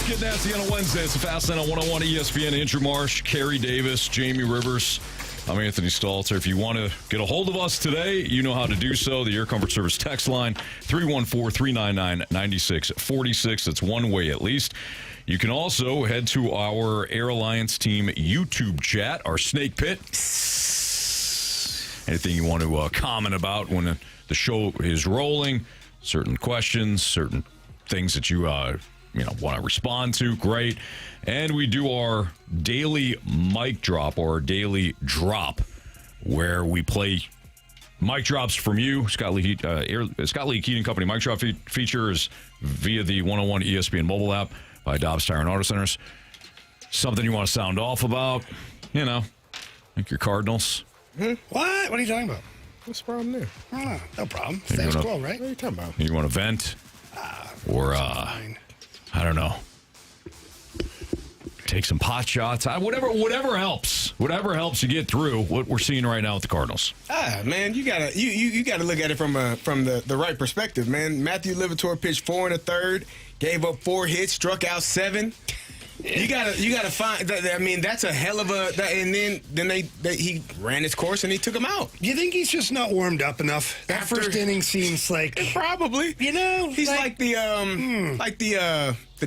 Get nasty on a Wednesday. It's the Fast Lane on 101 ESPN. Andrew Marsh, Carey Davis, Jamie Rivers. I'm Anthony Stalter. If you want to get a hold of us today, you know how to do so. The Air Comfort Service text line, 314-399-9646. That's one way at least. You can also head to our Air Alliance team YouTube chat, our snake pit. Anything you want to comment about when the show is rolling, certain questions, certain things that you want to respond to, great. And we do our daily mic drop or our daily drop where we play mic drops from you. Scott Lee Heating Company mic drop feature is via the 101 ESPN mobile app by Dobbs Tire and Auto Centers. Something you want to sound off about, like your Cardinals. What? What are you talking about? What's the problem there? No problem. Status quo, right? What are you talking about? You want to vent? Or, I don't know. Take some pot shots. Whatever helps. Whatever helps you get through what we're seeing right now with the Cardinals. Man, you gotta look at it from the right perspective, man. Matthew Liberatore pitched 4 1/3, gave up 4 hits, struck out 7. You gotta find. I mean, that's a hell of a. And then he ran his course and he took him out. Do you think he's just not warmed up enough? That first inning seems like probably. He's like the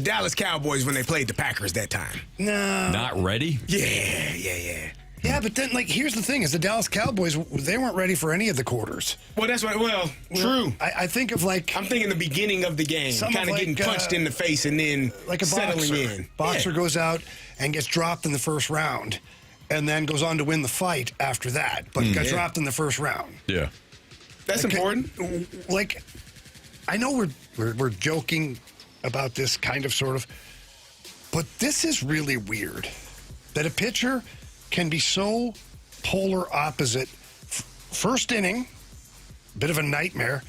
Dallas Cowboys when they played the Packers that time. No, not ready. Yeah. Yeah, but then, here's the thing: is the Dallas Cowboys, they weren't ready for any of the quarters. Well, that's right. Well, true. I think of I'm thinking the beginning of the game, kind of getting punched in the face and then like a settling in. Boxer goes out and gets dropped in the first round, and then goes on to win the fight after that, but got dropped in the first round. Yeah, that's important. I know we're joking about this kind of sort of, but this is really weird that a pitcher can be so polar opposite. First inning, bit of a nightmare,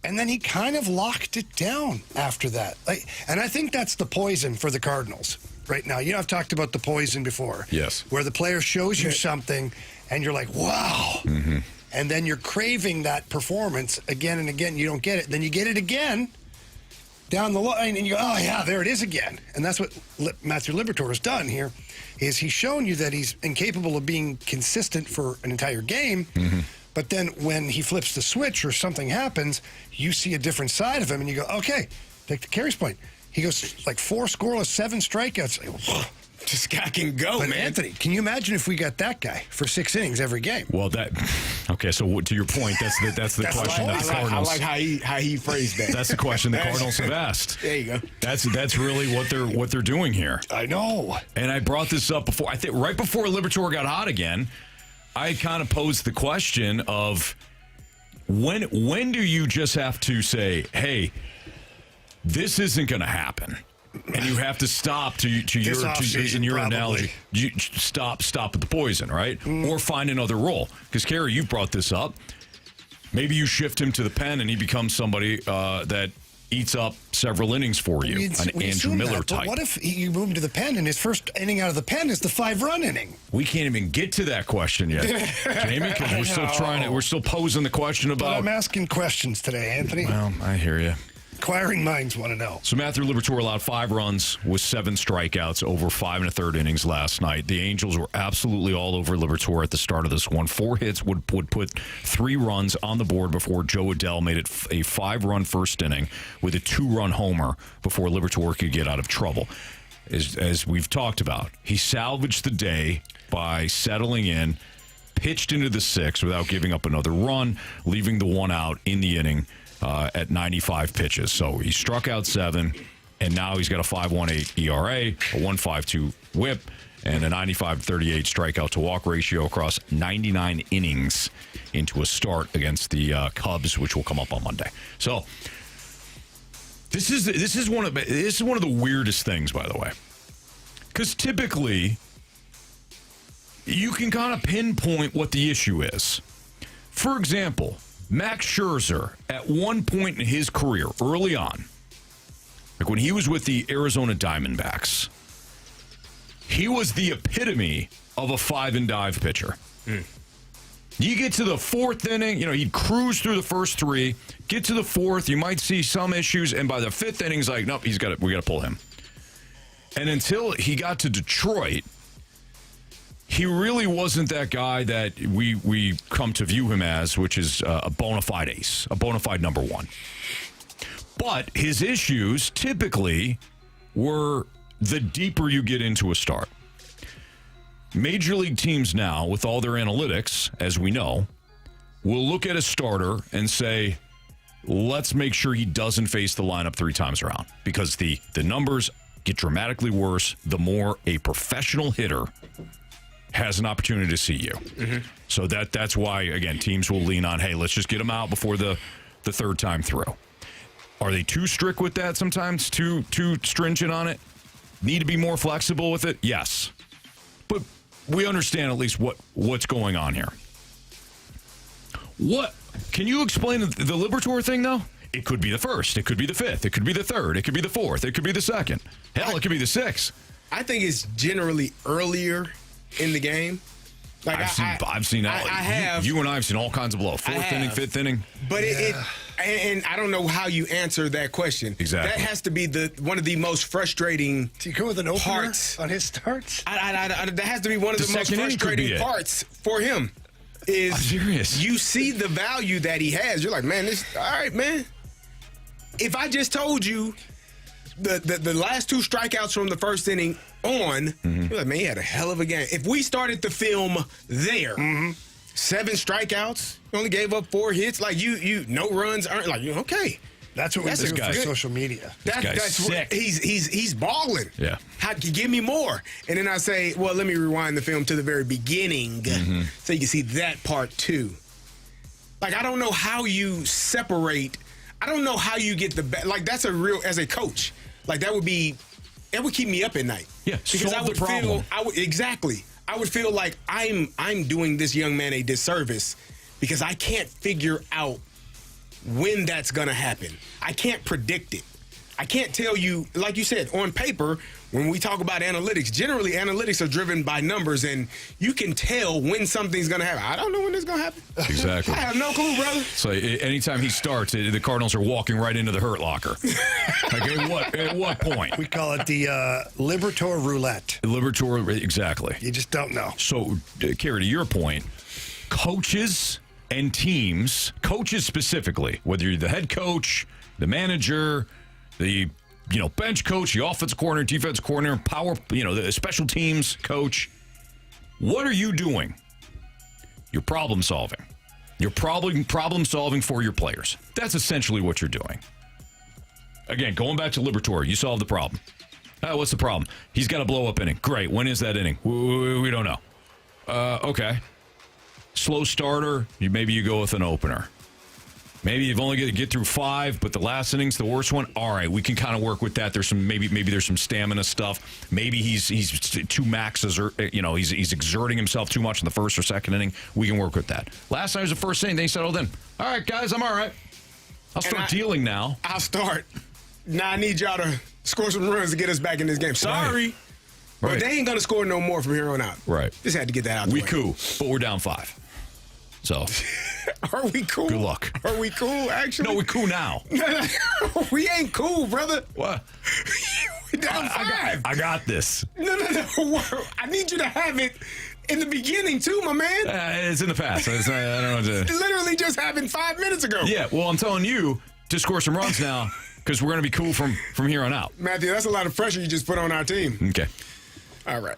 and then he kind of locked it down after that. And I think that's the poison for the Cardinals right now. I've talked about the poison before. Yes. Where the player shows you something, and you're like, wow. Mm-hmm. And then you're craving that performance again and again. You don't get it. Then you get it again down the line, and you go, oh, yeah, there it is again. And that's what Matthew Liberatore has done here, is he's shown you that he's incapable of being consistent for an entire game, but then when he flips the switch or something happens, you see a different side of him, and you go, okay, take the Carey's point. He goes 4 scoreless, 7 strikeouts. This guy can go, but man. Anthony, can you imagine if we got that guy for 6 innings every game? Well, okay. So to your point, that's the question that the Cardinals. I like how he phrased that. That's the question the Cardinals have asked. There you go. That's really what they're doing here. I know. And I brought this up before. I think right before Liberatore got hot again, I kind of posed the question of when do you just have to say, hey, this isn't going to happen. And you have to stop to your analogy. You stop at the poison, right? Or find another role. Because Carey, you brought this up. Maybe you shift him to the pen and he becomes somebody that eats up several innings for you, an Andrew Miller type. But what if you move him to the pen and his first inning out of the pen is the 5-run inning? We can't even get to that question yet, Jamie, because we're still posing the question about. But I'm asking questions today, Anthony. Well, I hear you. Inquiring minds want to know. So Matthew Liberatore allowed 5 runs with 7 strikeouts over 5 1/3 innings last night. The Angels were absolutely all over Liberatore at the start of this one. 4 hits would put 3 runs on the board before Joe Adell made it a 5-run first inning with a 2-run homer before Liberatore could get out of trouble. As we've talked about, he salvaged the day by settling in, pitched into the 6th without giving up another run, leaving the 1 out in the inning. At 95 pitches. So he struck out 7, and now he's got a 5.18 ERA, a 1.52 whip, and a 95-38 strikeout to walk ratio across 99 innings into a start against the Cubs, which will come up on Monday. So this is one of the weirdest things, by the way, because typically you can kind of pinpoint what the issue is. For example, Max Scherzer, at one point in his career, early on, like when he was with the Arizona Diamondbacks, he was the epitome of a 5-and-dive pitcher. You get to the 4th inning, he'd cruise through the first 3, get to the 4th, you might see some issues, and by the 5th inning, he's like, nope, we got to pull him. And until he got to Detroit, he really wasn't that guy that we come to view him as, which is a bona fide ace, a bona fide number one. But his issues typically were the deeper you get into a start. Major league teams now, with all their analytics, as we know, will look at a starter and say, let's make sure he doesn't face the lineup 3 times around, because the numbers get dramatically worse the more a professional hitter has an opportunity to see you. Mm-hmm. So that's why, again, teams will lean on, hey, let's just get him out before the 3rd time through. Are they too strict with that sometimes? Too stringent on it? Need to be more flexible with it? Yes. But we understand at least what's going on here. What can you explain the Liberatore thing, though? It could be the 1st. It could be the 5th. It could be the 3rd. It could be the 4th. It could be the 2nd. Hell, it could be the 6th. I think it's generally earlier in the game. Like I've seen that. I have. You and I have seen all kinds of blow. 4th inning, 5th inning. But and I don't know how you answer that question. Exactly. That has to be one of the most frustrating. Do you go with an opener parts on his starts? That has to be one of the most frustrating parts for him. I'm serious. You see the value that he has. You're like, man, all right, man. If I just told you the last 2 strikeouts from the 1st inning on, you're like, man, he had a hell of a game. If we started the film there, 7 strikeouts, he only gave up 4 hits, like you no runs earned, like, okay. That's what we do for social media. That's sick. He's balling. Yeah. Give me more. And then I say, well, let me rewind the film to the very beginning so you can see that part too. Like, I don't know how you separate. I don't know how you get the best. Like, that's as a coach, like that would keep me up at night. Yeah, because I would feel, I would feel like I'm doing this young man a disservice because I can't figure out when that's going to happen. I can't predict it. I can't tell you, like you said, on paper, when we talk about analytics, generally analytics are driven by numbers, and you can tell when something's going to happen. I don't know when it's going to happen. Exactly. I have no clue, brother. So anytime he starts, the Cardinals are walking right into the hurt locker. Like, at what point? We call it the Liberatore roulette. Liberatore, exactly. You just don't know. So, Carey, to your point, coaches and teams, coaches specifically, whether you're the head coach, the manager, the bench coach, the offensive coordinator, defensive coordinator, the special teams coach, what are you doing? You're problem solving. You're problem solving for your players. That's essentially what you're doing. Again, going back to Liberatore, you solved the problem. What's the problem? He's got a blow-up inning. Great. When is that inning? We don't know. Okay. Slow starter, maybe you go with an opener. Maybe you've only got to get through 5, but the last inning's the worst one. All right, we can kind of work with that. There's some maybe there's some stamina stuff. Maybe he's too maxes, or he's exerting himself too much in the 1st or 2nd inning. We can work with that. Last time was the 1st inning. They settled in. All right, guys, I'm all right. I'll start dealing now. I'll start. Now I need y'all to score some runs to get us back in this game. Sorry. Right. But they ain't going to score no more from here on out. Right. Just had to get that out the way. We cool, but we're down 5. So, are we cool? Good luck. Are we cool, actually? No, we cool now. We ain't cool, brother. What? We down 5. I got this. No. I need you to have it in the beginning, too, my man. It's in the past. I don't know. It literally just happened 5 minutes ago. Yeah, well, I'm telling you to score some runs now because we're going to be cool from here on out. Matthew, that's a lot of pressure you just put on our team. Okay. All right.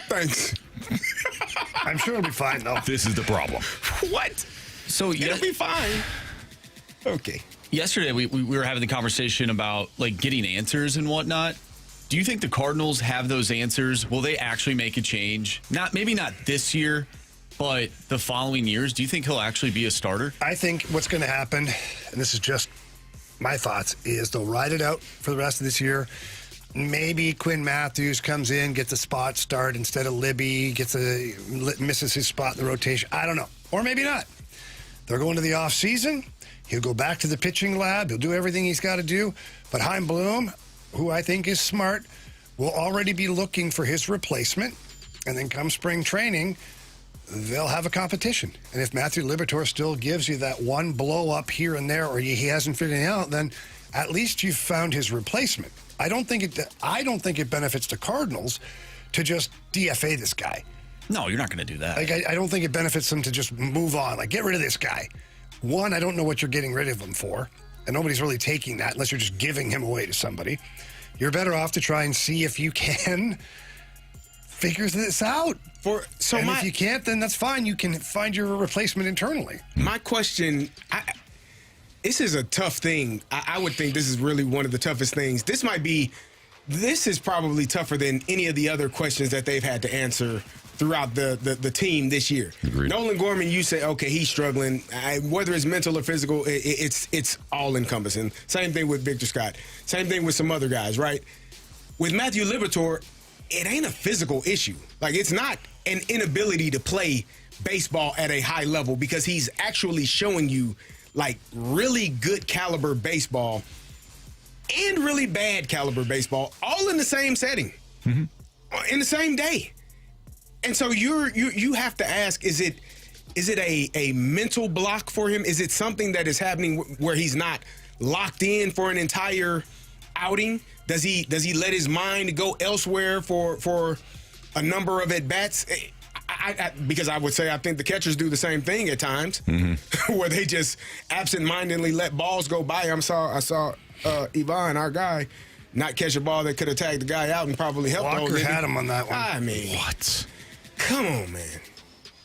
Thanks. I'm sure it'll be fine, though. This is the problem. What? So it'll be fine. Okay. Yesterday, we were having the conversation about like getting answers and whatnot. Do you think the Cardinals have those answers? Will they actually make a change? Maybe not this year, but the following years. Do you think he'll actually be a starter? I think what's going to happen, and this is just my thoughts, is they'll ride it out for the rest of this year. Maybe Quinn Matthews comes in, gets a spot start instead of Libby, misses his spot in the rotation. I don't know. Or maybe not. They're going to the off season. He'll go back to the pitching lab. He'll do everything he's got to do. But Chaim Bloom, who I think is smart, will already be looking for his replacement. And then come spring training, they'll have a competition. And if Matthew Liberatore still gives you that one blow up here and there, or he hasn't figured it out, then at least you've found his replacement. I don't think it benefits the Cardinals to just DFA this guy. No, you're not going to do that. Like, I don't think it benefits them to just move on. Like, get rid of this guy. One, I don't know what you're getting rid of him for, and nobody's really taking that unless you're just giving him away to somebody. You're better off to try and see if you can figure this out. If you can't, then that's fine. You can find your replacement internally. My question, this is a tough thing. I would think this is really one of the toughest things. This is probably tougher than any of the other questions that they've had to answer throughout the team this year. Agreed. Nolan Gorman, you say, okay, he's struggling. Whether it's mental or physical, it's all-encompassing. Same thing with Victor Scott. Same thing with some other guys, right? With Matthew Liberatore, it ain't a physical issue. Like, it's not an inability to play baseball at a high level, because he's actually showing you, like, really good caliber baseball and really bad caliber baseball all in the same setting, in the same day. And so you have to ask, is it a mental block for him? Is it something that is happening where he's not locked in for an entire outing? Does he let his mind go elsewhere for a number of at-bats? Because I would say I think the catchers do the same thing at times, where they just absent-mindedly let balls go by. I saw Ivan, our guy, not catch a ball that could have tagged the guy out and probably helped. Walker had him on that one. I mean, What? come on, man.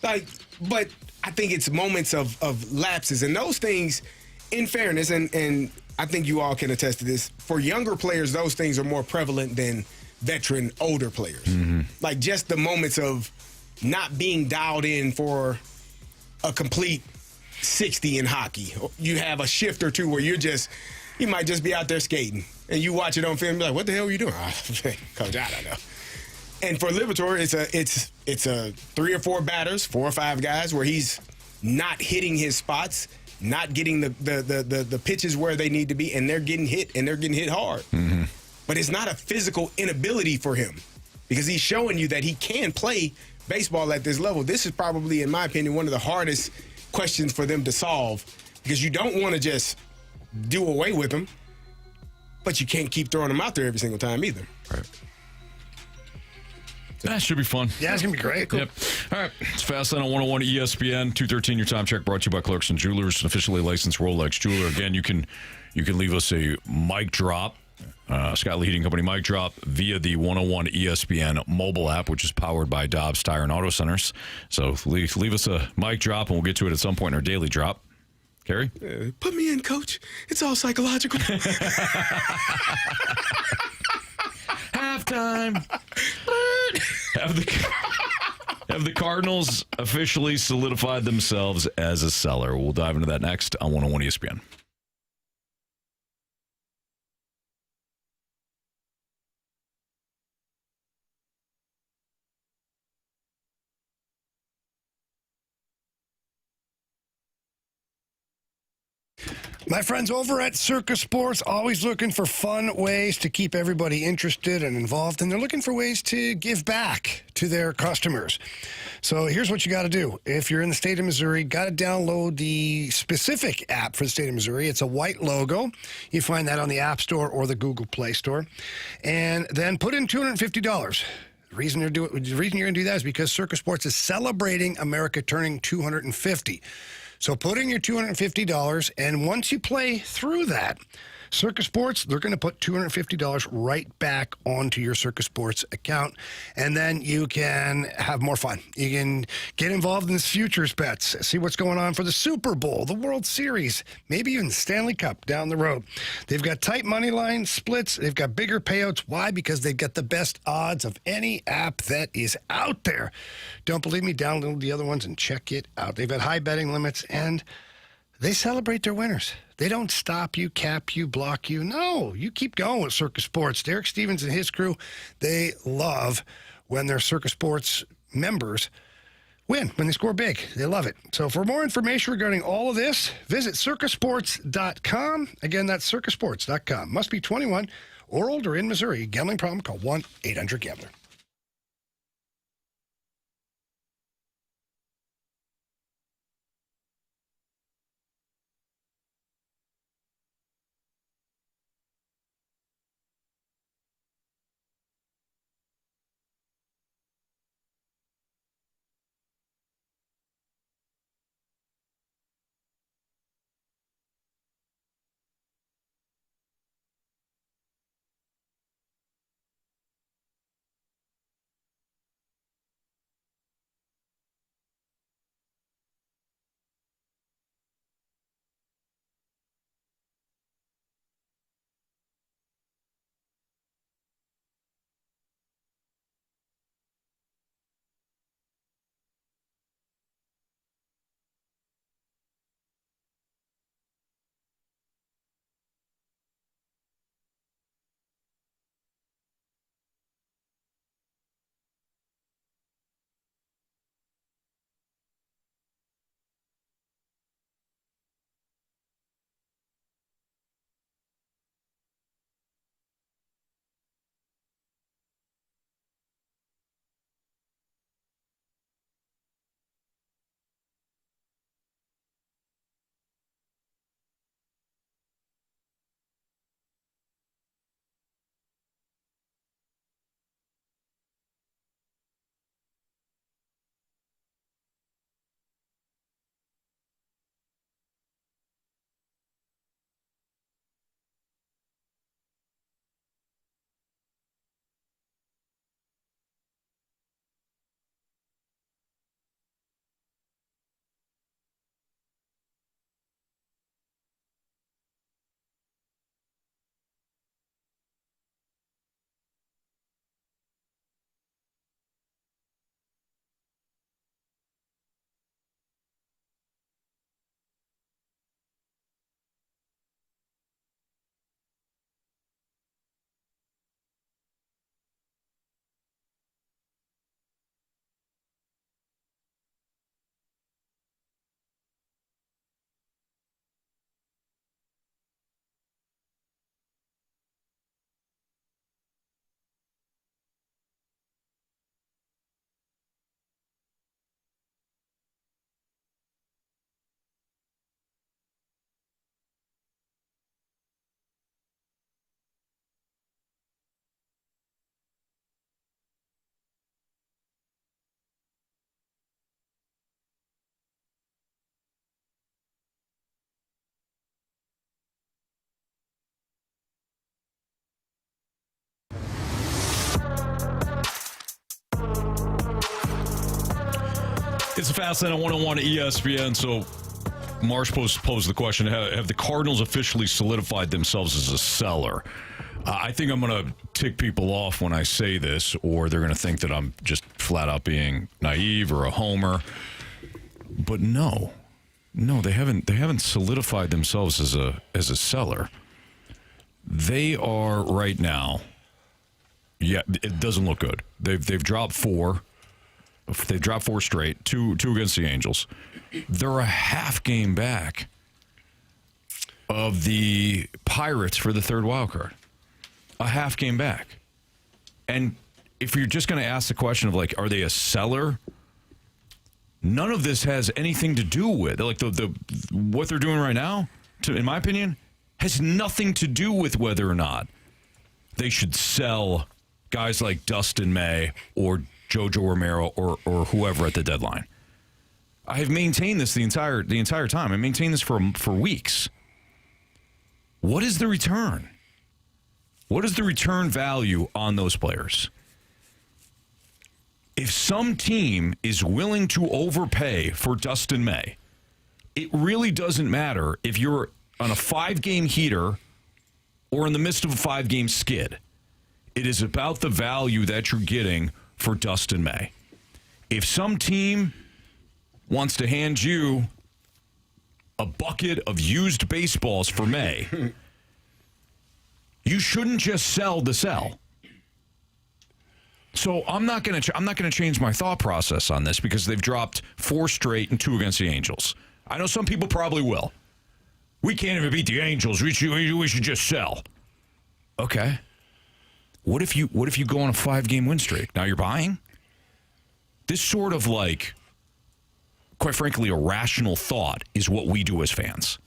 Like, but I think it's moments of lapses, and those things, in fairness, and I think you all can attest to this, for younger players, those things are more prevalent than veteran, older players. Like, just the moments of not being dialed in for a complete 60 in hockey. You have a shift or two where you might just be out there skating, and you watch it on film and be like, what the hell are you doing? Coach, I don't know. And for Liberatore, it's a 3 or 4 batters, 4 or 5 guys where he's not hitting his spots, not getting the pitches where they need to be, and they're getting hit, and they're getting hit hard. But it's not a physical inability for him, because he's showing you that he can play baseball at this level. This is probably, in my opinion, one of the hardest questions for them to solve, because you don't want to just do away with him, but you can't keep throwing him out there every single time either. Right. That should be fun. Yeah, it's going to be great. Cool. Yep. All right. It's Fastlane on 101 ESPN, 2:13 your time check, brought to you by Clarkson Jewelers, an officially licensed Rolex jeweler. Again, you can leave us a mic drop, Scott Lee Heating Company mic drop, via the 101 ESPN mobile app, which is powered by Dobbs Tire and Auto Centers. So leave us a mic drop, and we'll get to it at some point in our daily drop. Carey? Put me in, Coach. It's all psychological. Halftime. Have the Cardinals officially solidified themselves as a seller? We'll dive into that next on 101 ESPN. My friends over at Circus Sports, always looking for fun ways to keep everybody interested and involved, and they're looking for ways to give back to their customers. So here's what you got to do. If you're in the state of Missouri, got to download the specific app for the state of Missouri. It's a white logo. You find that on the App Store or the Google Play Store. And then put in $250. The reason you're going to do that is because Circus Sports is celebrating America turning 250. So put in your $250, and once you play through that, Circus Sports, they're going to put $250 right back onto your Circus Sports account, and then you can have more fun. You can get involved in the futures bets, see what's going on for the Super Bowl, the World Series, maybe even the Stanley Cup down the road. They've got tight money line splits. They've got bigger payouts. Why? Because they've got the best odds of any app that is out there. Don't believe me? Download the other ones and check it out. They've got high betting limits, and they celebrate their winners. They don't stop you, cap you, block you. No, you keep going with Circus Sports. Derek Stevens and his crew, they love when their Circus Sports members win, when they score big. They love it. So for more information regarding all of this, visit circusports.com. Again, that's circusports.com. Must be 21 or older in Missouri. Gambling problem? Call 1-800-GAMBLER. It's a Fast Lane on 101 at ESPN. So Marsh posed the question, have the Cardinals officially solidified themselves as a seller? I think I'm going to tick people off when I say this, or they're going to think that I'm just flat out being naive or a homer. But no, they haven't solidified themselves as a seller. They are right now. Yeah, it doesn't look good. They've dropped four. They've dropped four straight. Two against the Angels. They're a half game back of the Pirates for the third wild card. A half game back. And if you're just going to ask the question of, like, are they a seller? None of this has anything to do with, like, the what they're doing right now, in my opinion, has nothing to do with whether or not they should sell guys like Dustin May or Jojo Romero or whoever at the deadline. I have maintained this the entire time. I maintained this for weeks. What is the return? What is the return value on those players? If some team is willing to overpay for Dustin May, it really doesn't matter if you're on a 5-game heater or in the midst of a 5-game skid. It is about the value that you're getting for Dustin May. If some team wants to hand you a bucket of used baseballs for May, you shouldn't just sell to sell. So I'm not going to change my thought process on this because they've dropped 4 straight and 2 against the Angels. I know some people probably will. We can't even beat the Angels. We should just sell. Okay. What if you go on a 5-game win streak? Now you're buying? This sort of, like, quite frankly, a rational thought is what we do as fans.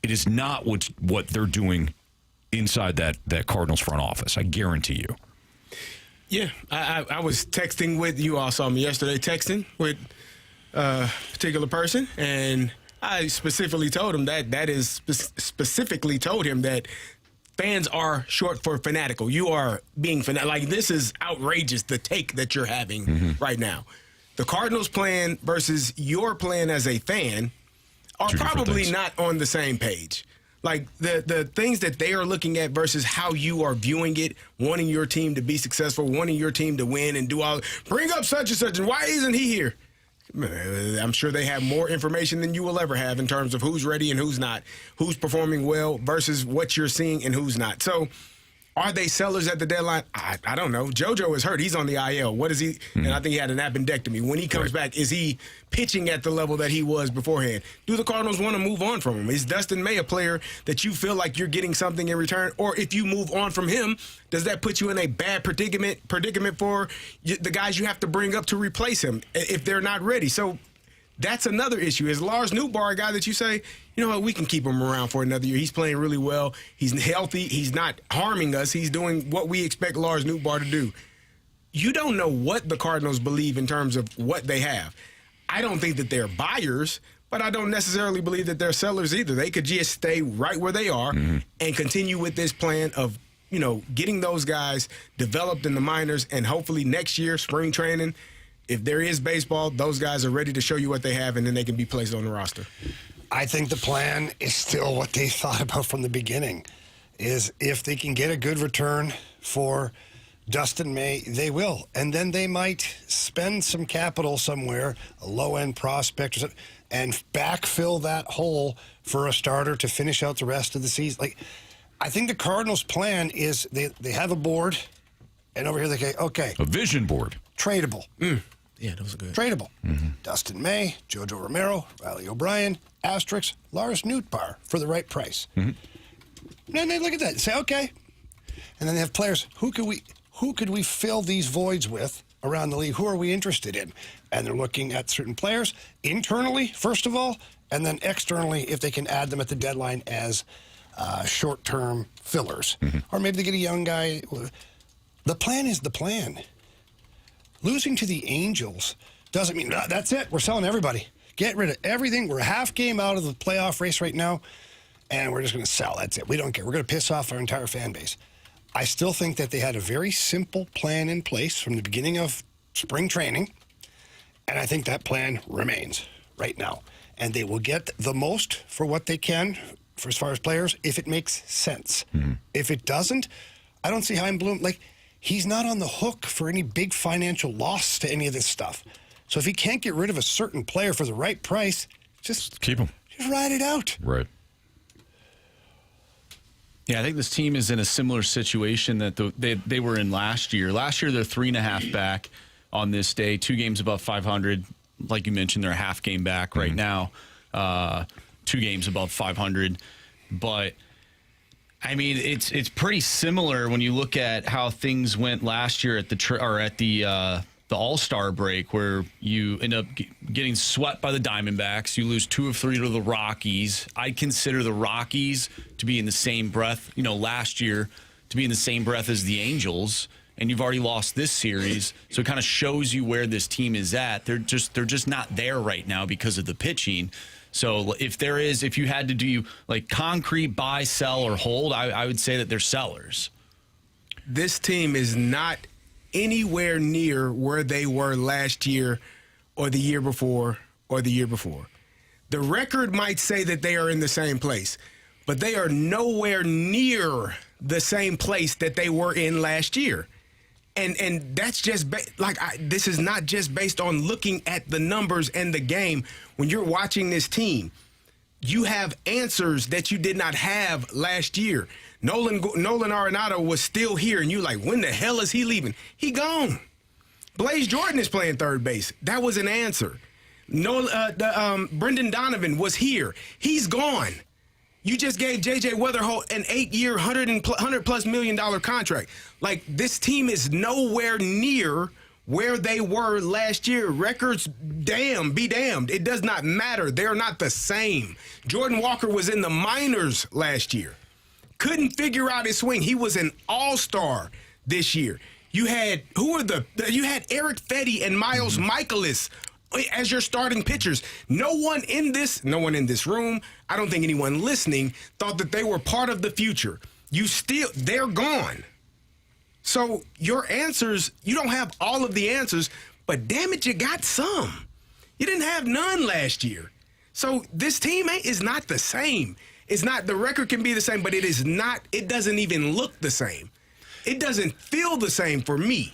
It is not what they're doing inside that Cardinals front office. I guarantee you. Yeah, I was texting with, you all saw me yesterday texting with a particular person, and I specifically told him specifically told him that fans are short for fanatical. You are being fanatical. Like, this is outrageous, the take that you're having right now. The Cardinals plan versus your plan as a fan are probably not on the same page. Like, the things that they are looking at versus how you are viewing it, wanting your team to be successful, wanting your team to win and do all, bring up such and such, and why isn't he here? I'm sure they have more information than you will ever have in terms of who's ready and who's not, who's performing well versus what you're seeing and who's not. So are they sellers at the deadline? I don't know. JoJo is hurt. He's on the IL. What is he? And I think he had an appendectomy. When he comes back, is he pitching at the level that he was beforehand? Do the Cardinals want to move on from him? Is Dustin May a player that you feel like you're getting something in return? Or if you move on from him, does that put you in a bad predicament for the guys you have to bring up to replace him if they're not ready? So that's another issue. Is Lars Nootbaar a guy that you say, you know what, we can keep him around for another year? He's playing really well. He's healthy. He's not harming us. He's doing what we expect Lars Nootbaar to do. You don't know what the Cardinals believe in terms of what they have. I don't think that they're buyers, but I don't necessarily believe that they're sellers either. They could just stay right where they are and continue with this plan of, you know, getting those guys developed in the minors, and hopefully next year, spring training, if there is baseball, those guys are ready to show you what they have, and then they can be placed on the roster. I think the plan is still what they thought about from the beginning, is if they can get a good return for Dustin May, they will. And then they might spend some capital somewhere, a low-end prospect or something, and backfill that hole for a starter to finish out the rest of the season. Like, I think the Cardinals' plan is they have a board, and over here they say, okay. A vision board. Tradable. Yeah, that was good. Tradable. Dustin May, Jojo Romero, Riley O'Brien, asterisk, Lars Nootbaar for the right price. And then they look at that and say, okay. And then they have players. Who could we fill these voids with around the league? Who are we interested in? And they're looking at certain players internally, first of all, and then externally if they can add them at the deadline as short-term fillers. Or maybe they get a young guy. The plan is the plan. Losing to the Angels doesn't mean that's it. We're selling everybody. Get rid of everything. We're a half game out of the playoff race right now, and we're just going to sell. That's it. We don't care. We're going to piss off our entire fan base. I still think that they had a very simple plan in place from the beginning of spring training, And I think that plan remains right now. And they will get the most for what they can for as far as players if it makes sense. If it doesn't, I don't see Chaim Bloom. Like, he's not on the hook for any big financial loss to any of this stuff. So if he can't get rid of a certain player for the right price, just keep him. Just ride it out. Right. Yeah, I think this team is in a similar situation that they were in last year. Last year, they're 3.5 back on this day, 2 games above 500. Like you mentioned, they're a half game back right now, 2 games above 500. But I mean, it's pretty similar when you look at how things went last year at the All-Star break, where you end up getting swept by the Diamondbacks. You lose 2 of 3 to the Rockies. I consider the Rockies to be in the same breath, last year, to be in the same breath as the Angels. And you've already lost this series, so it kind of shows you where this team is at. They're just not there right now because of the pitching. So if you had to do like concrete buy, sell, or hold, I would say that they're sellers. This team is not anywhere near where they were last year or the year before or the year before. The record might say that they are in the same place, but they are nowhere near the same place that they were in last year. And that's just this is not just based on looking at the numbers and the game. When you're watching this team, you have answers that you did not have last year. Nolan Arenado was still here, and you're like, when the hell is he leaving? He gone. Blaze Jordan is playing third base. That was an answer. Brendan Donovan was here. He's gone. You just gave J.J. Weatherholt an 8-year, $100+ million contract. Like, this team is nowhere near where they were last year. Records, be damned. It does not matter. They're not the same. Jordan Walker was in the minors last year. Couldn't figure out his swing. He was an all-star this year. You had you had Eric Fetty and Miles Michaelis as your starting pitchers. No one in this room, I don't think anyone listening, thought that they were part of the future. They're gone. So your answers, you don't have all of the answers, but damn it, you got some. You didn't have none last year. So this team is not the same. It's not, the record can be the same, but it doesn't even look the same. It doesn't feel the same for me.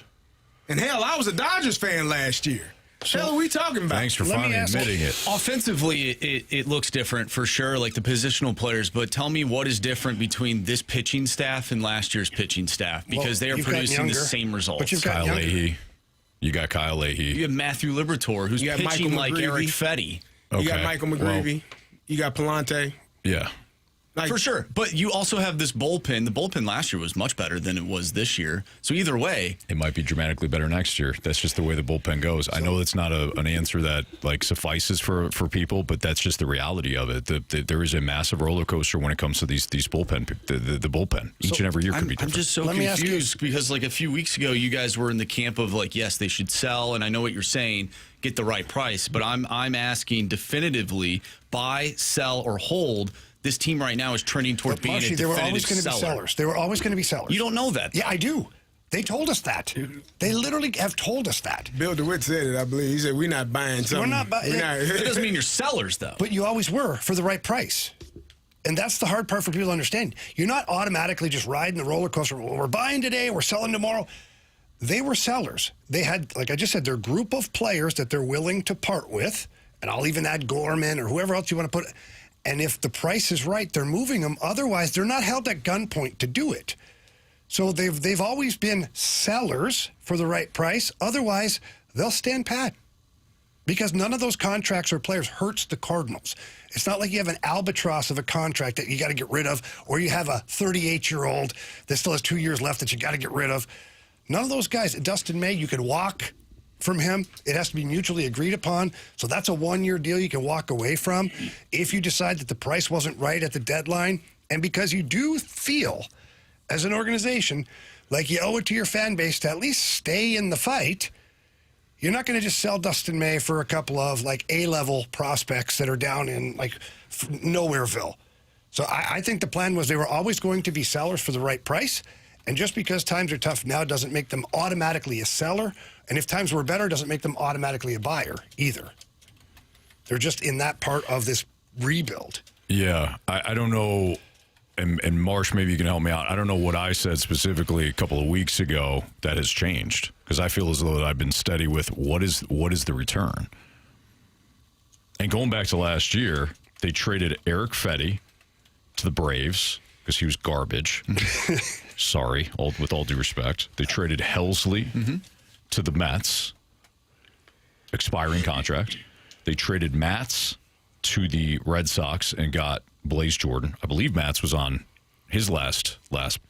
And hell, I was a Dodgers fan last year. So, hell are we talking about? Thanks for finally admitting it. Offensively, it looks different for sure, like the positional players. But tell me what is different between this pitching staff and last year's pitching staff, because they are producing the same results. But you've got Kyle Leahy. You got Kyle Leahy. You have Matthew Liberatore, who's pitching like Eric Fetty. Okay. You got Michael McGreevy. You got Palante. Yeah. For sure. But you also have this bullpen. The bullpen last year was much better than it was this year. So either way, it might be dramatically better next year. That's just the way the bullpen goes. I know that's not an answer that suffices for people, but that's just the reality of it. There is a massive roller coaster when it comes to these bullpen. The bullpen each and every year could be different. I'm just so confused because a few weeks ago you guys were in the camp of yes, they should sell, and I know what you're saying, get the right price. But I'm asking definitively, buy, sell, or hold. This team right now is trending toward being a definitive they were always going to be sellers. They were always going to be sellers. You don't know that. Yeah, I do. They told us that. They literally have told us that. Bill DeWitt said it, I believe. He said, we're not buying something. We're not buying. It doesn't mean you're sellers, though. But you always were for the right price. And that's the hard part for people to understand. You're not automatically just riding the roller coaster. Well, we're buying today, we're selling tomorrow. They were sellers. They had, like I just said, their group of players that they're willing to part with. And I'll even add Gorman or whoever else you want to put. And if the price is right, they're moving them. Otherwise, they're not held at gunpoint to do it. So they've always been sellers for the right price. Otherwise, they'll stand pat. Because none of those contracts or players hurts the Cardinals. It's not like you have an albatross of a contract that you got to get rid of, or you have a 38-year-old that still has 2 years left that you got to get rid of. None of those guys. Dustin May, you can walk from him. It has to be mutually agreed upon. So that's a one-year deal you can walk away from if you decide that the price wasn't right at the deadline. And because you do feel, as an organization, like you owe it to your fan base to at least stay in the fight, you're not going to just sell Dustin May for a couple of A-level prospects that are down in Nowhereville. So I think the plan was they were always going to be sellers for the right price. And just because times are tough now doesn't make them automatically a seller And if times were better, doesn't make them automatically a buyer either. They're just in that part of this rebuild. Yeah, I don't know. And Marsh, maybe you can help me out. I don't know what I said specifically a couple of weeks ago that has changed, because I feel as though that I've been steady with what is the return. And going back to last year, they traded Eric Fetty to the Braves because he was garbage. Sorry, with all due respect. They traded Helsley to the Mets, expiring contract. They traded Matz to the Red Sox and got Blaze Jordan. I believe Matz was on his last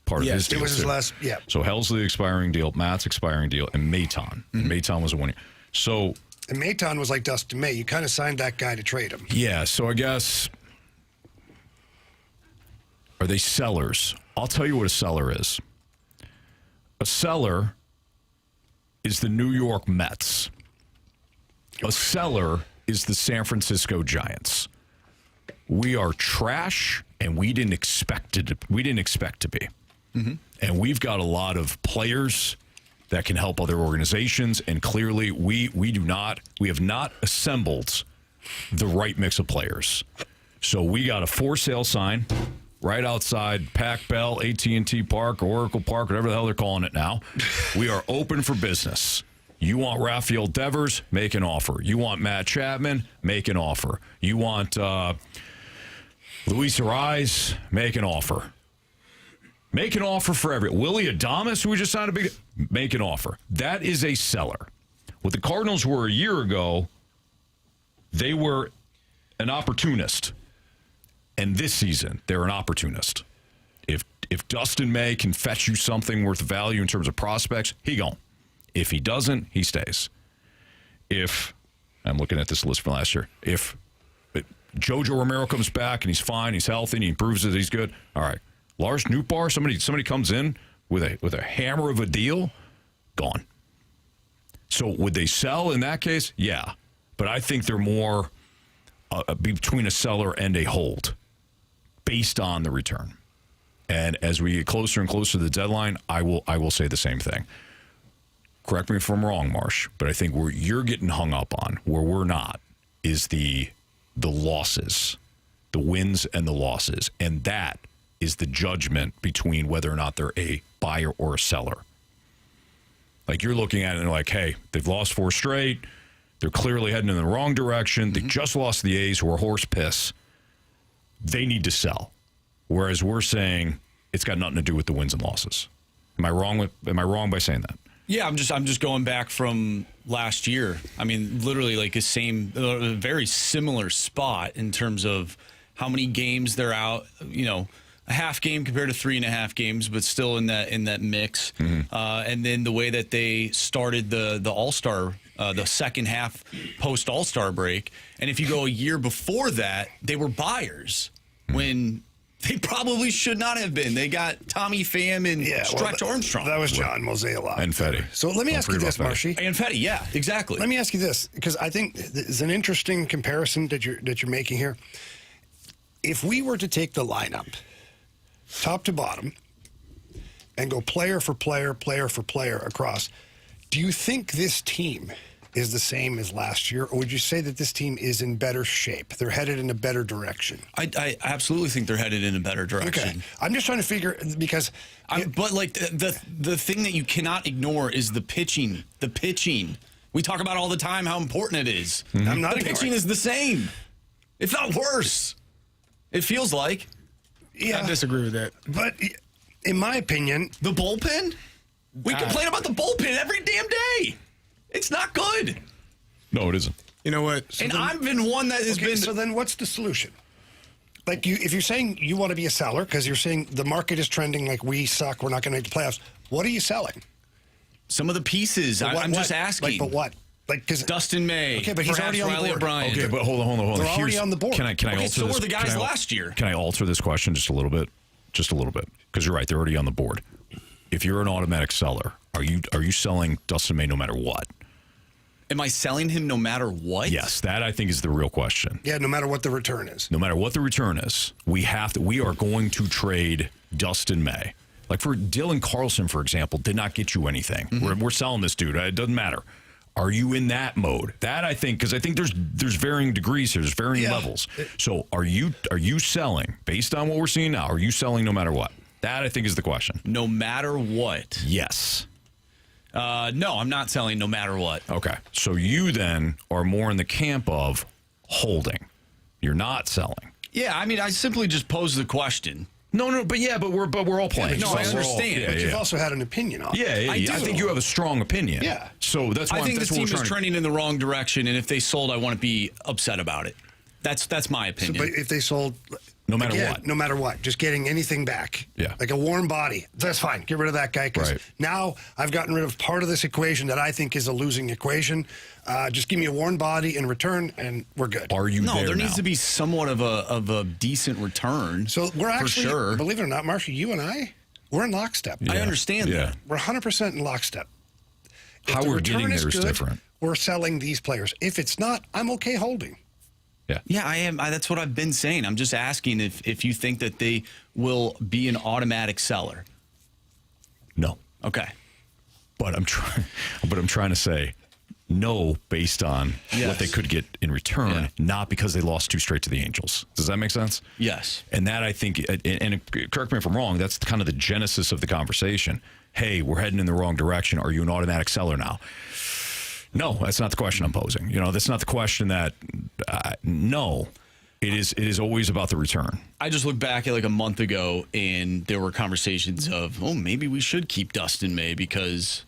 part of his deal. It was his too. last, yeah. So Helsley expiring deal, Matz expiring deal, and Maton. And Maton was a 1 year. So And Maton was like Dustin May. You kind of signed that guy to trade him. yeah, so I guess, are they sellers? I'll tell you what a seller is. A seller is the New York Mets. A seller is the San Francisco Giants. We are trash, and we didn't expect it. We didn't expect to be. And we've got a lot of players that can help other organizations, and clearly we have not assembled the right mix of players. So we got a for sale sign right outside Pac Bell, AT&T Park, Oracle Park, whatever the hell they're calling it now. We are open for business. You want Rafael Devers? Make an offer. You want Matt Chapman? Make an offer. You want Luis Ariz? Make an offer. Make an offer for Willie Adames, who we just signed a big... Make an offer. That is a seller. What the Cardinals were a year ago, they were an opportunist. And this season, they're an opportunist. If Dustin May can fetch you something worth value in terms of prospects, he gone. If he doesn't, he stays. If, I'm looking at this list from last year, if Jojo Romero comes back and he's fine, he's healthy, and he proves that he's good, all right. Lars Nootbaar, somebody comes in with a hammer of a deal, gone. So would they sell in that case? Yeah. But I think they're more between a seller and a hold based on the return. And as we get closer and closer to the deadline, I will say the same thing. Correct me if I'm wrong, Marsh, but I think where you're getting hung up on, where we're not, is the losses, the wins and the losses. And that is the judgment between whether or not they're a buyer or a seller. Like, you're looking at it and they're like, hey, they've lost 4 straight. They're clearly heading in the wrong direction. They just lost the A's, who are horse piss. They need to sell. Whereas we're saying it's got nothing to do with the wins and losses. Am I wrong by saying that? Yeah, I'm just going back from last year. I mean, literally like a very similar spot in terms of how many games they're out. You know, a half game compared to 3.5 games, but still in that mix. And then the way that they started the All-Star, the second half post All-Star break. And if you go a year before that, they were buyers when they probably should not have been. They got Tommy Pham and Stretch Armstrong. That was John Mozeliak. And Fetty. So let me ask you this, Marshy. And Fetty, yeah, exactly. Let me ask you this, because I think it's an interesting comparison that you're making here. If we were to take the lineup, top to bottom, and go player for player across, do you think this team is the same as last year, or would you say that this team is in better shape? They're headed in a better direction. I absolutely think they're headed in a better direction. Okay. I'm just trying to figure, because... but like the thing that you cannot ignore is the pitching. The pitching. We talk about all the time how important it is. I'm not The ignoring pitching it. is the same. It's not worse. It feels like. Yeah, I disagree with that. but in my opinion... The bullpen? We complain about the bullpen every damn day. It's not good. No, it isn't. You know what? And I've been one that has been... So then what's the solution? Like, if you're saying you want to be a seller, because you're saying the market is trending like we suck, we're not going to make the playoffs, what are you selling? Some of the pieces. I'm just asking. Like, but what? Like, because Dustin May. Okay, but he's perhaps already on the Riley board. O'Brien. Okay, but hold on. They're already on the board. Can I alter so this? were the guys last year. Can I alter this question just a little bit? Just a little bit. Because you're right, they're already on the board. If you're an automatic seller, are you selling Dustin May no matter what? Am I selling him no matter what? Yes, that I think is the real question. Yeah, no matter what the return is. No matter what the return is, we are going to trade Dustin May. Like for Dylan Carlson, for example, did not get you anything. We're selling this dude. It doesn't matter. Are you in that mode? That I think, because I think there's varying degrees here. There's varying levels. So are you selling based on what we're seeing now? Are you selling no matter what? That I think is the question. No matter what? Yes. No, I'm not selling no matter what. Okay. So you then are more in the camp of holding. You're not selling. Yeah, I mean, I simply just posed the question. No, but we're all playing. No, I understand. But you've also had an opinion on it. Yeah, I think you have a strong opinion. Yeah. So that's why I think this team is trending in the wrong direction, and if they sold, I want to be upset about it. That's my opinion. But if they sold, no matter what, just getting anything back, Yeah. like a warm body, that's fine. Get rid of that guy because Right. now I've gotten rid of part of this equation that I think is a losing equation. Just give me a warm body in return, and we're good. Are you no, there now? needs to be somewhat of a decent return. So we're actually, for sure. believe it or not, Marshall, you and I, we're in lockstep. I understand that. We're 100% in lockstep. If How the we're return getting there is good, different. We're selling these players. If it's not, I'm okay holding. Yeah, I am. That's what I've been saying. I'm just asking if you think that they will be an automatic seller. No. Okay. But I'm trying to say no based on what they could get in return, not because they lost 2 straight to the Angels. Does that make sense? Yes. And that I think, and correct me if I'm wrong, that's kind of the genesis of the conversation. Hey, we're heading in the wrong direction. Are you an automatic seller now? No, that's not the question I'm posing. That's not the question that, no. It is always about the return. I just looked back at like a month ago, and there were conversations of, maybe we should keep Dustin May because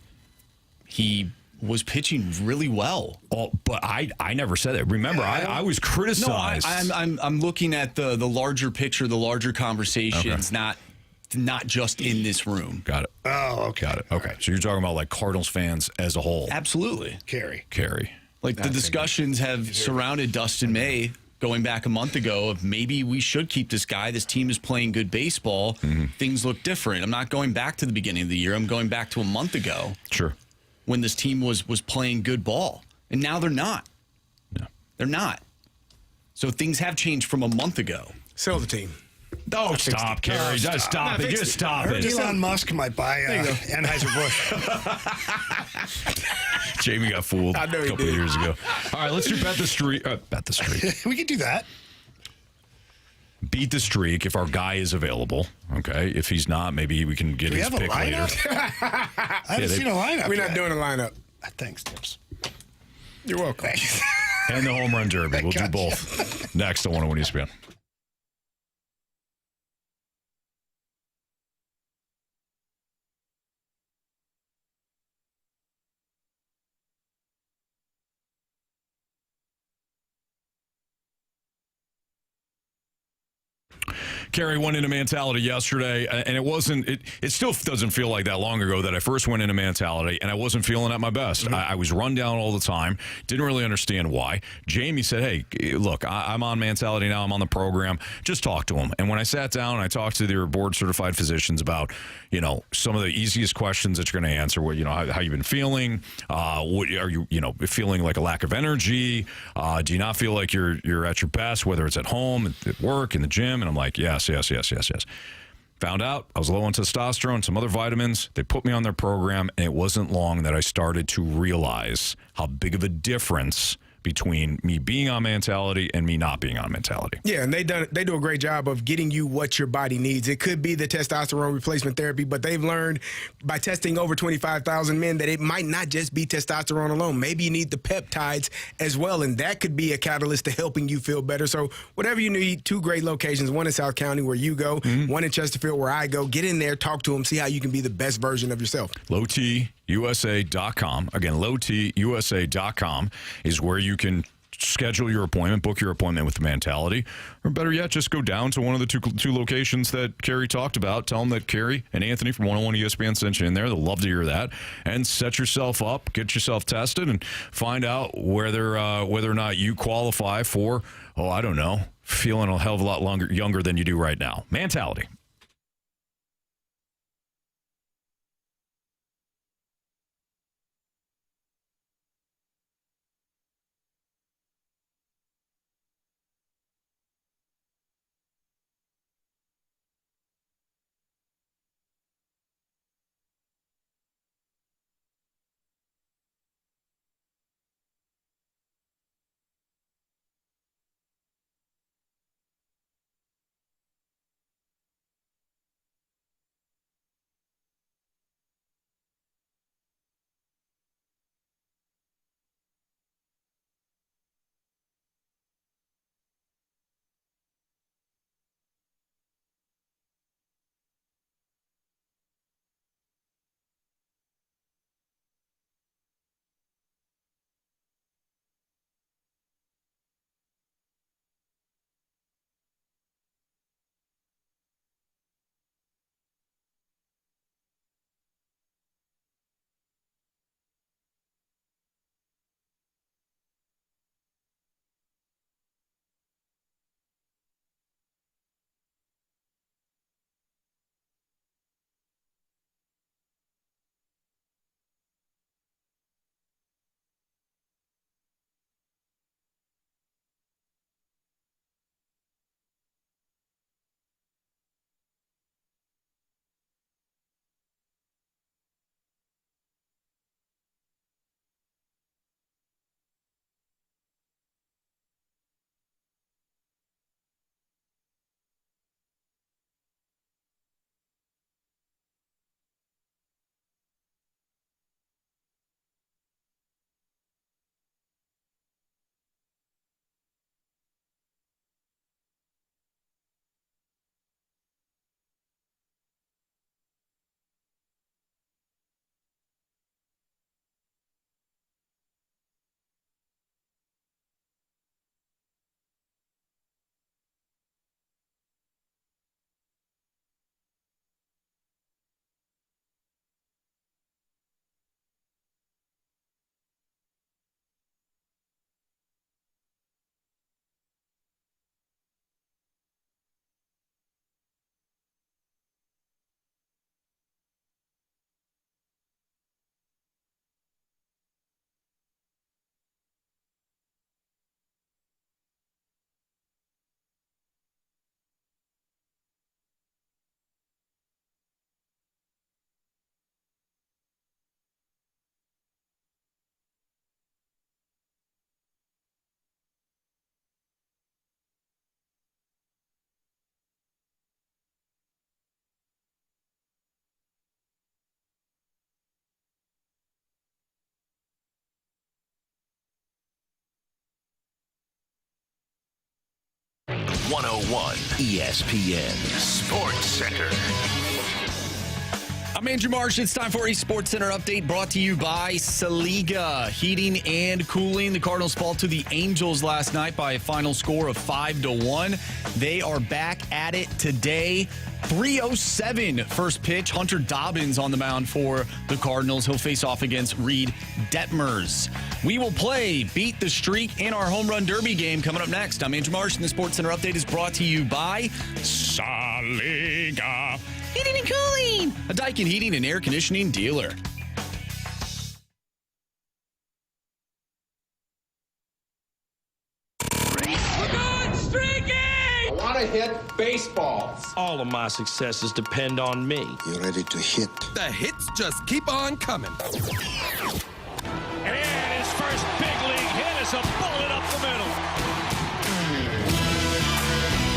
he was pitching really well. But I never said that. Remember, I was criticized. No, I'm looking at the larger picture, the larger conversations, not just in this room. Got it. Oh, okay. Got it. Okay. So you're talking about like Cardinals fans as a whole. Absolutely. Carey. Like the discussions have surrounded Dustin May going back a month ago of maybe we should keep this guy. This team is playing good baseball. Things look different. I'm not going back to the beginning of the year. I'm going back to a month ago. Sure. When this team was playing good ball. And now they're not. No. They're not. So things have changed from a month ago. Sell the team. Don't stop, Carey. Just stop it. Just stop it. Elon Musk might buy Anheuser-Busch. Jamie got fooled a couple of years ago. All right, let's do Bet the Streak. Bet the Streak. We could do that. Beat the streak if our guy is available. Okay. If he's not, maybe we can get his pick later. I haven't seen a lineup. We're not doing a lineup. Thanks, Tips. You're welcome. And the home run derby. We'll do both. Next on 101 ESPN. Carey went into mentality yesterday, and it still doesn't feel like that long ago that I first went into mentality, and I wasn't feeling at my best. I was run down all the time, didn't really understand why. Jamie said, hey, look, I'm on mentality now, I'm on the program, just talk to him. And when I sat down and I talked to their board-certified physicians about, some of the easiest questions that you're going to answer, how you've been feeling, what are you, feeling like a lack of energy, do you not feel like you're at your best, whether it's at home, at work, in the gym? And I'm like, yes. Found out I was low on testosterone, some other vitamins. They put me on their program, and it wasn't long that I started to realize how big of a difference between me being on mentality and me not being on mentality. Yeah, and they do a great job of getting you what your body needs. It could be the testosterone replacement therapy, but they've learned by testing over 25,000 men that it might not just be testosterone alone. Maybe you need the peptides as well, and that could be a catalyst to helping you feel better. So whatever you need, 2 great locations, one in South County where you go, one in Chesterfield where I go. Get in there, talk to them, see how you can be the best version of yourself. LowTUSA.com. Again, LowTUSA.com is where you can schedule your appointment, book your appointment with the mentality, or better yet, just go down to one of the two locations that Carey talked about. Tell them that Carey and Anthony from 101 ESPN sent you in there. They'll love to hear that. And set yourself up, get yourself tested, and find out whether or not you qualify for, I don't know, feeling a hell of a lot younger than you do right now. Mentality. 101 ESPN Sports Center. I'm Andrew Marsh. It's time for a Sports Center update brought to you by Saliga Heating and Cooling. The Cardinals fall to the Angels last night by a final score of 5-1. They are back at it today. 3:07 first pitch. Hunter Dobbins on the mound for the Cardinals. He'll face off against Reed Detmers. We will play Beat the Streak in our Home Run Derby game coming up next. I'm Andrew Marsh, and the Sports Center update is brought to you by Saliga Heating and Cooling, a Daikin heating and air conditioning dealer. I want to hit baseballs. All of my successes depend on me. You ready to hit? The hits just keep on coming. And his first big league hit is a bullet up the middle.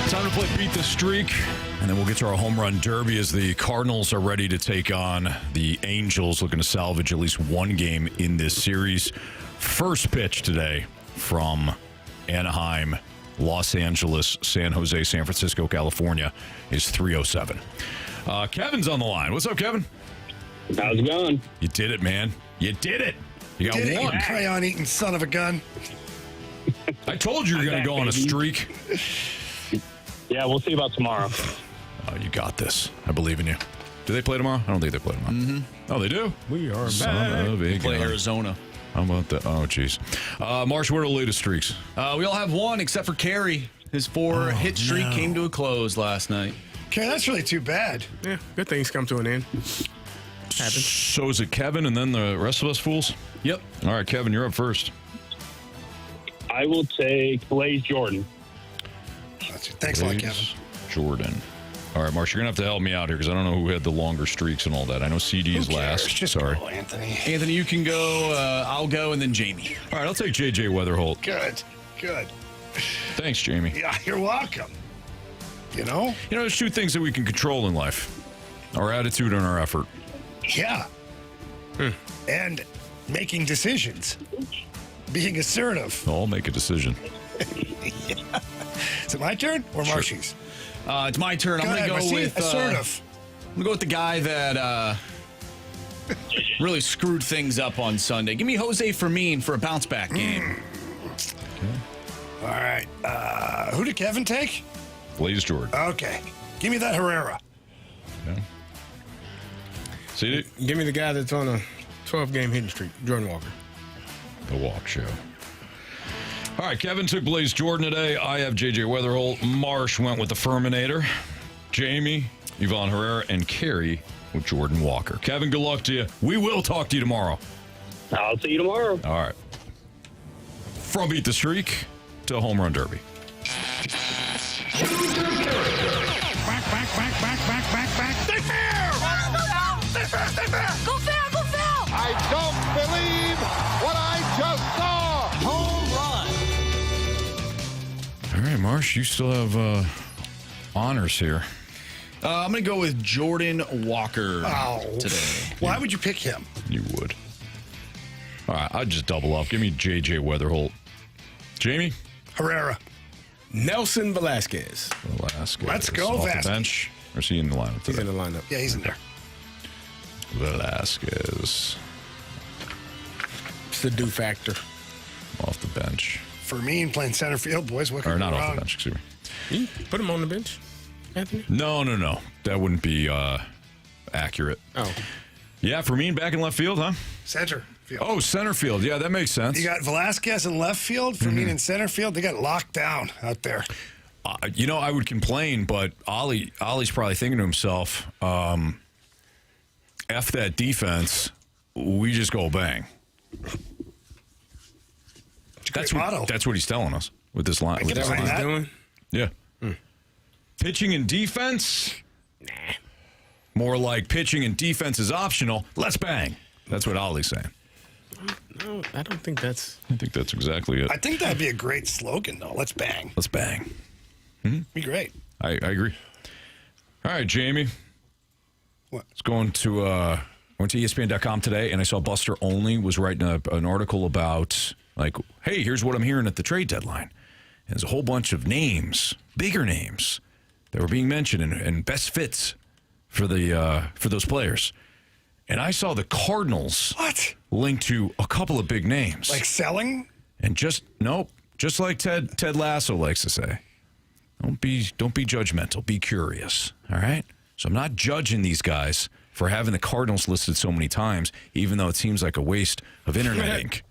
Time to play Beat the Streak, and then we'll get to our home run derby as the Cardinals are ready to take on the Angels, looking to salvage at least one game in this series. First pitch today from Anaheim, Los Angeles, San Jose, San Francisco, California is 3:07. Kevin's on the line. What's up, Kevin? How's it going? You did it, man. You did it. You got Did it, one. you crayon-eating son of a gun. I told you were going to go on a streak. Yeah, we'll see about tomorrow. Oh, you got this. I believe in you. Do they play tomorrow? I don't think they play tomorrow. Mm-hmm. Oh, they do? We are Son back. of a Play gun. Arizona. How about that? Oh, jeez. Marsh, what are the latest streaks? We all have one except for Carey. His four-hit streak came to a close last night. Okay, that's really too bad. Yeah, good things come to an end. Happens. So is it Kevin and then the rest of us fools? Yep. All right, Kevin, you're up first. I will take Blaze Jordan. Thanks a lot, Kevin. Blaze Jordan. All right, Marsh, you're going to have to help me out here because I don't know who had the longer streaks and all that. I know CD is last. Just Sorry. go, Anthony. Anthony, you can go. I'll go, and then Jamie. All right, I'll take J.J. Weatherholt. Good. Thanks, Jamie. Yeah, you're welcome. You know? You know, there's two things that we can control in life. Our attitude and our effort. Yeah. And making decisions. Being assertive. I'll make a decision. Yeah. Is it my turn or Marshy's? It's my turn. I'm going to go with assertive. I'm going to go with the guy that really screwed things up on Sunday. Give me Jose Fermin for a bounce-back game. All right. Who did Kevin take? Blaze Jordan. Okay. Give me that Herrera. Okay. CD? Give me the guy that's on a 12-game hitting streak, Jordan Walker. The Walk Show. All right, Kevin took Blaze Jordan today. I have J.J. Weatherholt. Marsh went with the Furminator. Jamie, Yvonne Herrera, and Carey with Jordan Walker. Kevin, good luck to you. We will talk to you tomorrow. I'll see you tomorrow. All right. From Beat the Streak to Home Run Derby. Back. Stay fair! Stay fair! Go foul! I don't believe what I just saw. Home run. All right, Marsh, you still have honors here. I'm going to go with Jordan Walker today. Why would you pick him? You would. All right, I'd just double up. Give me J.J. Weatherholt. Jamie? Herrera. Nelson Velasquez. Let's go, Off Vasquez. the bench. Or is he in the lineup He's today? in the lineup. Yeah, he's in there. Velasquez. It's the do factor. Off the bench. Fermin playing center field, boys. What could Or go not off wrong? the bench, excuse me. You put him on the bench, Anthony? No. That wouldn't be accurate. Oh. Yeah, Fermin back in left field, huh? Center field. Oh, center field. Yeah, that makes sense. You got Velasquez in left field, Fermin in center field. They got locked down out there. I would complain, but Ollie's probably thinking to himself, F that defense, we just go bang. That's what he's telling us with this line. get Is that what behind he's that. doing? Yeah. Pitching and defense? Nah. More like pitching and defense is optional. Let's bang. That's what Ollie's saying. No, I don't think that's... I think that's exactly it. I think that'd be a great slogan, though. Let's bang. Let's bang. Be great. I agree. All right, Jamie. What? It's going to went to ESPN.com today, and I saw Buster Olney was writing an article about, like, hey, here's what I'm hearing at the trade deadline. There's a whole bunch of names, bigger names, that were being mentioned and best fits for those players. And I saw the Cardinals linked to a couple of big names. Like selling? And just like Ted Lasso likes to say, don't be judgmental, be curious. All right? So I'm not judging these guys for having the Cardinals listed so many times, even though it seems like a waste of internet ink.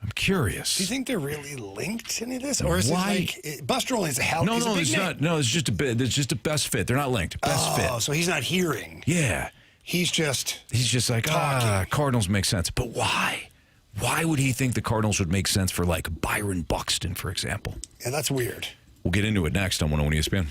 I'm curious. Do you think they're really linked to any of this? Or is it like Buster Olney's a hell? No, it's not. No, it's just a best fit. They're not linked. Best fit. Oh, so he's not hearing. Yeah. He's just like, Cardinals make sense. But why? Why would he think the Cardinals would make sense for, like, Byron Buxton, for example? Yeah, that's weird. We'll get into it next on 101 ESPN.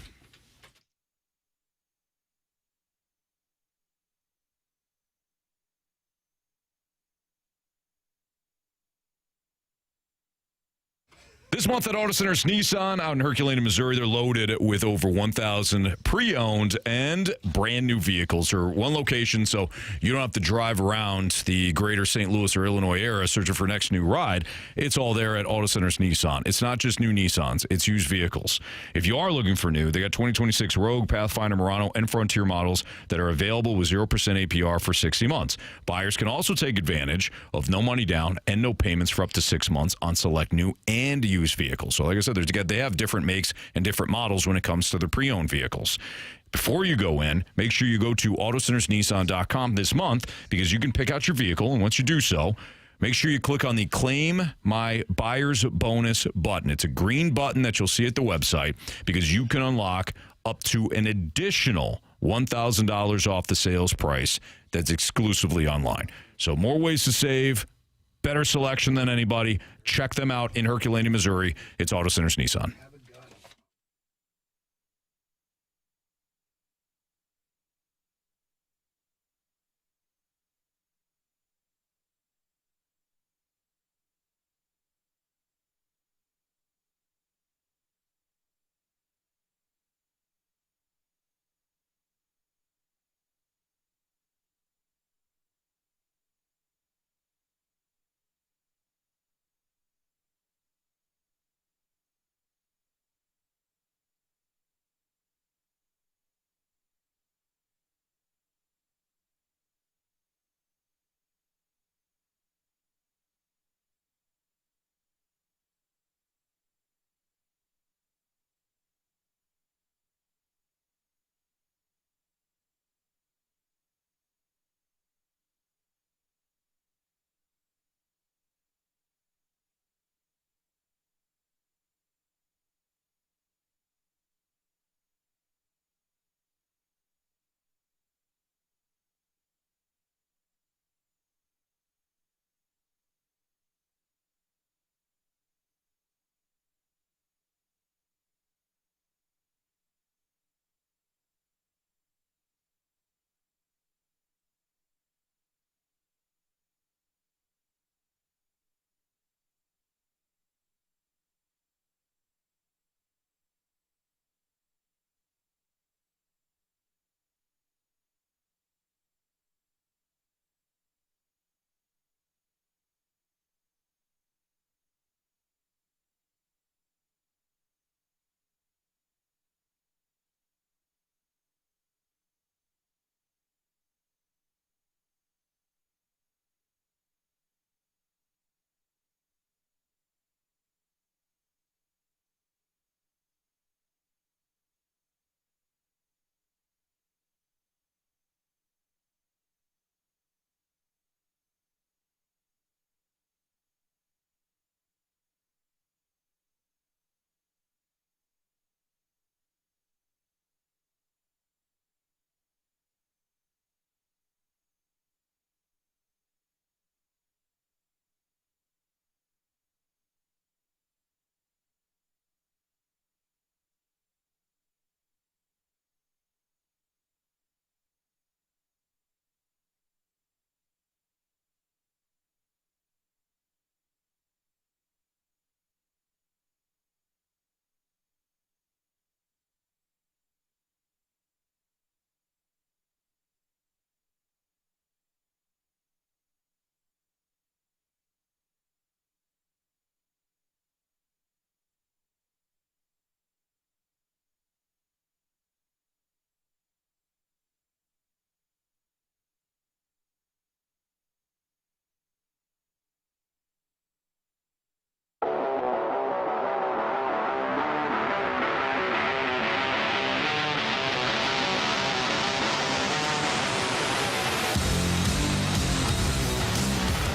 This month at Auto Centers Nissan out in Herculaneum, Missouri, they're loaded with over 1,000 pre-owned and brand new vehicles, or one location, so you don't have to drive around the greater St. Louis or Illinois area searching for next new ride. It's all there at Auto Centers Nissan. It's not just new Nissans, it's used vehicles. If you are looking for new, they got 2026 Rogue, Pathfinder, Murano, and Frontier models that are available with 0% APR for 60 months. Buyers can also take advantage of no money down and no payments for up to 6 months on select new and used vehicles. So like I said, they have different makes and different models when it comes to the pre-owned vehicles. Before you go in, make sure you go to autocentersnissan.com this month, because you can pick out your vehicle, and once you do so, make sure you click on the Claim My Buyer's Bonus button. It's a green button that you'll see at the website, because you can unlock up to an additional $1,000 off the sales price that's exclusively online. So more ways to save, better selection than anybody. Check them out in Herculaneum, Missouri. It's Auto Centers Nissan.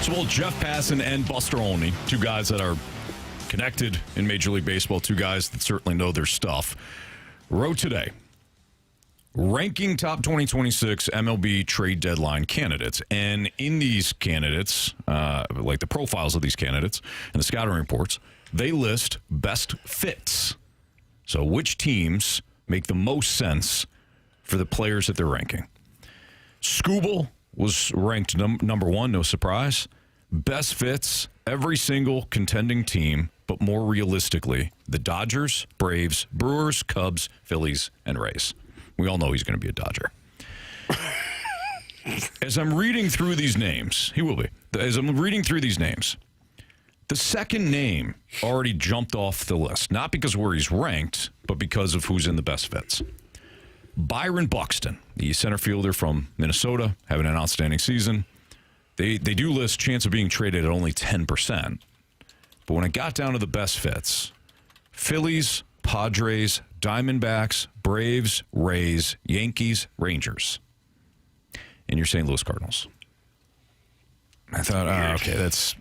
So both Jeff Passan and Buster Olney, two guys that are connected in Major League Baseball, two guys that certainly know their stuff, wrote today, ranking top 2026 MLB trade deadline candidates. And in these candidates, like the profiles of these candidates and the scouting reports, they list best fits. So which teams make the most sense for the players that they're ranking. Skubal was ranked number one, no surprise. Best fits, every single contending team, but more realistically, the Dodgers, Braves, Brewers, Cubs, Phillies, and Rays. We all know he's going to be a Dodger. As I'm reading through these names, he will be. As I'm reading through these names, the second name already jumped off the list, not because of where he's ranked, but because of who's in the best fits. Byron Buxton, the center fielder from Minnesota, having an outstanding season. They do list chance of being traded at only 10%. But when it got down to the best fits, Phillies, Padres, Diamondbacks, Braves, Rays, Yankees, Rangers, and your St. Louis Cardinals. I thought, okay, that's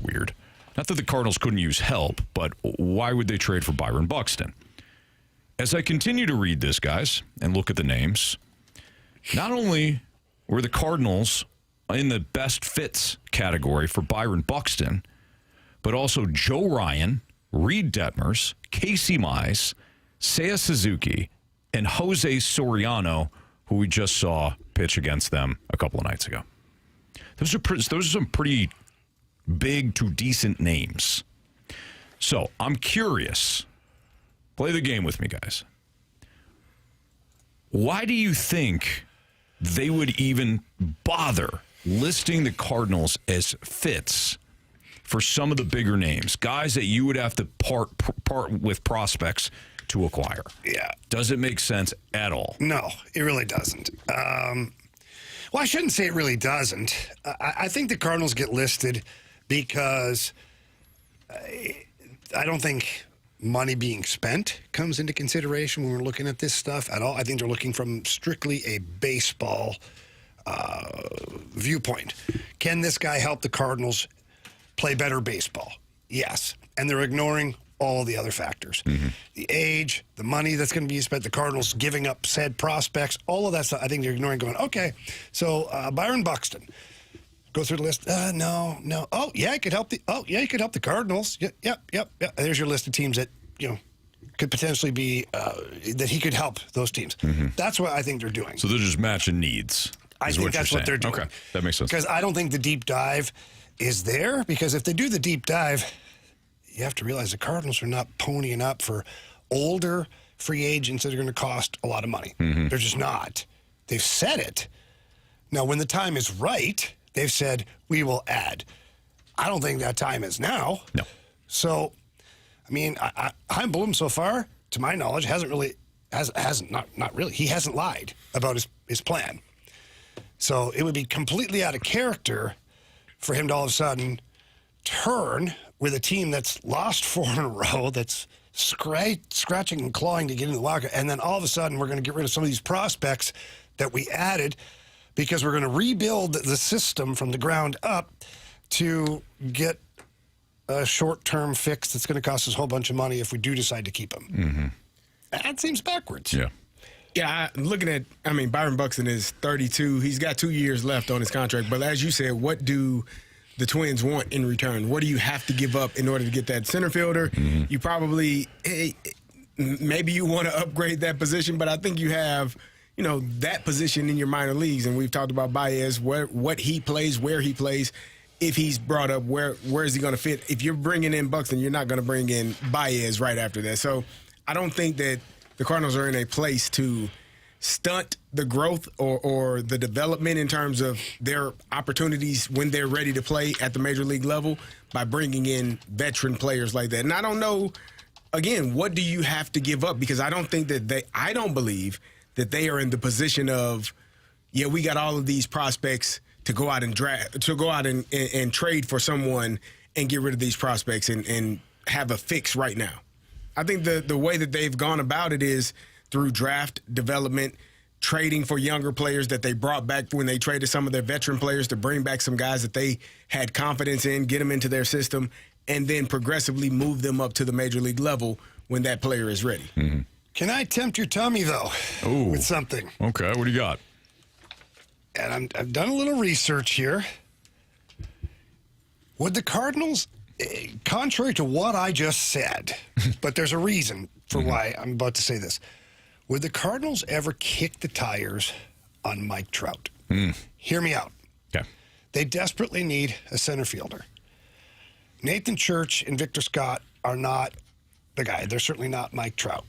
weird. Not that the Cardinals couldn't use help, but why would they trade for Byron Buxton? As I continue to read this, guys, and look at the names, not only were the Cardinals in the best fits category for Byron Buxton, but also Joe Ryan, Reed Detmers, Casey Mize, Seiya Suzuki, and Jose Soriano, who we just saw pitch against them a couple of nights ago. Those are some pretty big to decent names. So I'm curious. Play the game with me, guys. Why do you think they would even bother listing the Cardinals as fits for some of the bigger names, guys that you would have to part with prospects to acquire? Yeah. Does it make sense at all? No, it really doesn't. Well, I shouldn't say it really doesn't. I think the Cardinals get listed because I don't think money being spent comes into consideration when we're looking at this stuff at all. I think they're looking from strictly a baseball viewpoint. Can this guy help the Cardinals play better baseball? Yes. And they're ignoring all the other factors. Mm-hmm. The age, the money that's going to be spent, the Cardinals giving up said prospects, all of that stuff. I think they're ignoring, going, okay, so Byron Buxton. Go through the list. No. Oh, yeah, he could help the Cardinals. Yep. There's your list of teams that, could potentially be, that he could help those teams. Mm-hmm. That's what I think they're doing. So they're just matching needs. I think that's what they're doing. Okay, that makes sense. Because I don't think the deep dive is there, because if they do the deep dive, you have to realize the Cardinals are not ponying up for older free agents that are going to cost a lot of money. Mm-hmm. They're just not. They've said it. Now, when the time is right, they've said, we will add. I don't think that time is now. No. So, I mean, Chaim Bloom so far, to my knowledge, he hasn't lied about his plan. So it would be completely out of character for him to all of a sudden turn with a team that's lost 4 in a row, that's scratching and clawing to get into the locker, and then all of a sudden we're going to get rid of some of these prospects that we added because we're going to rebuild the system from the ground up to get a short-term fix that's going to cost us a whole bunch of money if we do decide to keep him. Mm-hmm. That seems backwards. Yeah. Yeah, looking at, Byron Buxton is 32. He's got 2 years left on his contract. But as you said, what do the Twins want in return? What do you have to give up in order to get that center fielder? Mm-hmm. You probably, maybe you want to upgrade that position, but I think you have, that position in your minor leagues. And we've talked about Baez, what he plays, where he plays. If he's brought up, where is he going to fit? If you're bringing in Buxton, you're not going to bring in Baez right after that. So I don't think that the Cardinals are in a place to stunt the growth or the development in terms of their opportunities when they're ready to play at the major league level by bringing in veteran players like that. And I don't know, again, what do you have to give up? Because I don't believe that they are in the position of, we got all of these prospects to go out and and trade for someone and get rid of these prospects and have a fix right now. I think the way that they've gone about it is through draft development, trading for younger players that they brought back when they traded some of their veteran players to bring back some guys that they had confidence in, get them into their system, and then progressively move them up to the major league level when that player is ready. Mm-hmm. Can I tempt your tummy, though, with something? Okay, what do you got? And I've done a little research here. Would the Cardinals, contrary to what I just said, but there's a reason for why I'm about to say this, would the Cardinals ever kick the tires on Mike Trout? Hear me out. Okay. They desperately need a center fielder. Nathan Church and Victor Scott are not the guy. They're certainly not Mike Trout.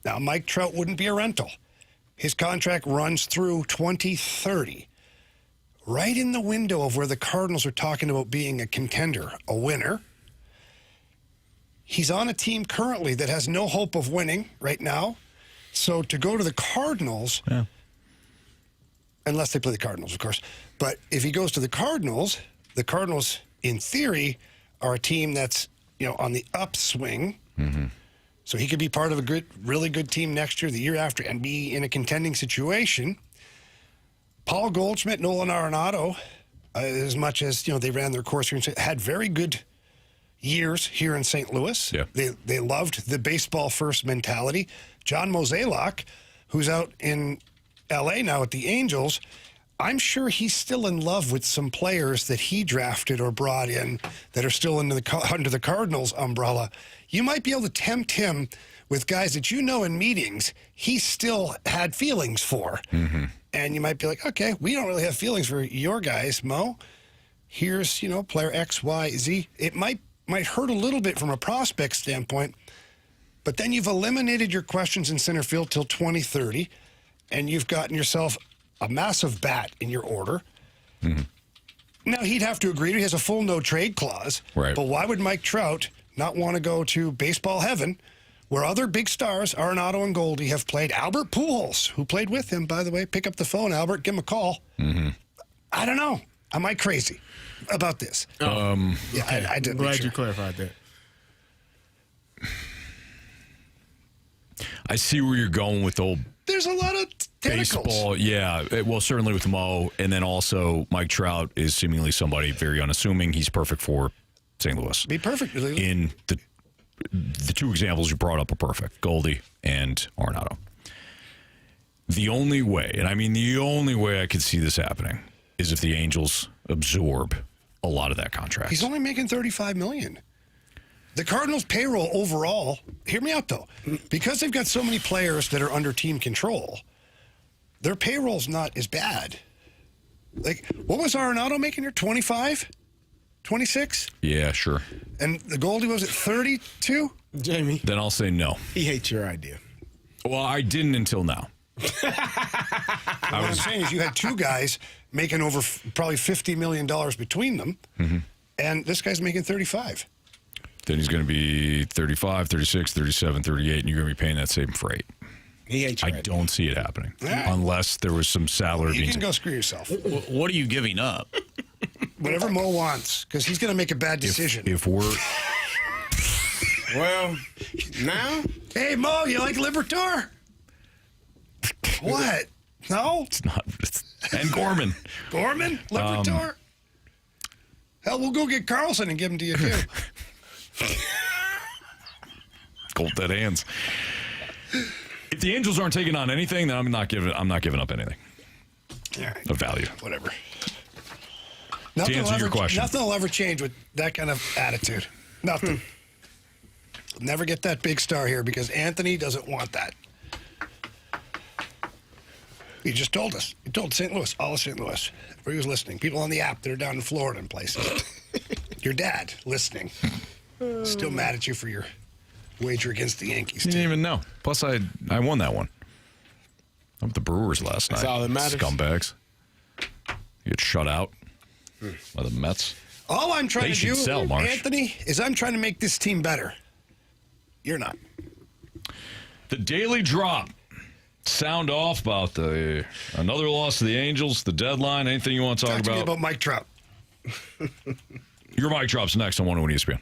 Now, Mike Trout wouldn't be a rental. His contract runs through 2030. Right in the window of where the Cardinals are talking about being a contender, a winner. He's on a team currently that has no hope of winning right now. So to go to the Cardinals, unless they play the Cardinals, of course, but if he goes to the Cardinals, in theory, are a team that's, on the upswing. So he could be part of a really good team next year, the year after, and be in a contending situation. Paul Goldschmidt, Nolan Arenado, as much as they ran their course here, had very good years here in St. Louis. Yeah. They loved the baseball first mentality. John Mozeliak, who's out in L.A. now at the Angels, I'm sure he's still in love with some players that he drafted or brought in that are still under the Cardinals umbrella. You might be able to tempt him with guys that in meetings he still had feelings for. And you might be like, okay, we don't really have feelings for your guys, Mo. Here's, player X, Y, Z. It might hurt a little bit from a prospect standpoint, but then you've eliminated your questions in center field till 2030, and you've gotten yourself a massive bat in your order. Now, he'd have to agree. He has a full no-trade clause. Right. But why would Mike Trout not want to go to baseball heaven where other big stars, Arenado and Goldie, have played? Albert Pujols, who played with him, by the way. Pick up the phone, Albert. Give him a call. I don't know. Am I crazy about this? Okay. I did. I'm glad you clarified that. I see where you're going with the old There's a lot of tentacles. baseball. Yeah, well, certainly with Mo, and then also Mike Trout is seemingly somebody very unassuming. He's perfect for St. Louis. Be perfect. In the two examples you brought up are perfect, Goldie and Arenado. The only way, and I mean the only way I could see this happening is if the Angels absorb a lot of that contract. He's only making $35 million. The Cardinals' payroll overall, hear me out though, because they've got so many players that are under team control, their payroll's not as bad. Like, what was Arenado making here? 25? 26? Yeah, sure. And the Goldie was at 32? Jamie. Then I'll say no. He hates your idea. Well, I didn't until now. What I'm saying is you had two guys making over probably $50 million between them, and this guy's making 35. Then he's going to be 35, 36, 37, 38, and you're going to be paying that same freight. He hates your I idea. don't see it happening unless there was some salary. You can go screw yourself. What are you giving up? Whatever Mo wants, because he's going to make a bad decision. If we're Well, now? Hey, Mo, you like Liberatore? What? No? it's not, and Gorman. Gorman? Liberatore? Hell, we'll go get Carlson and give him to you, too. Cold dead hands. If the Angels aren't taking on anything, then I'm not giving up anything All right. of value. Whatever. To answer your question. Nothing will ever change with that kind of attitude. Nothing. Never get that big star here because Anthony doesn't want that. He just told us. He told St. Louis, all of St. Louis, where he was listening. People on the app that are down in Florida and places. Your dad listening. Still mad at you for your wager against the Yankees. You didn't even know. Plus, I won that one. I'm with the Brewers last night. That's all that matters. Scumbags. You get shut out by the Mets. All I'm trying They to do, should sell, Marsh. Anthony, is I'm trying to make this team better. You're not. The Daily Drop. Sound off about another loss to the Angels, the deadline, anything you want to talk Talk to me about Mike Trout. Your Mike Drop's next on 101 ESPN.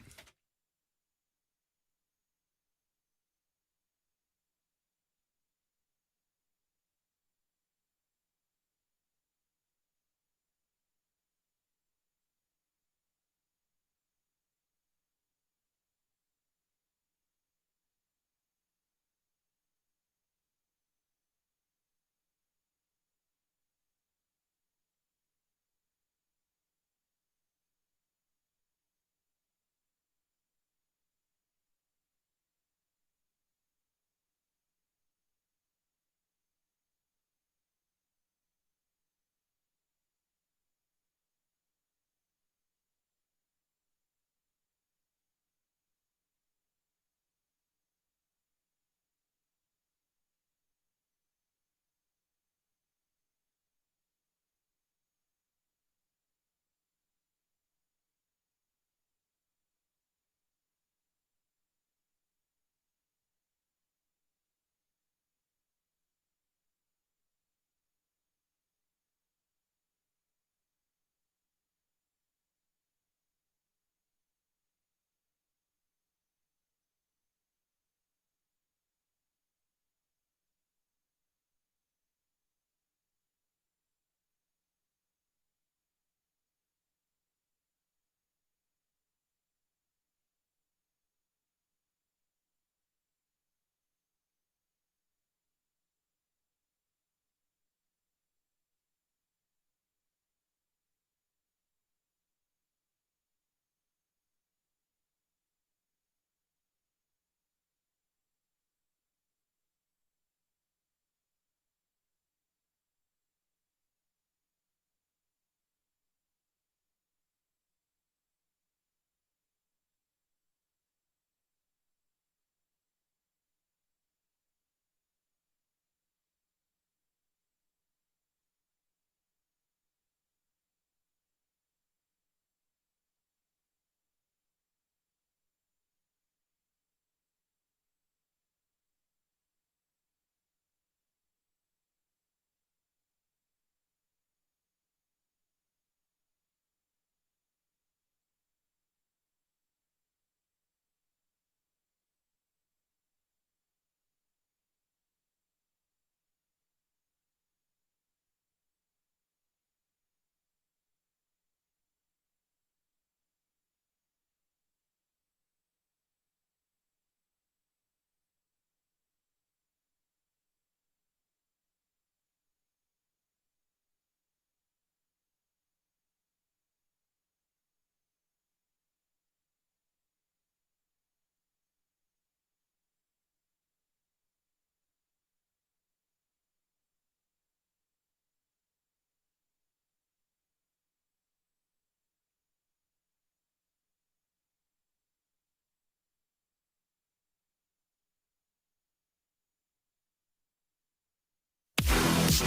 So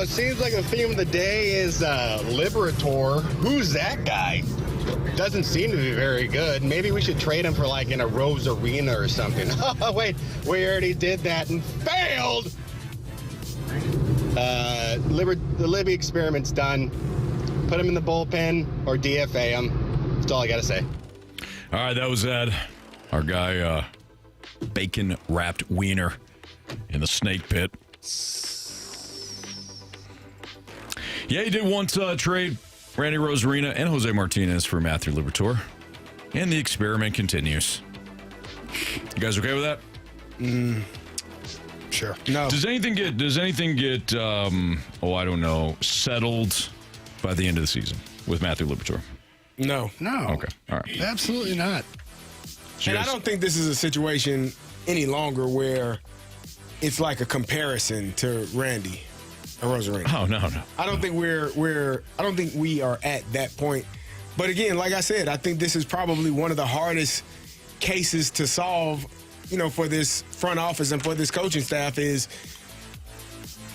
it seems like the theme of the day is Liberatore. Who's that guy? Doesn't seem to be very good. Maybe we should trade him for like in a Rose Arena or something. Oh, wait, we already did that and failed. The Libby experiment's done. Put him in the bullpen or DFA him. That's all I got to say. All right, that was Ed, our guy, bacon-wrapped wiener in the snake pit. Yeah, he did once trade Randy Rosarina and Jose Martinez for Matthew Liberatore. And the experiment continues. You guys okay with that? Sure. No. Does anything get I don't know, settled by the end of the season with Matthew Liberatore? No. Okay. All right. Absolutely not. And I don't think this is a situation any longer where it's like a comparison to Randy or Rosarina. Oh, no. I don't think I don't think we are at that point. But again, like I said, I think this is probably one of the hardest cases to solve, for this front office and for this coaching staff is,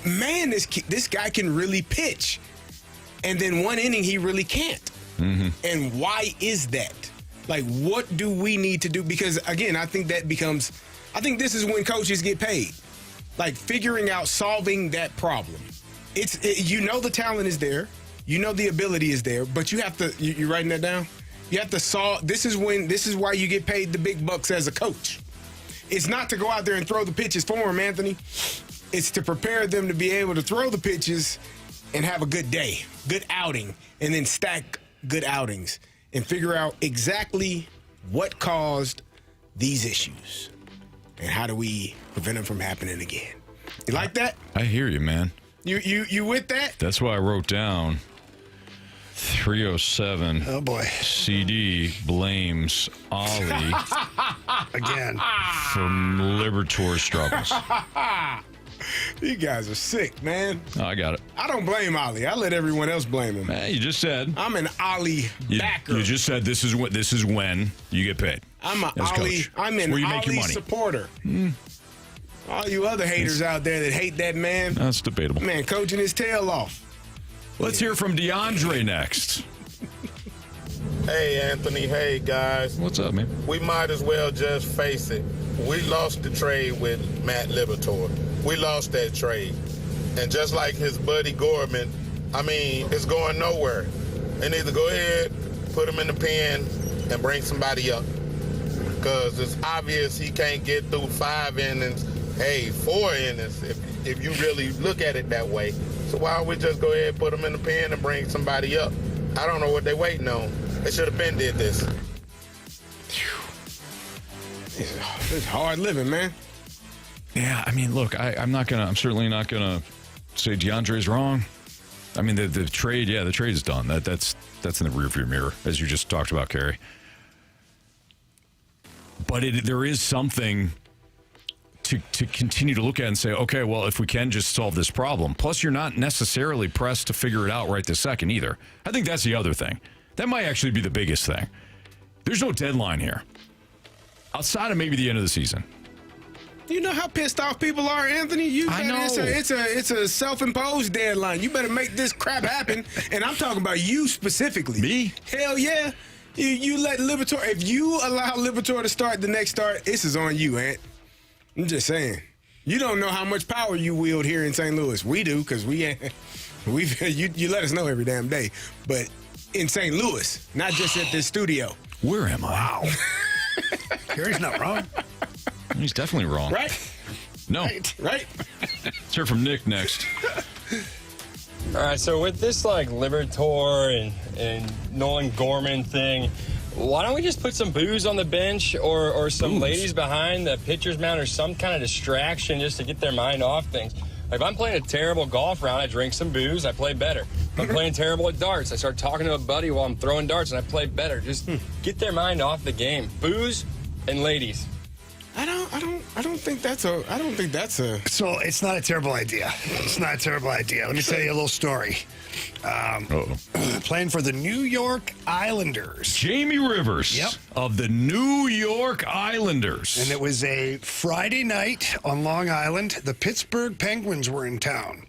man, this guy can really pitch. And then one inning, he really can't. Mm-hmm. And why is that? Like, what do we need to do? Because, again, I think this is when coaches get paid. Like, figuring out, solving that problem. The talent is there. The ability is there. But you have to, you're writing that down? You have to solve, this is why you get paid the big bucks as a coach. It's not to go out there and throw the pitches for them, Anthony. It's to prepare them to be able to throw the pitches and have a good day, good outing, and then stack good outings and figure out exactly what caused these issues and how do we prevent them from happening again. You like that? I hear you, man. You with that? That's why I wrote down 307. Oh, boy. CD blames Ollie again from Liberatore struggles. You guys are sick, man. Oh, I got it. I don't blame Ollie. I let everyone else blame him. You just said I'm an Ollie backer. You just said this is when you get paid. I'm an Ollie. I'm an Ollie supporter. All you other haters out there that hate that man. That's debatable. Man, coaching his tail off. Let's hear from DeAndre next. Hey, Anthony. Hey, guys. What's up, man? We might as well just face it. We lost the trade with Matt Liberatore. We lost that trade. And just like his buddy Gorman, it's going nowhere. They need to go ahead, put him in the pen, and bring somebody up. Because it's obvious he can't get through 5 innings. Hey, 4 innings, if you really look at it that way. So why don't we just go ahead, put him in the pen, and bring somebody up? I don't know what they're waiting on. They should have been did this. It's hard living, man. Yeah, look, I'm certainly not gonna say DeAndre's wrong. The trade, the trade is done. That's in the rearview mirror, as you just talked about, Carey. But there is something to continue to look at and say, okay, well, if we can just solve this problem. Plus, you're not necessarily pressed to figure it out right this second either. I think that's the other thing. That might actually be the biggest thing. There's no deadline here. Outside of maybe the end of the season. You know how pissed off people are, Anthony? I know. It's a self-imposed deadline. You better make this crap happen. And I'm talking about you specifically. Me? Hell yeah. You let Liberatore, if you allow Liberatore to start the next start, this is on you, Ant. I'm just saying. You don't know how much power you wield here in St. Louis. We do, because you let us know every damn day. But in St. Louis, not just at this studio. Where am I? Wow. Carey's not wrong. He's definitely wrong. Right? No. Right? Let's hear from Nick next. All right, so with this Liberatore and Nolan Gorman thing, why don't we just put some booze on the bench or some ladies behind the pitcher's mound or some kind of distraction just to get their mind off things? Like, if I'm playing a terrible golf round, I drink some booze, I play better. If I'm playing terrible at darts, I start talking to a buddy while I'm throwing darts and I play better. Just get their mind off the game. Booze and ladies. I don't I don't think that's a. So it's not a terrible idea. It's not a terrible idea. Let me tell you a little story. Playing for the New York Islanders. Jamie Rivers of the New York Islanders. And it was a Friday night on Long Island. The Pittsburgh Penguins were in town.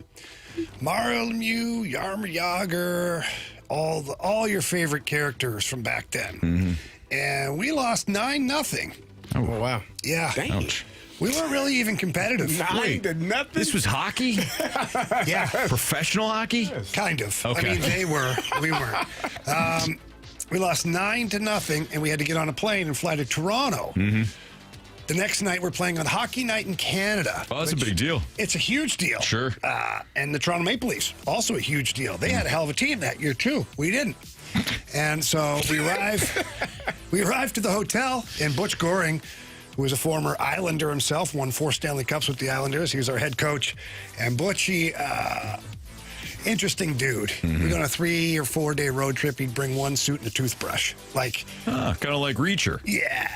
Mario Lemieux, Jaromir Jagr, all your favorite characters from back then. Mm-hmm. And we lost 9-0. Oh, wow. Yeah. Ouch. We weren't really even competitive. 9-0. This was hockey? Yeah. Professional hockey? Kind of. Okay. I mean, they were. We weren't. We lost 9-0, and we had to get on a plane and fly to Toronto. Mm-hmm. The next night, we're playing on Hockey Night in Canada. Oh, that's a big deal. It's a huge deal. Sure. And the Toronto Maple Leafs, also a huge deal. They had a hell of a team that year, too. We didn't. And so we arrived to the hotel, and Butch Goring, who was a former Islander himself, won 4 Stanley Cups with the Islanders. He was our head coach. And Butchie, interesting dude. We'd go on a 3 or 4 day road trip. He'd bring 1 suit and a toothbrush. Kind of like Reacher. Yeah.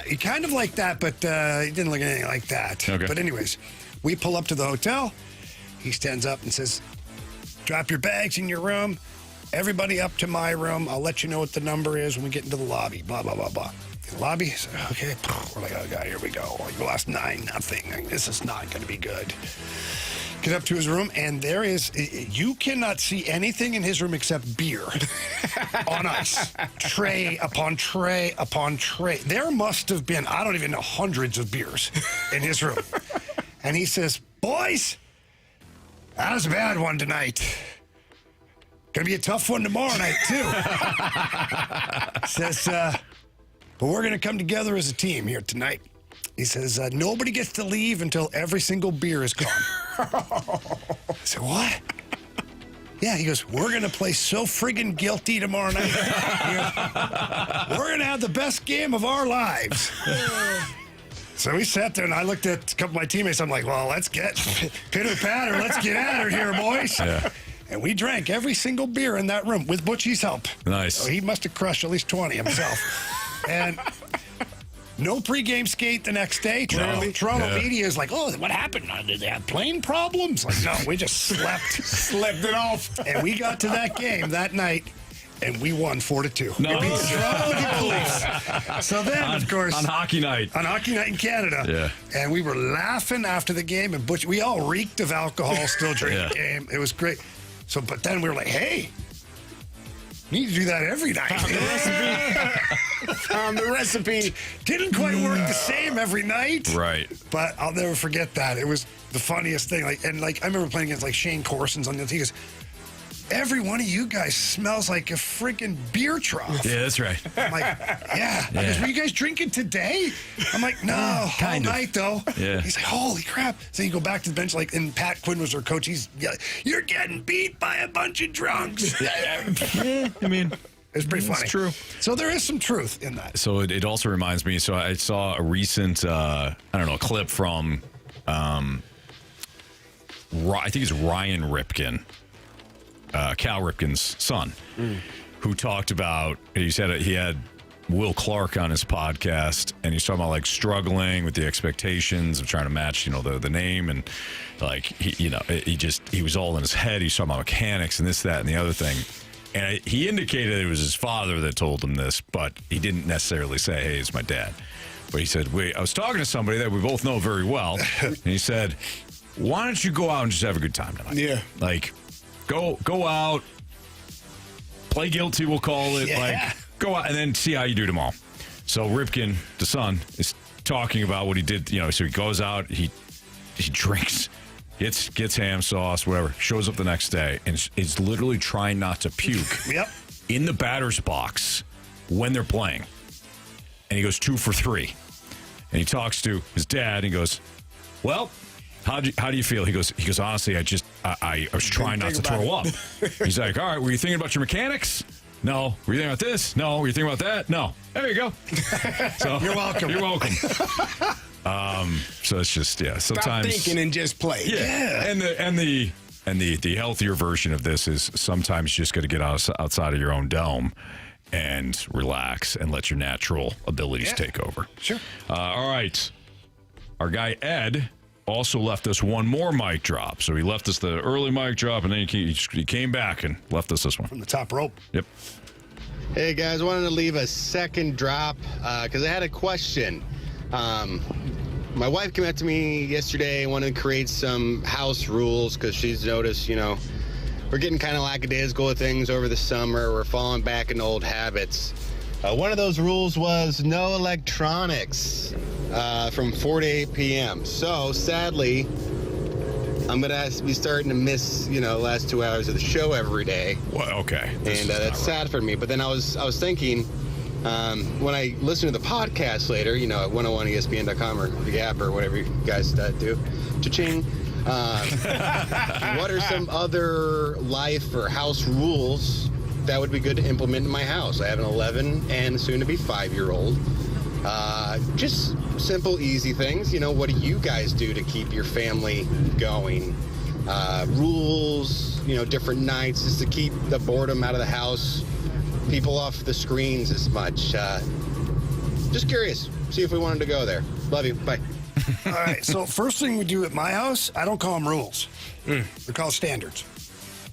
He kind of like that, but he didn't look anything like that. Okay. But anyways, we pull up to the hotel. He stands up and says, drop your bags in your room. Everybody up to my room. I'll let you know what the number is when we get into the lobby. Blah, blah, blah, blah. In the lobby, so, okay. We're like, oh, God, here we go. We lost 9-0. This is not going to be good. Get up to his room, and there is, you cannot see anything in his room except beer on ice. Tray upon tray upon tray. There must have been, I don't even know, hundreds of beers in his room. And he says, boys, that was a bad one tonight. Gonna be a tough one tomorrow night, too. Says, but we're gonna come together as a team here tonight. He says, nobody gets to leave until every single beer is gone. I said, what? Yeah, he goes, we're gonna play so friggin' guilty tomorrow night. We're gonna have the best game of our lives. So we sat there, and I looked at a couple of my teammates. I'm like, well, let's get pitter-patter. Let's get at it here, boys. Yeah. And we drank every single beer in that room with Butchie's help. Nice. So he must have crushed at least 20 himself. And no pregame skate the next day. Toronto media is like, oh, what happened? Did they have plane problems? Like, no, we just slept it off. And we got to that game that night, and we won 4-2. No. We beat the Toronto Maple Leafs. So then, of course, on Hockey Night. On Hockey Night in Canada. Yeah. And we were laughing after the game, and Butch, we all reeked of alcohol, still drinking the game. It was great. So, but then we were like, hey, we need to do that every night. Found the recipe. Didn't quite work the same every night. Right. But I'll never forget that. It was the funniest thing. I remember playing against Shane Corson's on the team. He goes, every one of you guys smells like a freaking beer trough. Yeah, that's right. I'm like, yeah. I goes, were you guys drinking today? I'm like, no, all night though. Yeah. He's like, holy crap. So you go back to the bench, and Pat Quinn was our coach. He's yelling, you're getting beat by a bunch of drunks. I mean, it's pretty funny. It's true. So there is some truth in that. So it also reminds me, so I saw a recent, clip from, I think it's Ryan Ripken. Cal Ripken's son, who talked about, he said he had Will Clark on his podcast, and he's talking about struggling with the expectations of trying to match, the name, and he was all in his head. He's talking about mechanics and this, that, and the other thing. And he indicated it was his father that told him this, but he didn't necessarily say, hey, it's my dad. But he said, I was talking to somebody that we both know very well, and he said, why don't you go out and just have a good time tonight? Yeah. Go out, play guilty, we'll call it. Yeah. Go out and then see how you do tomorrow. So Ripken, the son, is talking about what he did. So he goes out, he drinks, gets ham sauce, whatever. Shows up the next day and is literally trying not to puke. Yep. In the batter's box when they're playing, and he goes 2 for 3, and he talks to his dad. And he goes, well. How do you feel? He goes, honestly, I was trying not to throw up. He's like, all right, were you thinking about your mechanics? No. Were you thinking about this? No. Were you thinking about that? No. There you go. So, You're welcome. You're welcome. So it's just, sometimes. Stop thinking and just play. Yeah. And the healthier version of this is sometimes you just got to get outside of your own dome and relax and let your natural abilities take over. Sure. All right. Our guy Ed also left us one more mic drop. So he left us the early mic drop, and then he came back and left us this one. From the top rope. Yep. Hey, guys, wanted to leave a second drop because I had a question. My wife came up to me yesterday and wanted to create some house rules because she's noticed, we're getting kind of lackadaisical with things over the summer. We're falling back into old habits. One of those rules was no electronics from 4 to 8 p.m. So, sadly, I'm going to be starting to miss, the last 2 hours of the show every day. Well, okay. And that's sad for me. But then I was thinking, when I listen to the podcast later, at 101ESPN.com or the app or whatever you guys do, cha-ching. What are some other life or house rules that would be good to implement in my house? I have an 11 and soon-to-be 5-year-old. Just simple, easy things. What do you guys do to keep your family going? Rules, different nights, just to keep the boredom out of the house, people off the screens as much. Just curious. See if we wanted to go there. Love you. Bye. All right, so first thing we do at my house, I don't call them rules. We call standards.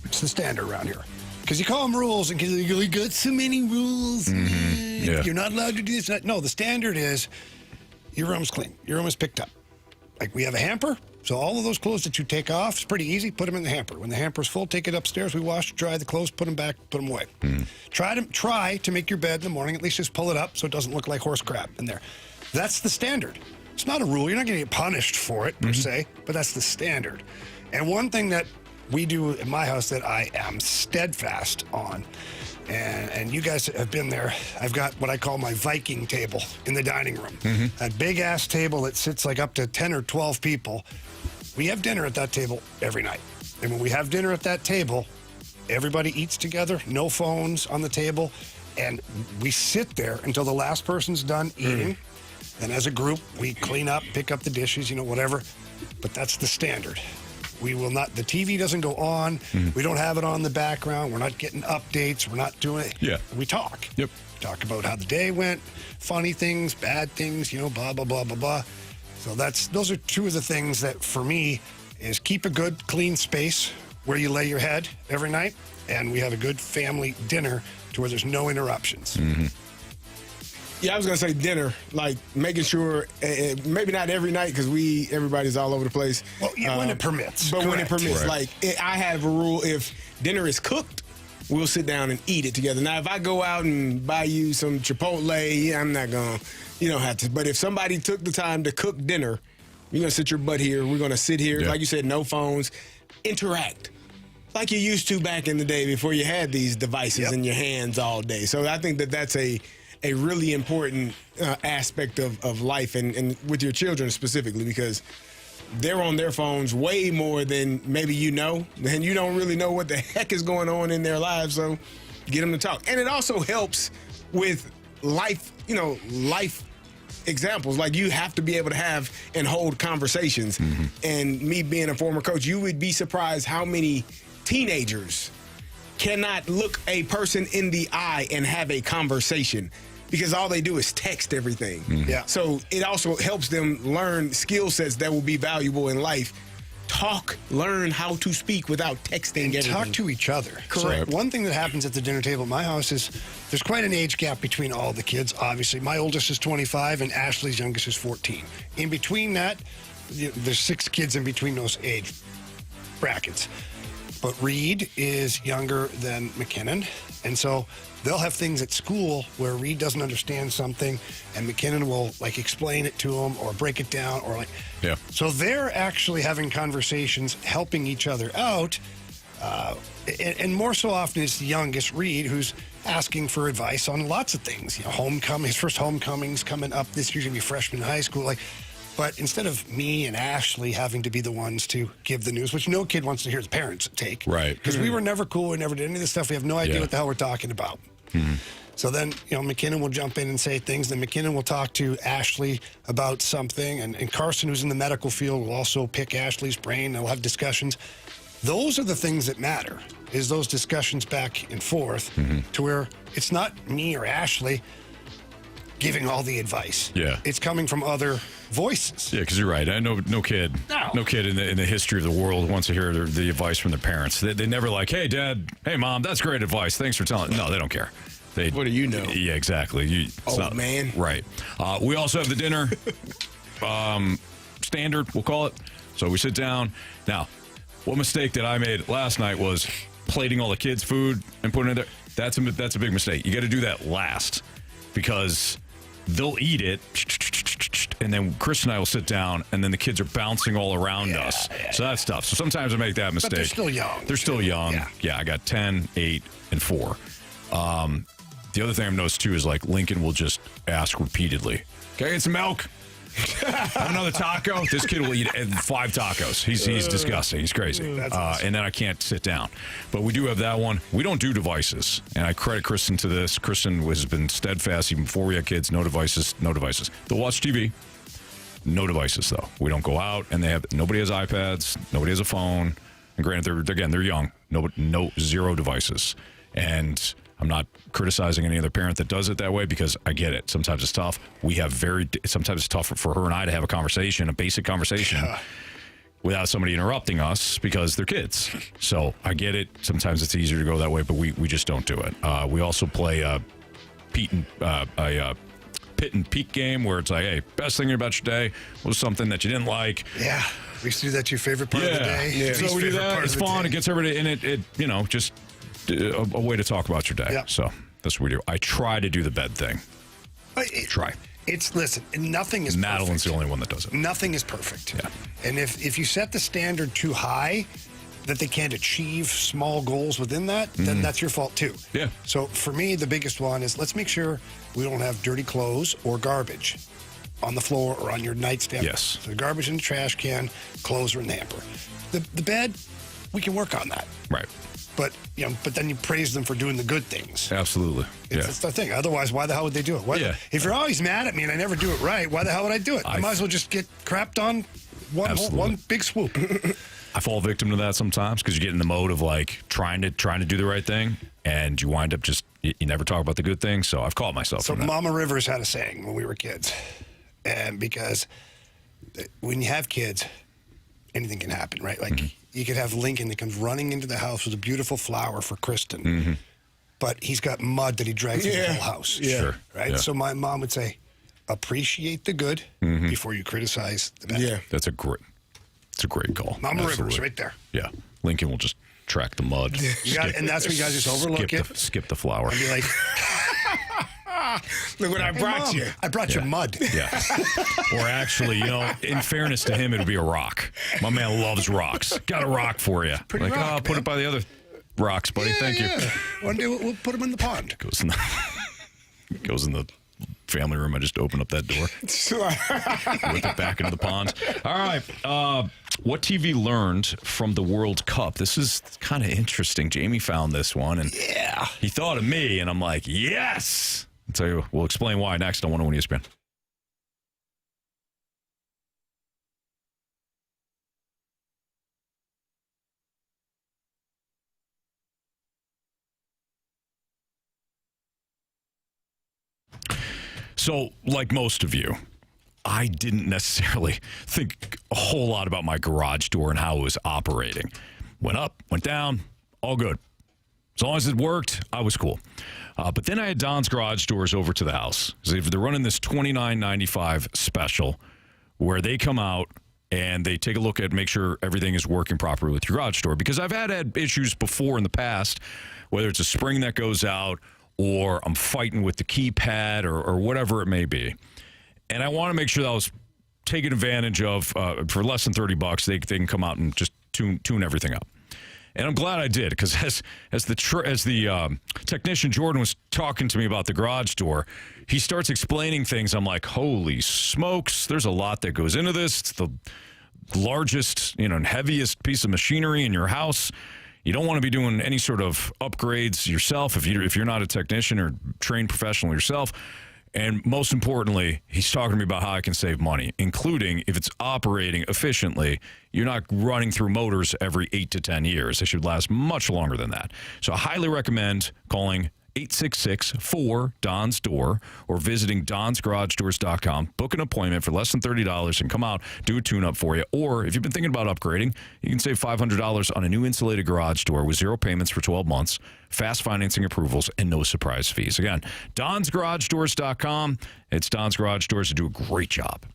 It's the standard around here. Because you call them rules, and because you got so many rules, you're not allowed to do this. No, the standard is your room's clean. Your room is picked up. Like, we have a hamper, so all of those clothes that you take off, it's pretty easy. Put them in the hamper. When the hamper's full, take it upstairs. We wash, dry the clothes, put them back, put them away. Try to make your bed in the morning. At least just pull it up so it doesn't look like horse crap in there. That's the standard. It's not a rule. You're not going to get punished for it, per se, but that's the standard. And one thing that we do in my house that I am steadfast on, and you guys have been there, I've got what I call my Viking table in the dining room. That big-ass table that sits like up to 10 or 12 people. We have dinner at that table every night. And when we have dinner at that table, everybody eats together, no phones on the table, and we sit there until the last person's done eating. And as a group, we clean up, pick up the dishes, whatever. But that's the standard. We will not, the TV doesn't go on. We don't have it on the background. We're not getting updates. We're not doing it. Yeah. We talk. Yep. Talk about how the day went, funny things, bad things, blah, blah, blah, blah, blah. So those are two of the things that, for me, is keep a good, clean space where you lay your head every night, and we have a good family dinner to where there's no interruptions. Yeah, I was going to say dinner, like making sure, maybe not every night because everybody's all over the place. Well, when it permits. But Correct. when it permits, I have a rule, if dinner is cooked, we'll sit down and eat it together. Now, if I go out and buy you some Chipotle, I'm not going to, you don't have to. But if somebody took the time to cook dinner, you're going to sit your butt here. We're going to sit here, like you said, no phones, interact. Like you used to back in the day before you had these devices in your hands all day. So I think that's a really important aspect of life and with your children specifically, because they're on their phones way more than maybe and you don't really know what the heck is going on in their lives, so get them to talk. And it also helps with life examples. Like, you have to be able to have and hold conversations. And me being a former coach, you would be surprised how many teenagers cannot look a person in the eye and have a conversation, because all they do is text everything. Yeah. So it also helps them learn skill sets that will be valuable in life. Learn how to speak without texting everything. Talk to each other. Correct. So one thing that happens at the dinner table at my house is there's quite an age gap between all the kids, obviously. My oldest is 25 and Ashley's youngest is 14. In between that, there's 6 kids in between those age brackets. But Reed is younger than McKinnon, and so they'll have things at school where Reed doesn't understand something, and McKinnon will explain it to him or break it down So they're actually having conversations, helping each other out, and more so often it's the youngest, Reed, who's asking for advice on lots of things. His first homecoming's coming up this year, gonna be freshman in high school, But instead of me and Ashley having to be the ones to give the news, which no kid wants to hear the parents take. Right. Because we were never cool. We never did any of this stuff. We have no idea what the hell we're talking about. So then, McKinnon will jump in and say things. Then McKinnon will talk to Ashley about something. And Carson, who's in the medical field, will also pick Ashley's brain. They'll have discussions. Those are the things that matter, is those discussions back and forth to where it's not me or Ashley. giving all the advice. Yeah. It's coming from other voices. Yeah, because you're right. I know no kid in the history of the world wants to hear the advice from their parents. They never like, hey, Dad, hey, Mom, that's great advice. Thanks for telling. No, they don't care. What do you know? Yeah, exactly. Man. Right. We also have the dinner standard, we'll call it. So we sit down. Now, what mistake that I made last night was plating all the kids' food and putting it there. That's a big mistake. You got to do that last because they'll eat it, and then Chris and I will sit down, and then the kids are bouncing all around us. So that's tough. So sometimes I make that mistake. But they're still young. They're still young. Yeah, I got 10, 8, and 4. The other thing I've noticed, too, is like Lincoln will just ask repeatedly, can I get some milk? Have another taco? This kid will eat 5 tacos. He's disgusting. He's crazy. And then I can't sit down. But we do have that one. We don't do devices. And I credit Kristen to this. Kristen has been steadfast even before we had kids. No devices, no devices. They'll watch TV. No devices, though. We don't go out, and nobody has iPads. Nobody has a phone. And granted, they're young. No, 0 devices. And I'm not criticizing any other parent that does it that way because I get it. Sometimes it's tough. Sometimes it's tough for her and I to have a basic conversation without somebody interrupting us because they're kids. So I get it. Sometimes it's easier to go that way, but we just don't do it. We also play a pit and peak game where it's like, hey, best thing about your day was something that you didn't like. Yeah. We used to do that your favorite part of the day. Yeah. So we do that. It's fun. It gets everybody in it, just a way to talk about your day. Yep. So that's what we do. I try to do the bed thing. Try. Listen, nothing is Madeline's perfect. the only one that does it. Nothing is perfect. Yeah. And if you set the standard too high that they can't achieve small goals within that, then that's your fault too. Yeah. So for me, the biggest one is let's make sure we don't have dirty clothes or garbage on the floor or on your nightstand. Yes. So the garbage in the trash can, clothes are in the hamper. The bed, we can work on that. Right. But then you praise them for doing the good things. Absolutely. It's the thing. Otherwise, why the hell would they do it? If you're always mad at me and I never do it right, why the hell would I do it? I might as well just get crapped on one big swoop. I fall victim to that sometimes because you get in the mode of like trying to do the right thing, and you wind up you never talk about the good things. So I've caught myself. So from that. Mama Rivers had a saying when we were kids, and because when you have kids, anything can happen, right? Like you could have Lincoln that comes running into the house with a beautiful flower for Kristen, but he's got mud that he drags through the whole house. Yeah. Sure. Right. Yeah. So my mom would say, appreciate the good before you criticize the bad. Yeah. It's a great call. Mama Rivers right there. Yeah. Lincoln will just track the mud. And that's when you guys just overlook it. Skip the flower. And be like, look what I brought Mom, you. I brought you mud. Yeah. Or actually, in fairness to him, it would be a rock. My man loves rocks. Got a rock for you. Pretty rock, I'll put it by the other rocks, buddy. Thank you. One day we'll put them in the pond. Goes in the family room. I just open up that door. Whip it back into the pond. All right. What TV learned from the World Cup? This is kind of interesting. Jamie found this one, and he thought of me, and I'm like, yes. I'll tell you, we'll explain why next on 101 ESPN. So, like most of you, I didn't necessarily think a whole lot about my garage door and how it was operating. Went up, went down, all good. As long as it worked, I was cool. But then I had Don's Garage Doors over to the house. They're running this $29.95 special where they come out and they take a look at make sure everything is working properly with your garage door. Because I've had issues before in the past, whether it's a spring that goes out or I'm fighting with the keypad or whatever it may be. And I want to make sure that I was taking advantage of, for less than $30, they can come out and just tune everything up. And I'm glad I did, because as the technician Jordan was talking to me about the garage door, he starts explaining things. I'm like, holy smokes, there's a lot that goes into this. It's the largest, and heaviest piece of machinery in your house. You don't want to be doing any sort of upgrades yourself if you're not a technician or trained professional yourself. And most importantly, he's talking to me about how I can save money, including if it's operating efficiently, you're not running through motors every 8 to 10 years. They should last much longer than that. So I highly recommend calling 866-4-DONS-DOOR or visiting DonsGarageDoors.com. Book an appointment for less than $30 and come out, do a tune-up for you. Or if you've been thinking about upgrading, you can save $500 on a new insulated garage door with 0 payments for 12 months, fast financing approvals, and no surprise fees. Again, DonsGarageDoors.com. It's Don's Garage Doors to do a great job.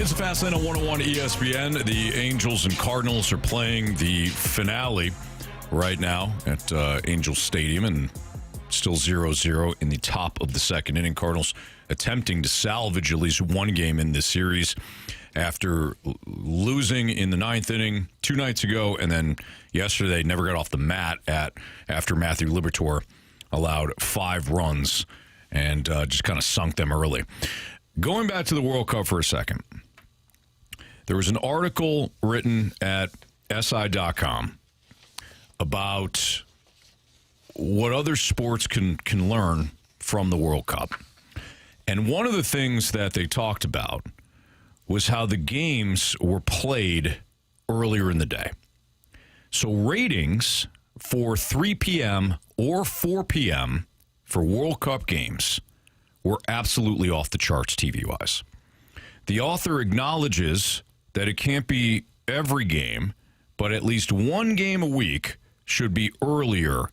It's a Fast Lane on 101 ESPN. The Angels and Cardinals are playing the finale right now at Angels Stadium, and still 0-0 in the top of the second inning. Cardinals attempting to salvage at least one game in this series after losing in the ninth inning 2 nights ago, and then yesterday never got off the mat after Matthew Liberatore allowed 5 runs and just kind of sunk them early. Going back to the World Cup for a second, there was an article written at SI.com about what other sports can learn from the World Cup. And one of the things that they talked about was how the games were played earlier in the day. So ratings for 3 p.m. or 4 p.m. for World Cup games were absolutely off the charts TV-wise. The author acknowledges that it can't be every game, but at least one game a week should be earlier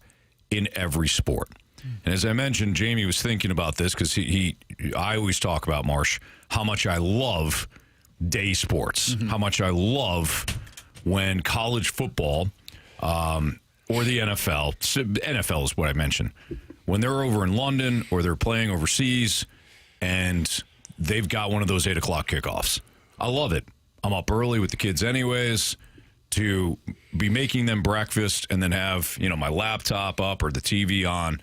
in every sport. And as I mentioned, Jamie was thinking about this because I always talk about, Marsh, how much I love day sports, how much I love when college football or the NFL is what I mentioned, when they're over in London or they're playing overseas and they've got one of those 8 o'clock kickoffs. I love it. I'm up early with the kids anyways to be making them breakfast and then have, my laptop up or the TV on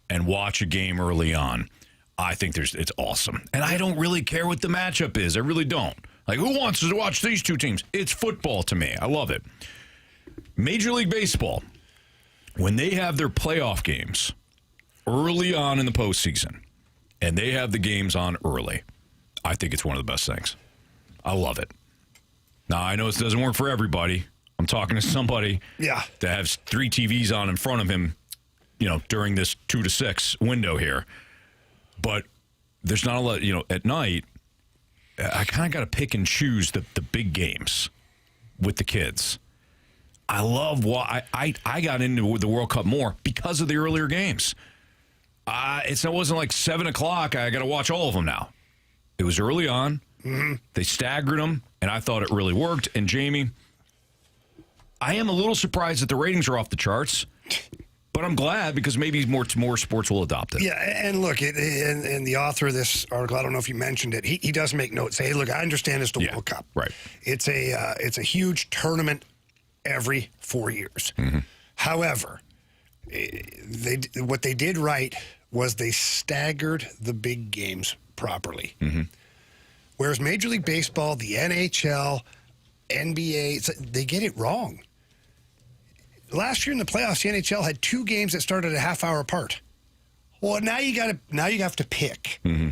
and watch a game early on. I think it's awesome. And I don't really care what the matchup is. I really don't. Like, who wants to watch these two teams? It's football to me. I love it. Major League Baseball, when they have their playoff games early on in the postseason and they have the games on early, I think it's one of the best things. I love it. Now, I know this doesn't work for everybody. I'm talking to somebody that has 3 TVs on in front of him, during this 2 to 6 window here. But there's not a lot, at night, I kind of got to pick and choose the big games with the kids. I love why I got into the World Cup more because of the earlier games. It wasn't like 7 o'clock. I got to watch all of them now. It was early on. Mm-hmm. They staggered them, and I thought it really worked. And Jamie, I am a little surprised that the ratings are off the charts But I'm glad because maybe more sports will adopt it. Yeah, and look, and the author of this article, I don't know if you mentioned it, he does make notes. Say, hey, look, I understand it's the World Cup. Right. It's a huge tournament every 4 years. Mm-hmm. However, what they did right was they staggered the big games properly. Mm-hmm. Whereas Major League Baseball, the NHL, NBA, they get it wrong. Last year in the playoffs, the NHL had 2 games that started a half hour apart. Well, now you have to pick. Mm-hmm.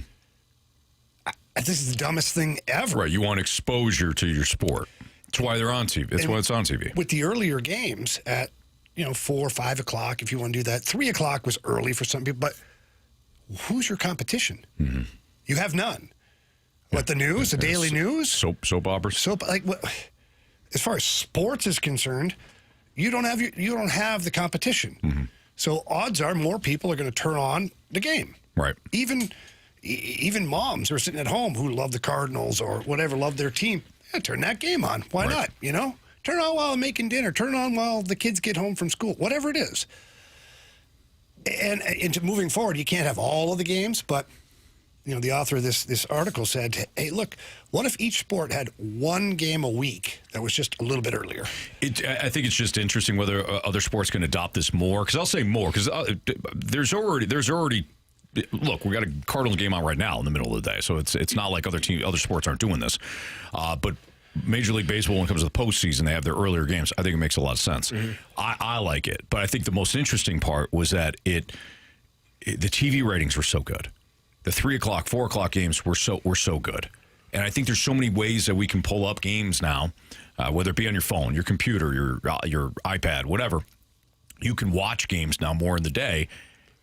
This is the dumbest thing ever. Right, you want exposure to your sport. That's why they're on TV. That's why it's on TV. With the earlier games at 4 or 5 o'clock, if you want to do that. 3 o'clock was early for some people, but who's your competition? Mm-hmm. You have none. What, the news, the daily news? Soap operas? As far as sports is concerned, you don't have the competition. Mm-hmm. So odds are more people are going to turn on the game. Right. Even moms who are sitting at home who love the Cardinals or whatever, love their team, turn that game on. Why not? Turn it on while I'm making dinner. Turn it on while the kids get home from school. Whatever it is. And moving forward, you can't have all of the games, but the author of this article said, hey, look, what if each sport had 1 game a week that was just a little bit earlier? I think it's just interesting whether other sports can adopt this more. Because I'll say more, because there's already. Look, we got a Cardinals game on right now in the middle of the day, so it's not like other sports aren't doing this. But Major League Baseball, when it comes to the postseason, they have their earlier games. I think it makes a lot of sense. Mm-hmm. I like it, but I think the most interesting part was that the TV ratings were so good. The 3 o'clock, 4 o'clock games were so good, and I think there's so many ways that we can pull up games now, whether it be on your phone, your computer, your iPad, whatever. You can watch games now more in the day.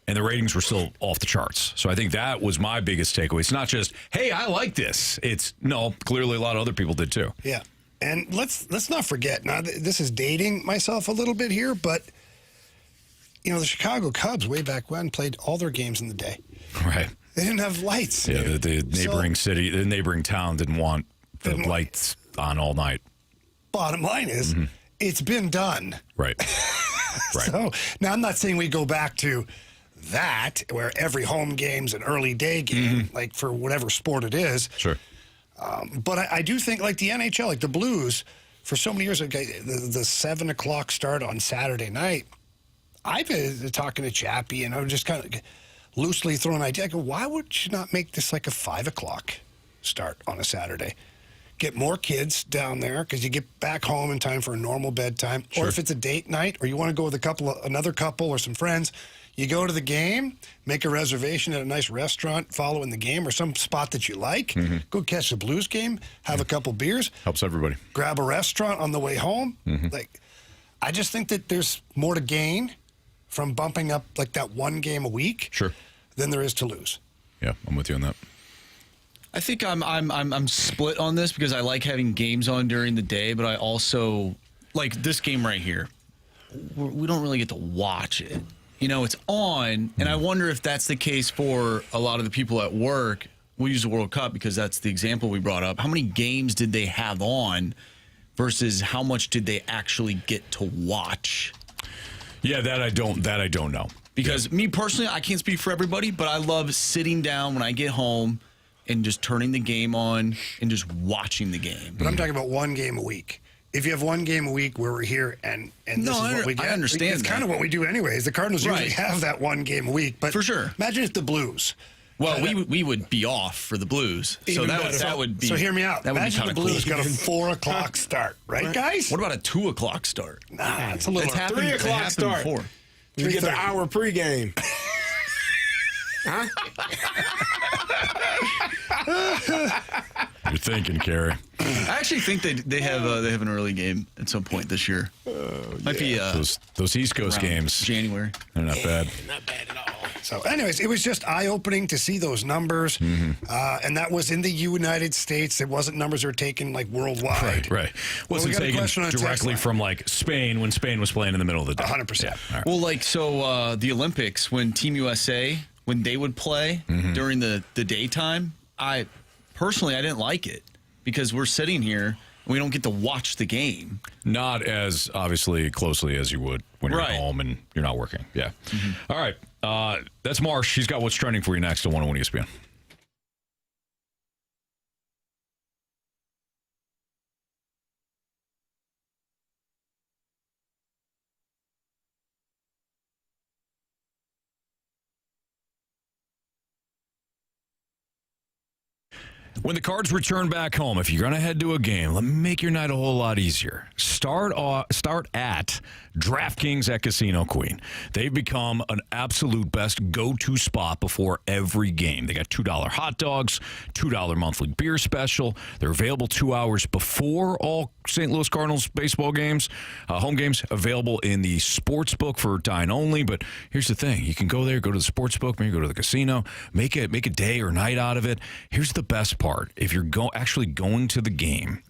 And the ratings were still off the charts. So I think that was my biggest takeaway. It's not just, hey, I like this. Clearly a lot of other people did too. Yeah. And let's not forget, now this is dating myself a little bit here, but, the Chicago Cubs way back when played all their games in the day. Right. They didn't have lights. Yeah, the neighboring town didn't want the lights on all night. Bottom line is, It's been done. Right. Right. So now I'm not saying we go back to that where every home game's an early day game, like for whatever sport it is. Sure. But I do think like the NHL, like the Blues, for so many years, okay, the 7 o'clock start on Saturday night, I've been talking to Chappie and I'm just kind of loosely throwing an idea. I go, why would you not make this like a 5 o'clock start on a Saturday? Get more kids down there because you get back home in time for a normal bedtime. Sure. Or if it's a date night or you want to go with another couple or some friends, you go to the game, make a reservation at a nice restaurant following the game or some spot that you like. Go catch the Blues game, have a couple beers. Helps everybody. Grab a restaurant on the way home. I just think that there's more to gain from bumping up like that 1 game a week than there is to lose. Yeah, I'm with you on that. I think I'm split on this because I like having games on during the day, but I also like this game right here. We don't really get to watch it. It's on, and I wonder if that's the case for a lot of the people at work. We'll use the World Cup because that's the example we brought up. How many games did they have on versus how much did they actually get to watch? Yeah, that I don't know. Because me personally, I can't speak for everybody, but I love sitting down when I get home and just turning the game on and just watching the game. But I'm talking about 1 game a week. If you have 1 game a week where we're here and this is what we get. I understand It's kind of what we do anyways. The Cardinals usually have that 1 game a week. But for sure. Imagine if the Blues. Well, we would be off for the Blues. So that would be. So hear me out. Imagine the Blues got a 4 o'clock start. Right, guys? What about a 2 o'clock start? Nah, it's a little 3 o'clock start. Before. You get the hour pregame. Huh? You're thinking, Carey. I actually think they have an early game at some point this year. Might be those East Coast games. January. They're not bad. Not bad at all. So, anyways, it was just eye-opening to see those numbers, and that was in the United States. It wasn't numbers that were taken like worldwide. Right. Wasn't taken directly from like Spain when Spain was playing in the middle of the day. 100%. Yeah. Right. Well, like the Olympics when Team USA when they would play during the daytime, I personally didn't like it because we're sitting here We don't get to watch the game. Not as obviously closely as you would when you're at home and you're not working. Yeah. All right. That's Marsh. He's got what's trending for you next on 101 ESPN. When the Cards return back home, if you're going to head to a game, let me make your night a whole lot easier. Start at DraftKings at Casino Queen. They've become an absolute best go-to spot before every game. They got $2 hot dogs, $2 monthly beer special. They're available 2 hours before all St. Louis Cardinals baseball games. Home games available in the sports book for dine only. But here's the thing. You can go there, go to the sports book, maybe go to the casino, make a day or night out of it. Here's the best part. If you're actually going to the game,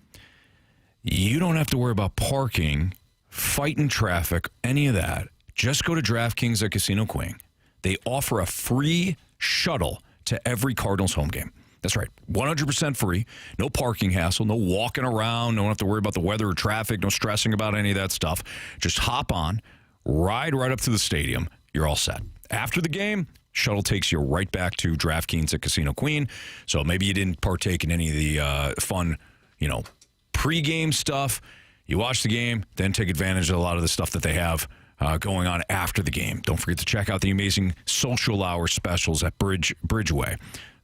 you don't have to worry about parking, fighting traffic, any of that. Just go to DraftKings at Casino Queen. They offer a free shuttle to every Cardinals home game. That's right, 100% free, no parking hassle, no walking around, don't have to worry about the weather or traffic, no stressing about any of that stuff. Just hop on, ride right up to the stadium, you're all set. After the game, shuttle takes you right back to DraftKings at Casino Queen. So maybe you didn't partake in any of the fun, pregame stuff. You watch the game, then take advantage of a lot of the stuff that they have going on after the game. Don't forget to check out the amazing social hour specials at Bridgeway.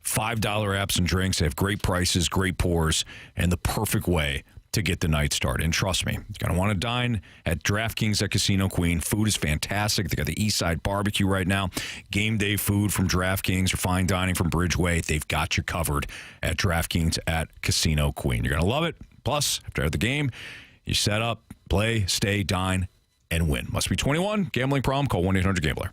$5 apps and drinks. They have great prices, great pours, and the perfect way to get the night started. And trust me, you're going to want to dine at DraftKings at Casino Queen. Food is fantastic. They got the Eastside Barbecue right now. Game day food from DraftKings or fine dining from Bridgeway. They've got you covered at DraftKings at Casino Queen. You're going to love it. Plus, after the game, you set up, play, stay, dine, and win. Must be 21. Gambling problem? Call 1-800-GAMBLER.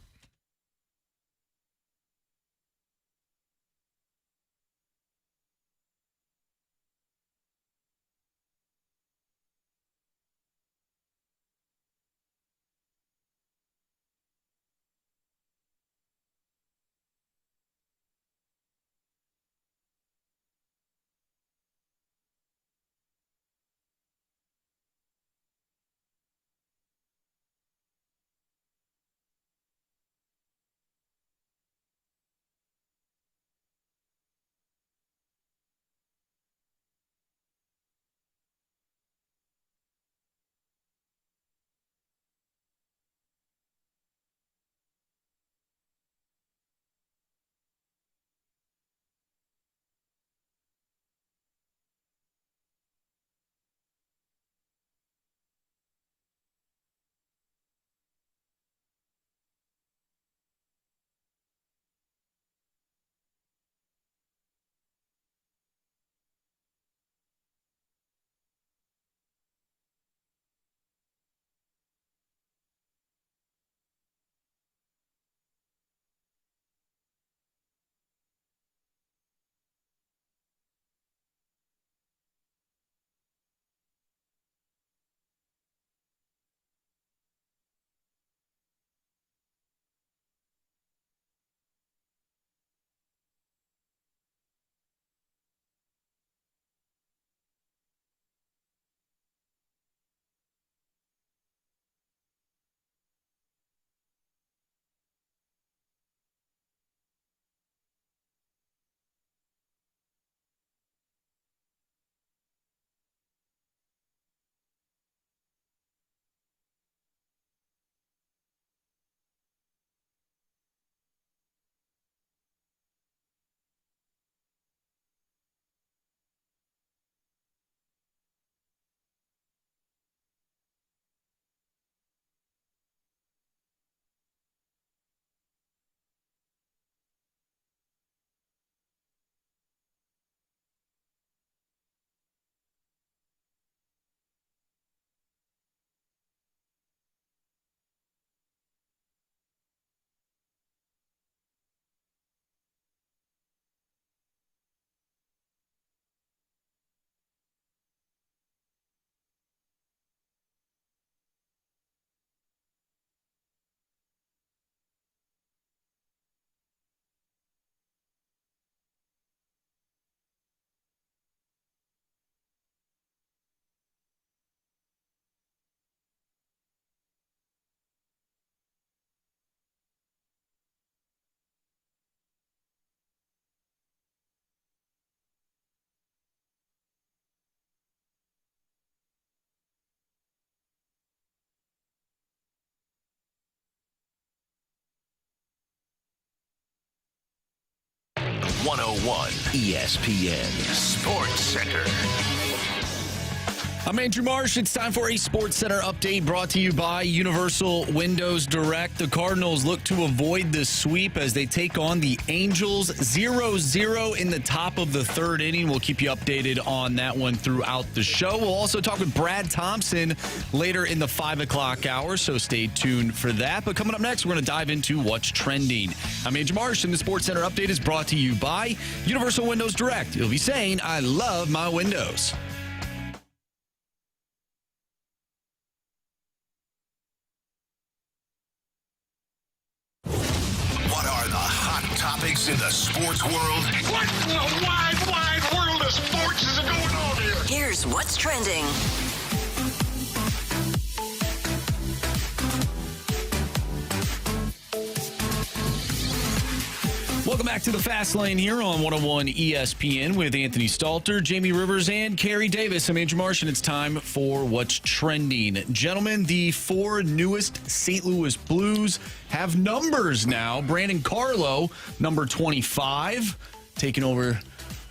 101 ESPN Sports Center. I'm Andrew Marsh. It's time for a Sports Center update brought to you by Universal Windows Direct. The Cardinals look to avoid the sweep as they take on the Angels 0-0 in the top of the third inning. We'll keep you updated on that one throughout the show. We'll also talk with Brad Thompson later in the 5 o'clock hour, so stay tuned for that. But coming up next, we're going to dive into what's trending. I'm Andrew Marsh, and the Sports Center update is brought to you by Universal Windows Direct. You'll be saying, I love my windows. Topics in the sports world. What in the wide world of sports is going on here? Here's what's trending. Welcome back to the Fast Lane here on 101 ESPN with Anthony Stalter, Jamie Rivers, and Carey Davis. I'm Andrew Marsh, and it's time for What's Trending. Gentlemen, the 4 newest St. Louis Blues have numbers now. Brandon Carlo, number 25, taking over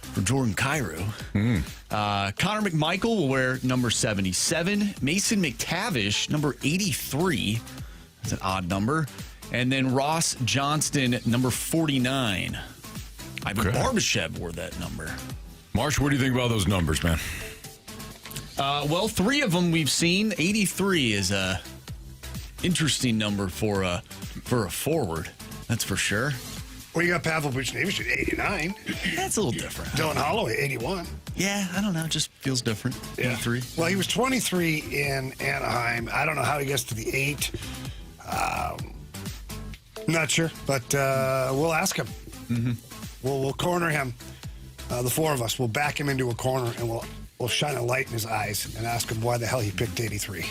for Jordan Kyrou. Connor McMichael will wear number 77. Mason McTavish, number 83. That's an odd number. And then Ross Johnston, number 49. Ivan Barbashev wore that number. Marsh, what do you think about those numbers, man? Well, 3 of them we've seen. 83 is a interesting number for a forward. That's for sure. Well, you got Pavel Buchnevich at 89. That's a little different. Dylan Holloway, 81. Yeah, I don't know. It just feels different. Yeah. 83. Well, he was 23 in Anaheim. I don't know how he gets to the 8. Not sure, but we'll ask him. Mm-hmm. We'll corner him. The 4 of us will back him into a corner, and we'll shine a light in his eyes and ask him why the hell he picked 83.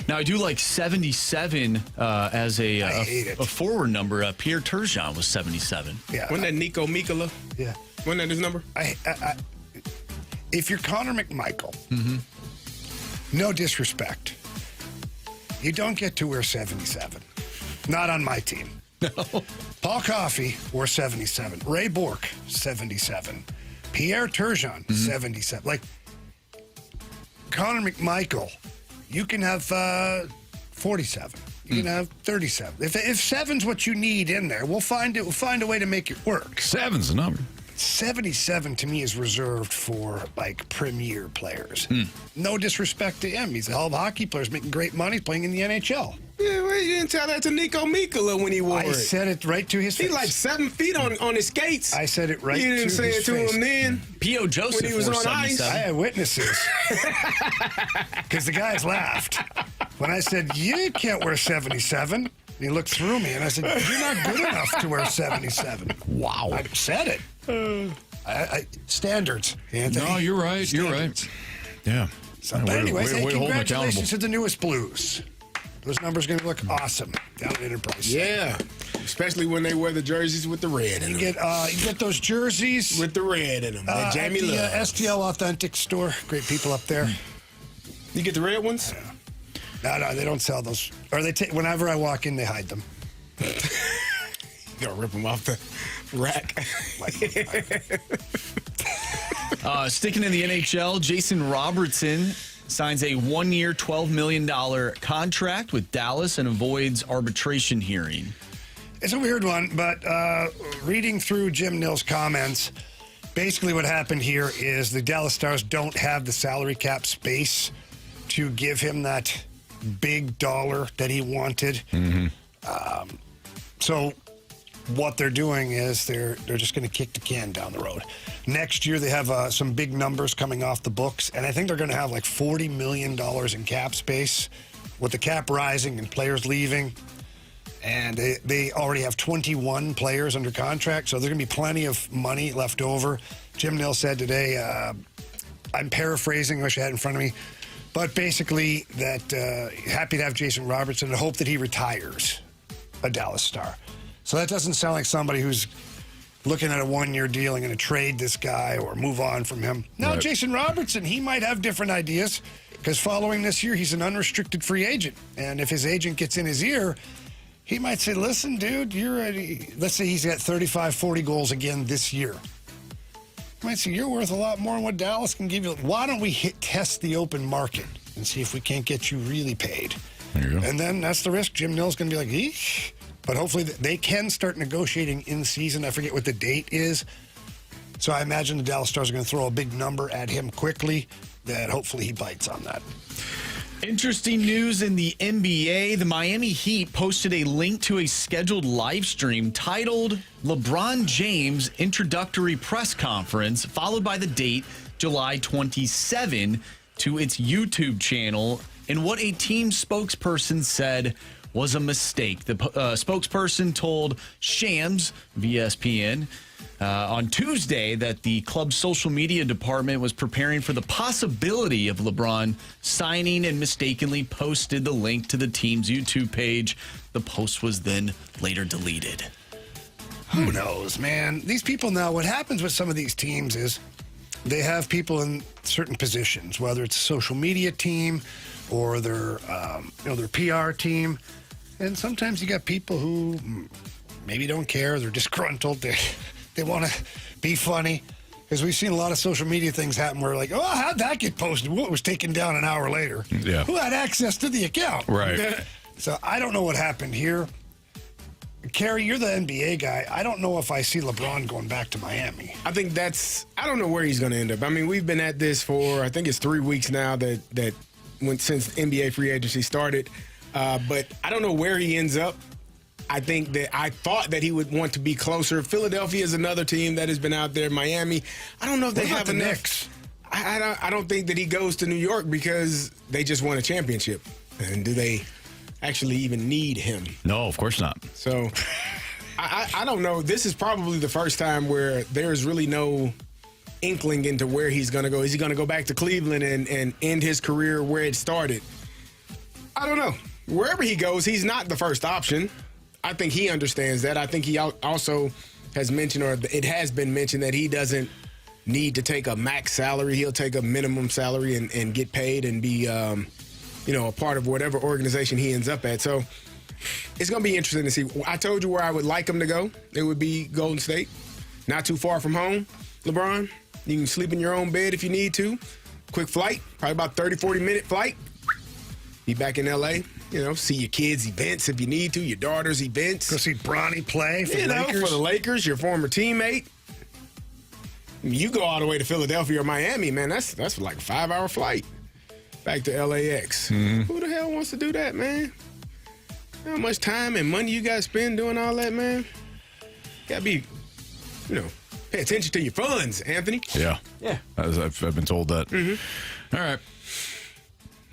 Now, I do like 77 as a forward number. Pierre Turgeon was 77. Yeah. Wasn't that Nico Mikkola? Yeah. Wasn't that his number? If you're Connor McMichael, no disrespect, you don't get to wear 77. Not on my team. No. Paul Coffey wore 77. Ray Bourque, 77. Pierre Turgeon, 77. Like, Connor McMichael, you can have 47. You can have 37. If 7's what you need in there, we'll find a way to make it work. 7's the number. 77 to me is reserved for like premier players. No disrespect to him. He's a hell of a hockey player. He's making great money playing in the NHL. Yeah, well, you didn't tell that to Nico Mikkola when he wore it. I said it right to his face. He's like 7 feet on his skates. I said it right to his face. You didn't say it to him then. P.O. Joseph when he was on ice. I had witnesses. Because the guys laughed. When I said, you can't wear 77. He looked through me and I said, you're not good enough to wear 77. Wow. I said it. Standards, Anthony. No, you're right. Standards. You're right. Yeah. So, but anyways, congratulations to the newest Blues. Those numbers are going to look awesome down at Enterprise. Yeah, especially when they wear the jerseys with the red in them. You get those jerseys with the red in them. That Jamie at the loves. STL Authentic Store. Great people up there. You get the red ones? No, they don't sell those. Or they whenever I walk in, they hide them. You gotta rip them off the rack. Sticking in the NHL, Jason Robertson signs a 1-year, $12 million contract with Dallas and avoids arbitration hearing. It's a weird one, but reading through Jim Nill's comments, basically what happened here is the Dallas Stars don't have the salary cap space to give him that big dollar that he wanted. So what they're doing is they're just going to kick the can down the road. Next year, they have some big numbers coming off the books, and I think they're going to have like $40 million in cap space with the cap rising and players leaving. And they already have 21 players under contract, so there's going to be plenty of money left over. Jim Nill said today, I'm paraphrasing, I wish I had it in front of me, but basically that happy to have Jason Robertson and hope that he retires a Dallas Star. So that doesn't sound like somebody who's looking at a 1-year deal and going to trade this guy or move on from him. Now, Jason Robertson, he might have different ideas because following this year, he's an unrestricted free agent. And if his agent gets in his ear, he might say, listen, dude, you're ready. Let's say he's got 35, 40 goals again this year. might say, you're worth a lot more than what Dallas can give you. Why don't we test the open market and see if we can't get you really paid? There you go. And then that's the risk. Jim Nill's going to be like, eesh. But hopefully they can start negotiating in season. I forget what the date is. So I imagine the Dallas Stars are going to throw a big number at him quickly that hopefully he bites on that. Interesting news in the NBA. The Miami Heat posted a link to a scheduled live stream titled LeBron James Introductory Press Conference, followed by the date July 27 to its YouTube channel, in what a team spokesperson said was a mistake. The spokesperson told Shams of ESPN on Tuesday that the club's social media department was preparing for the possibility of LeBron signing and mistakenly posted the link to the team's YouTube page. The post was then later deleted. Who knows, man? These people now, what happens with some of these teams is they have people in certain positions, whether it's a social media team or their PR team. And sometimes you got people who maybe don't care. They're disgruntled. They want to be funny. Because we've seen a lot of social media things happen where like, oh, how'd that get posted? Well, it was taken down an hour later. Yeah. Who had access to the account? Right. So I don't know what happened here. Carey, you're the NBA guy. I don't know if I see LeBron going back to Miami. I think I don't know where he's going to end up. I mean, we've been at this for, I think it's 3 weeks now since NBA free agency started. But I don't know where he ends up. I thought that he would want to be closer. Philadelphia is another team that has been out there. Miami, I don't know if they have enough. Knicks? I don't think that he goes to New York because they just won a championship. And do they actually even need him? No, of course not. So I don't know. This is probably the first time where there's really no inkling into where he's going to go. Is he going to go back to Cleveland and end his career where it started? I don't know. Wherever he goes, he's not the first option. I think he understands that. I think he also has mentioned, or it has been mentioned, that he doesn't need to take a max salary. He'll take a minimum salary and get paid and be, a part of whatever organization he ends up at. So it's going to be interesting to see. I told you where I would like him to go. It would be Golden State. Not too far from home, LeBron. You can sleep in your own bed if you need to. Quick flight, probably about 30, 40-minute flight. Be back in L.A., see your kids' events if you need to, your daughter's events. Go see Bronny play for the Lakers. For the Lakers, your former teammate. You go all the way to Philadelphia or Miami, man, that's like a 5-hour flight back to LAX. Mm-hmm. Who the hell wants to do that, man? How much time and money you got to spend doing all that, man? Got to be, pay attention to your funds, Anthony. Yeah. I've been told that. Mm-hmm. All right.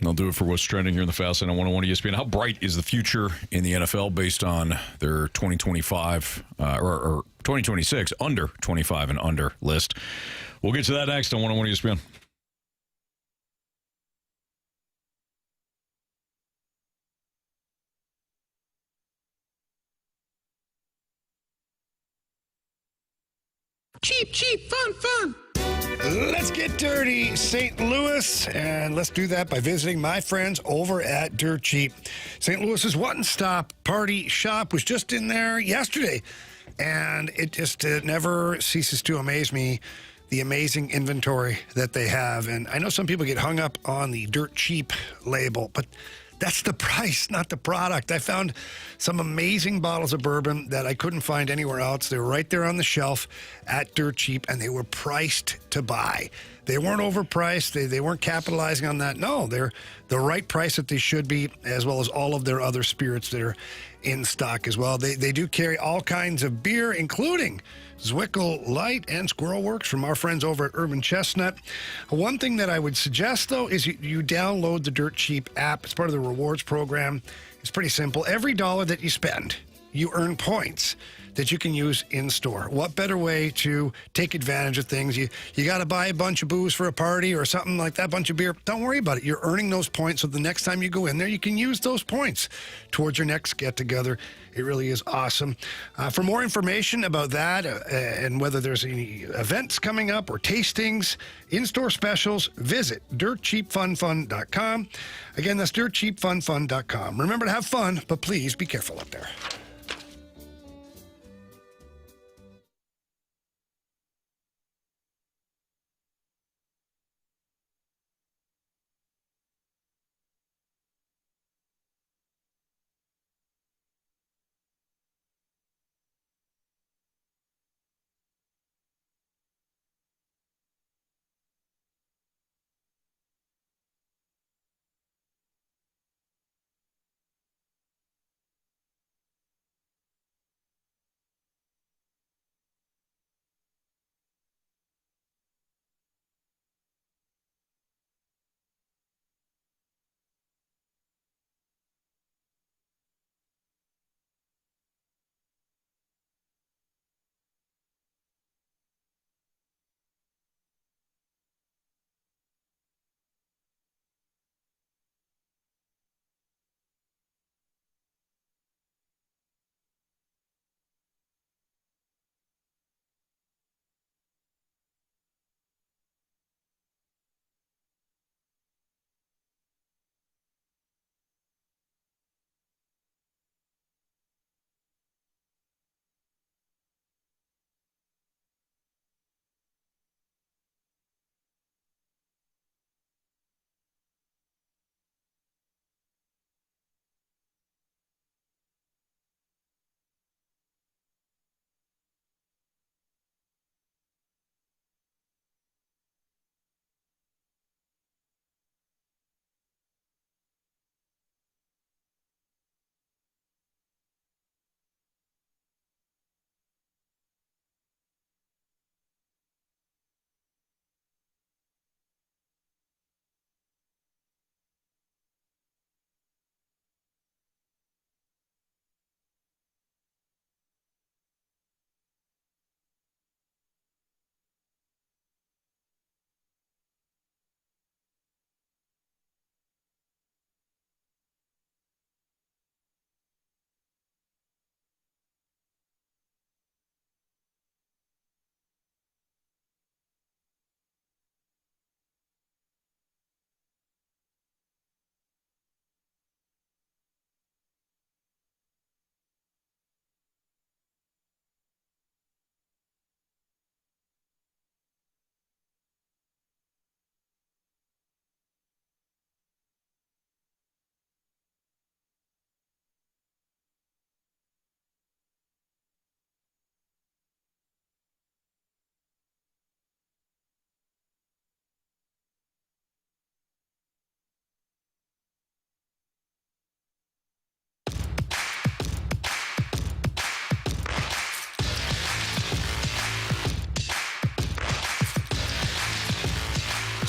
I'll do it for what's trending here in the Fast Lane on 101 ESPN. How bright is the future in the NFL based on their 2025 or 2026 under 25 and under list? We'll get to that next on 101 ESPN. Cheap, fun. Let's get dirty, St. Louis, and let's do that by visiting my friends over at Dirt Cheap. St. Louis's one-stop party shop was just in there yesterday, and it just never ceases to amaze me, the amazing inventory that they have. And I know some people get hung up on the Dirt Cheap label, but that's the price, not the product. I found some amazing bottles of bourbon that I couldn't find anywhere else. They were right there on the shelf at Dirt Cheap, and they were priced to buy. They weren't overpriced. They weren't capitalizing on that. No, they're the right price that they should be, as well as all of their other spirits that are in stock as well. They do carry all kinds of beer, including Zwickel Light and Squirrel Works from our friends over at Urban Chestnut. One thing that I would suggest, though, is you download the Dirt Cheap app. It's part of the rewards program. It's pretty simple. Every dollar that you spend, you earn points that you can use in store. What better way to take advantage of things? You got to buy a bunch of booze for a party or something like that, bunch of beer. Don't worry about it. You're earning those points, so the next time you go in there, you can use those points towards your next get-together. It really is awesome. For more information about that and whether there's any events coming up or tastings, in-store specials, visit dirtcheapfunfun.com. Again, that's dirtcheapfunfun.com. Remember to have fun, but please be careful up there.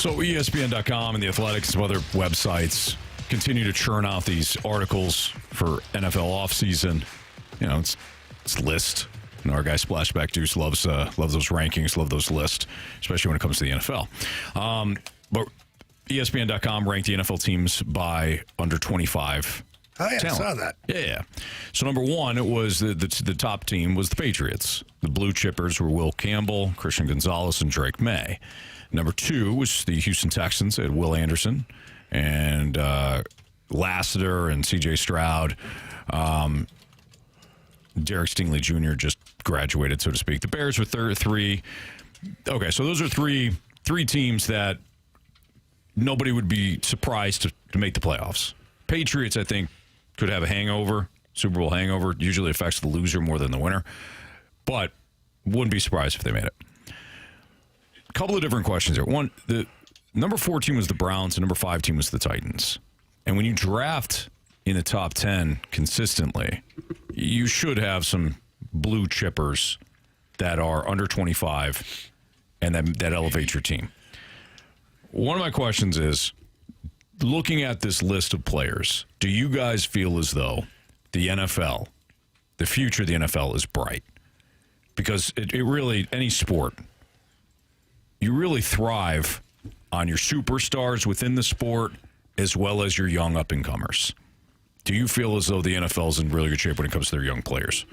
So ESPN.com and The Athletic and some other websites continue to churn out these articles for NFL offseason. You know, it's list. And our guy Splashback Deuce loves those rankings, love those lists, especially when it comes to the NFL. But ESPN.com ranked the NFL teams by under 25. Oh, yeah, talent. I saw that. Yeah. So number one, it was the top team was the Patriots. The blue chippers were Will Campbell, Christian Gonzalez, and Drake May. Number two was the Houston Texans. They had Will Anderson and Lassiter and C.J. Stroud. Derek Stingley Jr. just graduated, so to speak. The Bears were three. Okay, so those are three teams that nobody would be surprised to make the playoffs. Patriots, I think, could have a hangover, Super Bowl hangover. Usually affects the loser more than the winner, but wouldn't be surprised if they made it. A couple of different questions here. One, the number 4 team was the Browns, and number 5 team was the Titans. And when you draft in the top 10 consistently, you should have some blue chippers that are under 25 and that elevate your team. One of my questions is, looking at this list of players, do you guys feel as though the NFL, the future of the NFL is bright? Because it really, any sport, you really thrive on your superstars within the sport as well as your young up-and-comers. Do you feel as though the NFL is in really good shape when it comes to their young players?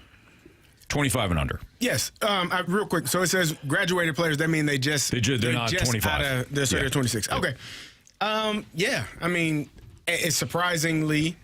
25 and under. Yes. Real quick. So it says graduated players. That means they're not just 25. They're 26. Okay. Yeah. I mean, it's surprisingly,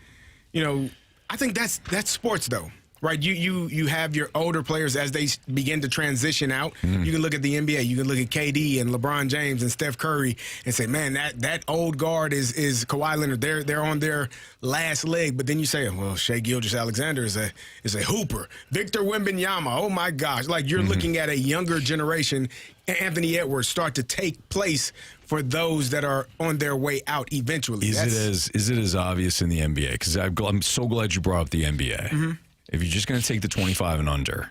I think that's sports though, right? You have your older players as they begin to transition out. You can look at the NBA. You can look at KD and LeBron James and Steph Curry and say, man, that old guard is Kawhi Leonard. They're on their last leg. But then you say, well, Shai Gilgeous-Alexander is a hooper. Victor Wembanyama. Oh my gosh! Like you're looking at a younger generation. Anthony Edwards start to take place for those that are on their way out eventually. Is it as obvious in the NBA? Because I'm so glad you brought up the NBA. If you're just going to take the 25 and under,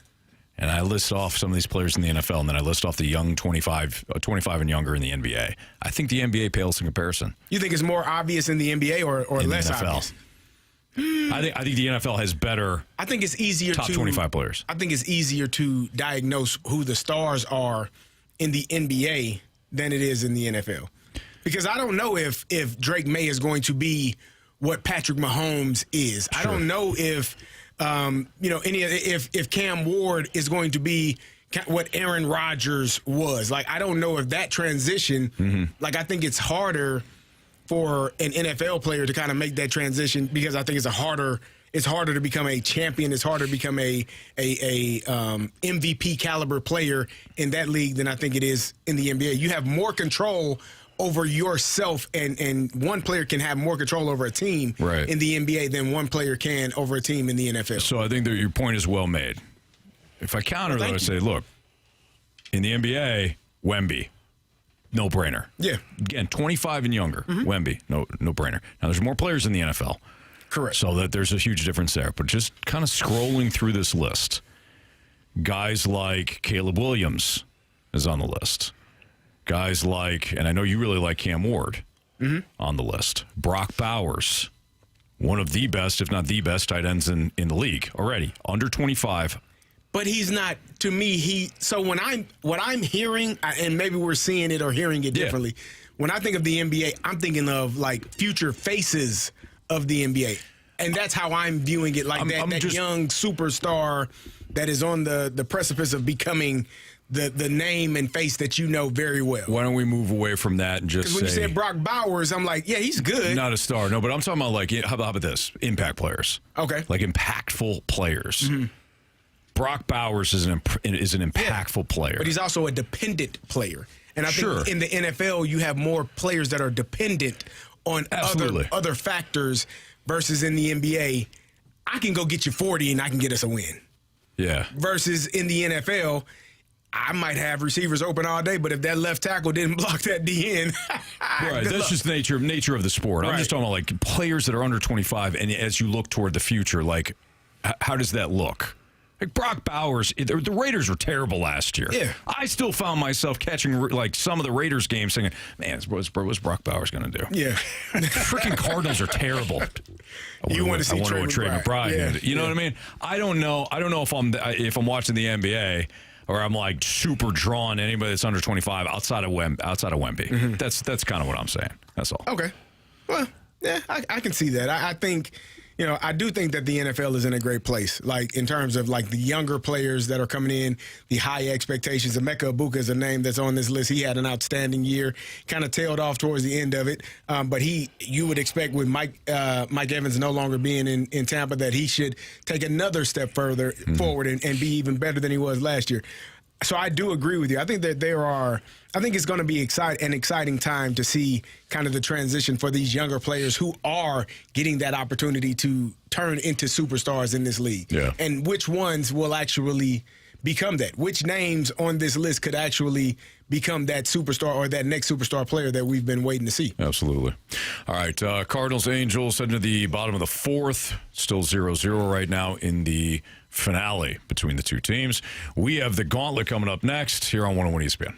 and I list off some of these players in the NFL, and then I list off the young 25 and younger in the NBA, I think the NBA pales in comparison. You think it's more obvious in the NBA or less obvious? I think the NFL has better. I think it's easier top 25 players. I think it's easier to diagnose who the stars are in the NBA than it is in the NFL, because I don't know if Drake May is going to be what Patrick Mahomes is. Sure. I don't know if if Cam Ward is going to be what Aaron Rodgers was. Like, I don't know if that transition, like, I think it's harder for an NFL player to kind of make that transition, because I think it's harder to become a champion. It's harder to become a MVP caliber player in that league than I think it is in the NBA. You have more control over yourself, and one player can have more control over a team in the NBA than one player can over a team in the NFL. So I think that your point is well made. If I counter that, I say, look, in the NBA, Wemby, no brainer. Yeah. Again, 25 and younger, Wemby, no brainer. Now there's more players in the NFL. Correct. So that there's a huge difference there. But just kind of scrolling through this list, guys like Caleb Williams is on the list. Guys like, and I know you really like Cam Ward on the list. Brock Bowers, one of the best, if not the best, tight ends in the league already, under 25. But he's not, to me, so what I'm hearing, and maybe we're seeing it or hearing it differently, when I think of the NBA, I'm thinking of like future faces of the NBA. And that's how I'm viewing it, like that young superstar that is on the precipice of becoming the name and face that you know very well. Why don't we move away from that and just say... Because when you said Brock Bowers, I'm like, yeah, he's good. Not a star. No, but I'm talking about, like, how about this? Impact players. Okay. Like impactful players. Brock Bowers is an impactful player. But he's also a dependent player. And I think in the NFL, you have more players that are dependent on other factors versus in the NBA, I can go get you 40 and I can get us a win. Yeah. Versus in the NFL, I might have receivers open all day, but if that left tackle didn't block that DN, right, that's just the nature of the sport. I'm just talking about like players that are under 25, and as you look toward the future, like how does that look? Like Brock Bowers, the Raiders were terrible last year. Yeah. I still found myself catching like some of the Raiders games saying, man, what's Brock Bowers going to do? Yeah. Freaking Cardinals are terrible. You want to see Trey McBride. Yeah. You know what I mean? I don't know if I'm watching the NBA or I'm like super drawn to anybody that's under 25 outside of Wemby. Mm-hmm. That's kind of what I'm saying. That's all. Okay. Well, yeah, I can see that. I think, I do think that the NFL is in a great place, like in terms of like the younger players that are coming in, the high expectations. Emeka Egbuka is a name that's on this list. He had an outstanding year, kind of tailed off towards the end of it. But you would expect with Mike Evans no longer being in Tampa that he should take another step further forward and be even better than he was last year. So I do agree with you. I think that I think it's going to be an exciting time to see kind of the transition for these younger players who are getting that opportunity to turn into superstars in this league. Yeah. And which ones will actually become that? Which names on this list could actually become that superstar or that next superstar player that we've been waiting to see? Absolutely. All right, Cardinals, Angels heading to the bottom of the fourth. Still 0-0 right now in the finale between the two teams. We have the Gauntlet coming up next here on 101 ESPN.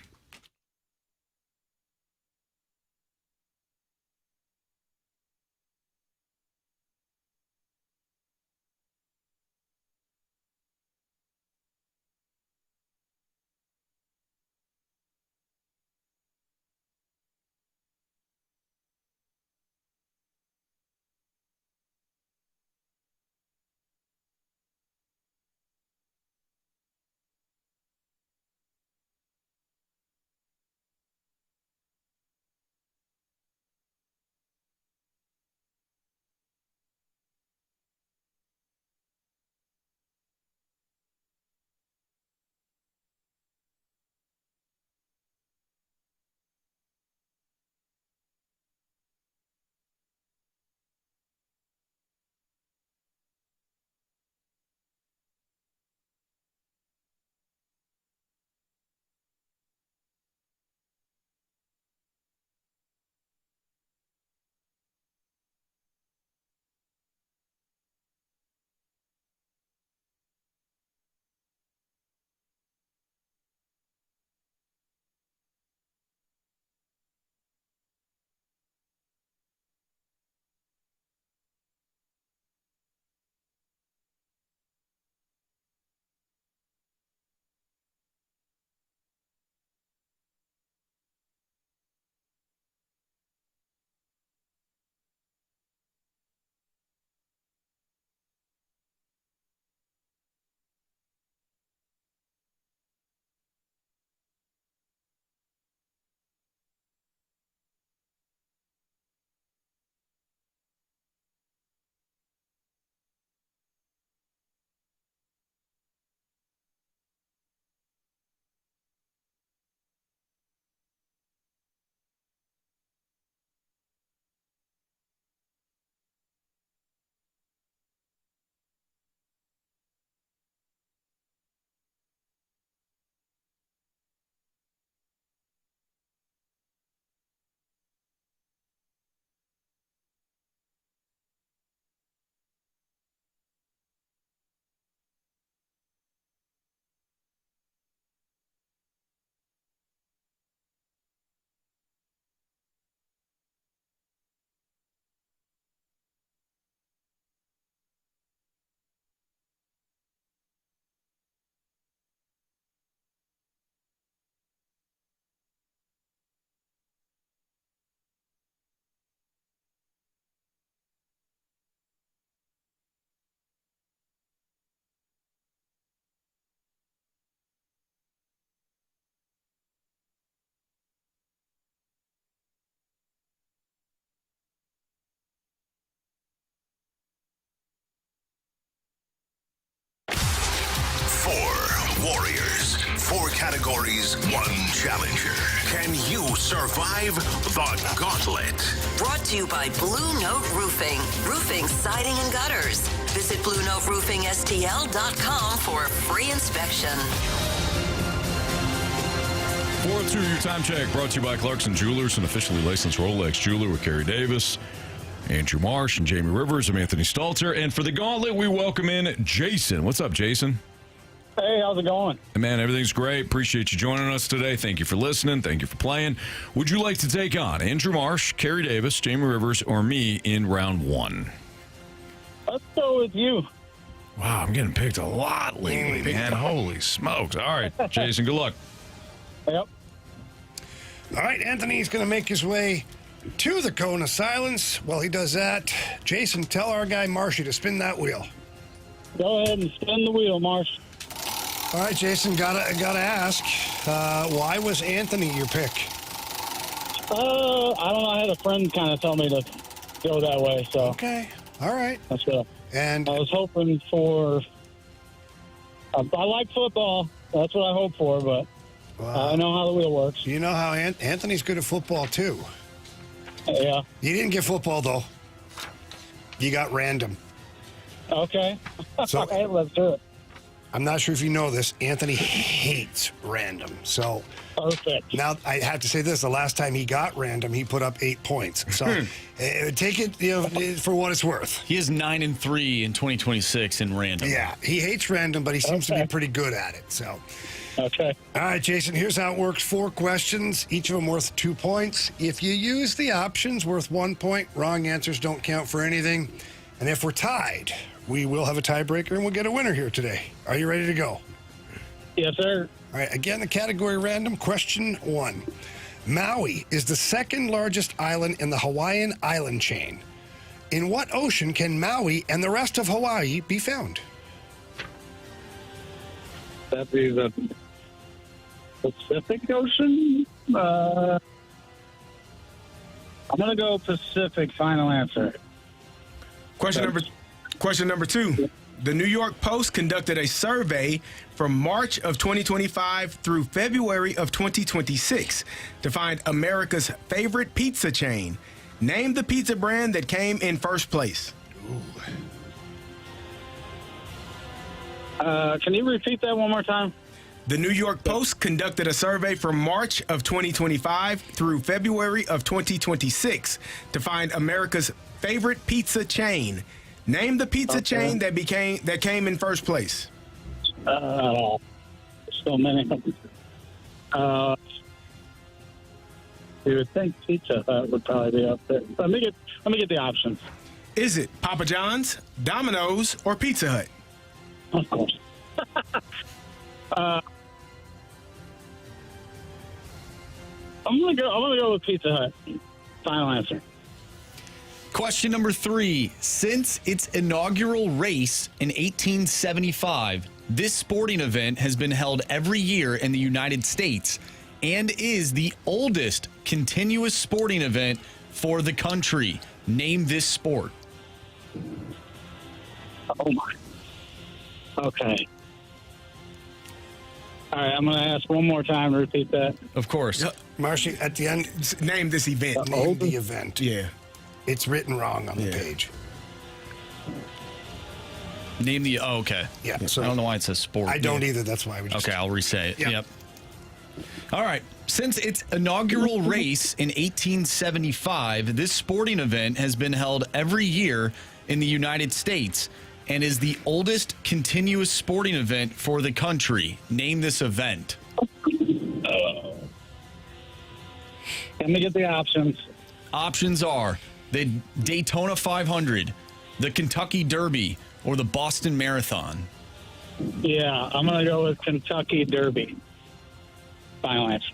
Warriors. 4 categories, 1 challenger. Can you survive the Gauntlet? Brought to you by Blue Note Roofing. Roofing, siding, and gutters. Visit BlueNoteRoofingSTL.com for a free inspection. 402, your time check, brought to you by Clarkson Jewelers, an officially licensed Rolex jeweler with Carey Davis, Andrew Marsh, and Jamie Rivers. I'm Anthony Stalter. And for the Gauntlet, we welcome in Jason. What's up, Jason? Hey, how's it going? Hey, man, everything's great. Appreciate you joining us today. Thank you for listening. Thank you for playing. Would you like to take on Andrew Marsh, Carey Davis, Jamie Rivers, or me in round one? Let's go with you. Wow, I'm getting picked a lot lately, man. Holy smokes. All right, Jason, good luck. Yep. All right, Anthony's going to make his way to the cone of silence. While he does that, Jason, tell our guy Marshy to spin that wheel. Go ahead and spin the wheel, Marsh. All right, Jason, gotta ask, why was Anthony your pick? I don't know. I had a friend kind of tell me to go that way, so. Okay. All right. Let's go. And I was hoping for. I like football. That's what I hope for, but I know how the wheel works. You know how Anthony's good at football, too. Yeah. You didn't get football, though. You got random. Okay. So, hey, let's do it. I'm not sure if you know this. Anthony hates random. So perfect. Now I have to say this: the last time he got random, he put up 8 points. So take it, for what it's worth. He is 9-3 in 2026 in random. Yeah, he hates random, but he seems to be pretty good at it. So. Okay. All right, Jason, here's how it works. 4 questions, each of them worth 2 points. If you use the options, worth 1 point. Wrong answers don't count for anything. And if we're tied, we will have a tiebreaker and we'll get a winner here today. Are you ready to go? Yes, sir. All right, again, the category random. Question 1. Maui is the second largest island in the Hawaiian island chain. In what ocean can Maui and the rest of Hawaii be found? That'd be the Pacific Ocean? I'm going to go Pacific, final answer. Question number 2. The New York Post conducted a survey from March of 2025 through February of 2026 to find America's favorite pizza chain. Name the pizza brand that came in first place. Can you repeat that one more time? The New York Post conducted a survey from March of 2025 through February of 2026 to find America's favorite pizza chain. Name the pizza chain that came in first place. So many. You would think Pizza Hut would probably be up there. Let me get the options. Is it Papa John's, Domino's, or Pizza Hut? Of course. I'm gonna go with Pizza Hut. Final answer. Question number 3. Since its inaugural race in 1875, this sporting event has been held every year in the United States and is the oldest continuous sporting event for the country. Name this sport. Oh, my. Okay. All right, I'm going to ask one more time to repeat that. Of course. Marcy, at the end, name this event. Name the event. Yeah. It's written wrong on the page. Name the... Oh, okay. Yeah. So I don't know why it says sport. I don't either. That's why we just... Okay, I'll re-say it. Yep. All right. Since its inaugural race in 1875, this sporting event has been held every year in the United States and is the oldest continuous sporting event for the country. Name this event. Let me get the options. Options are the Daytona 500, the Kentucky Derby, or the Boston Marathon. Yeah, I'm going to go with Kentucky Derby. Final answer.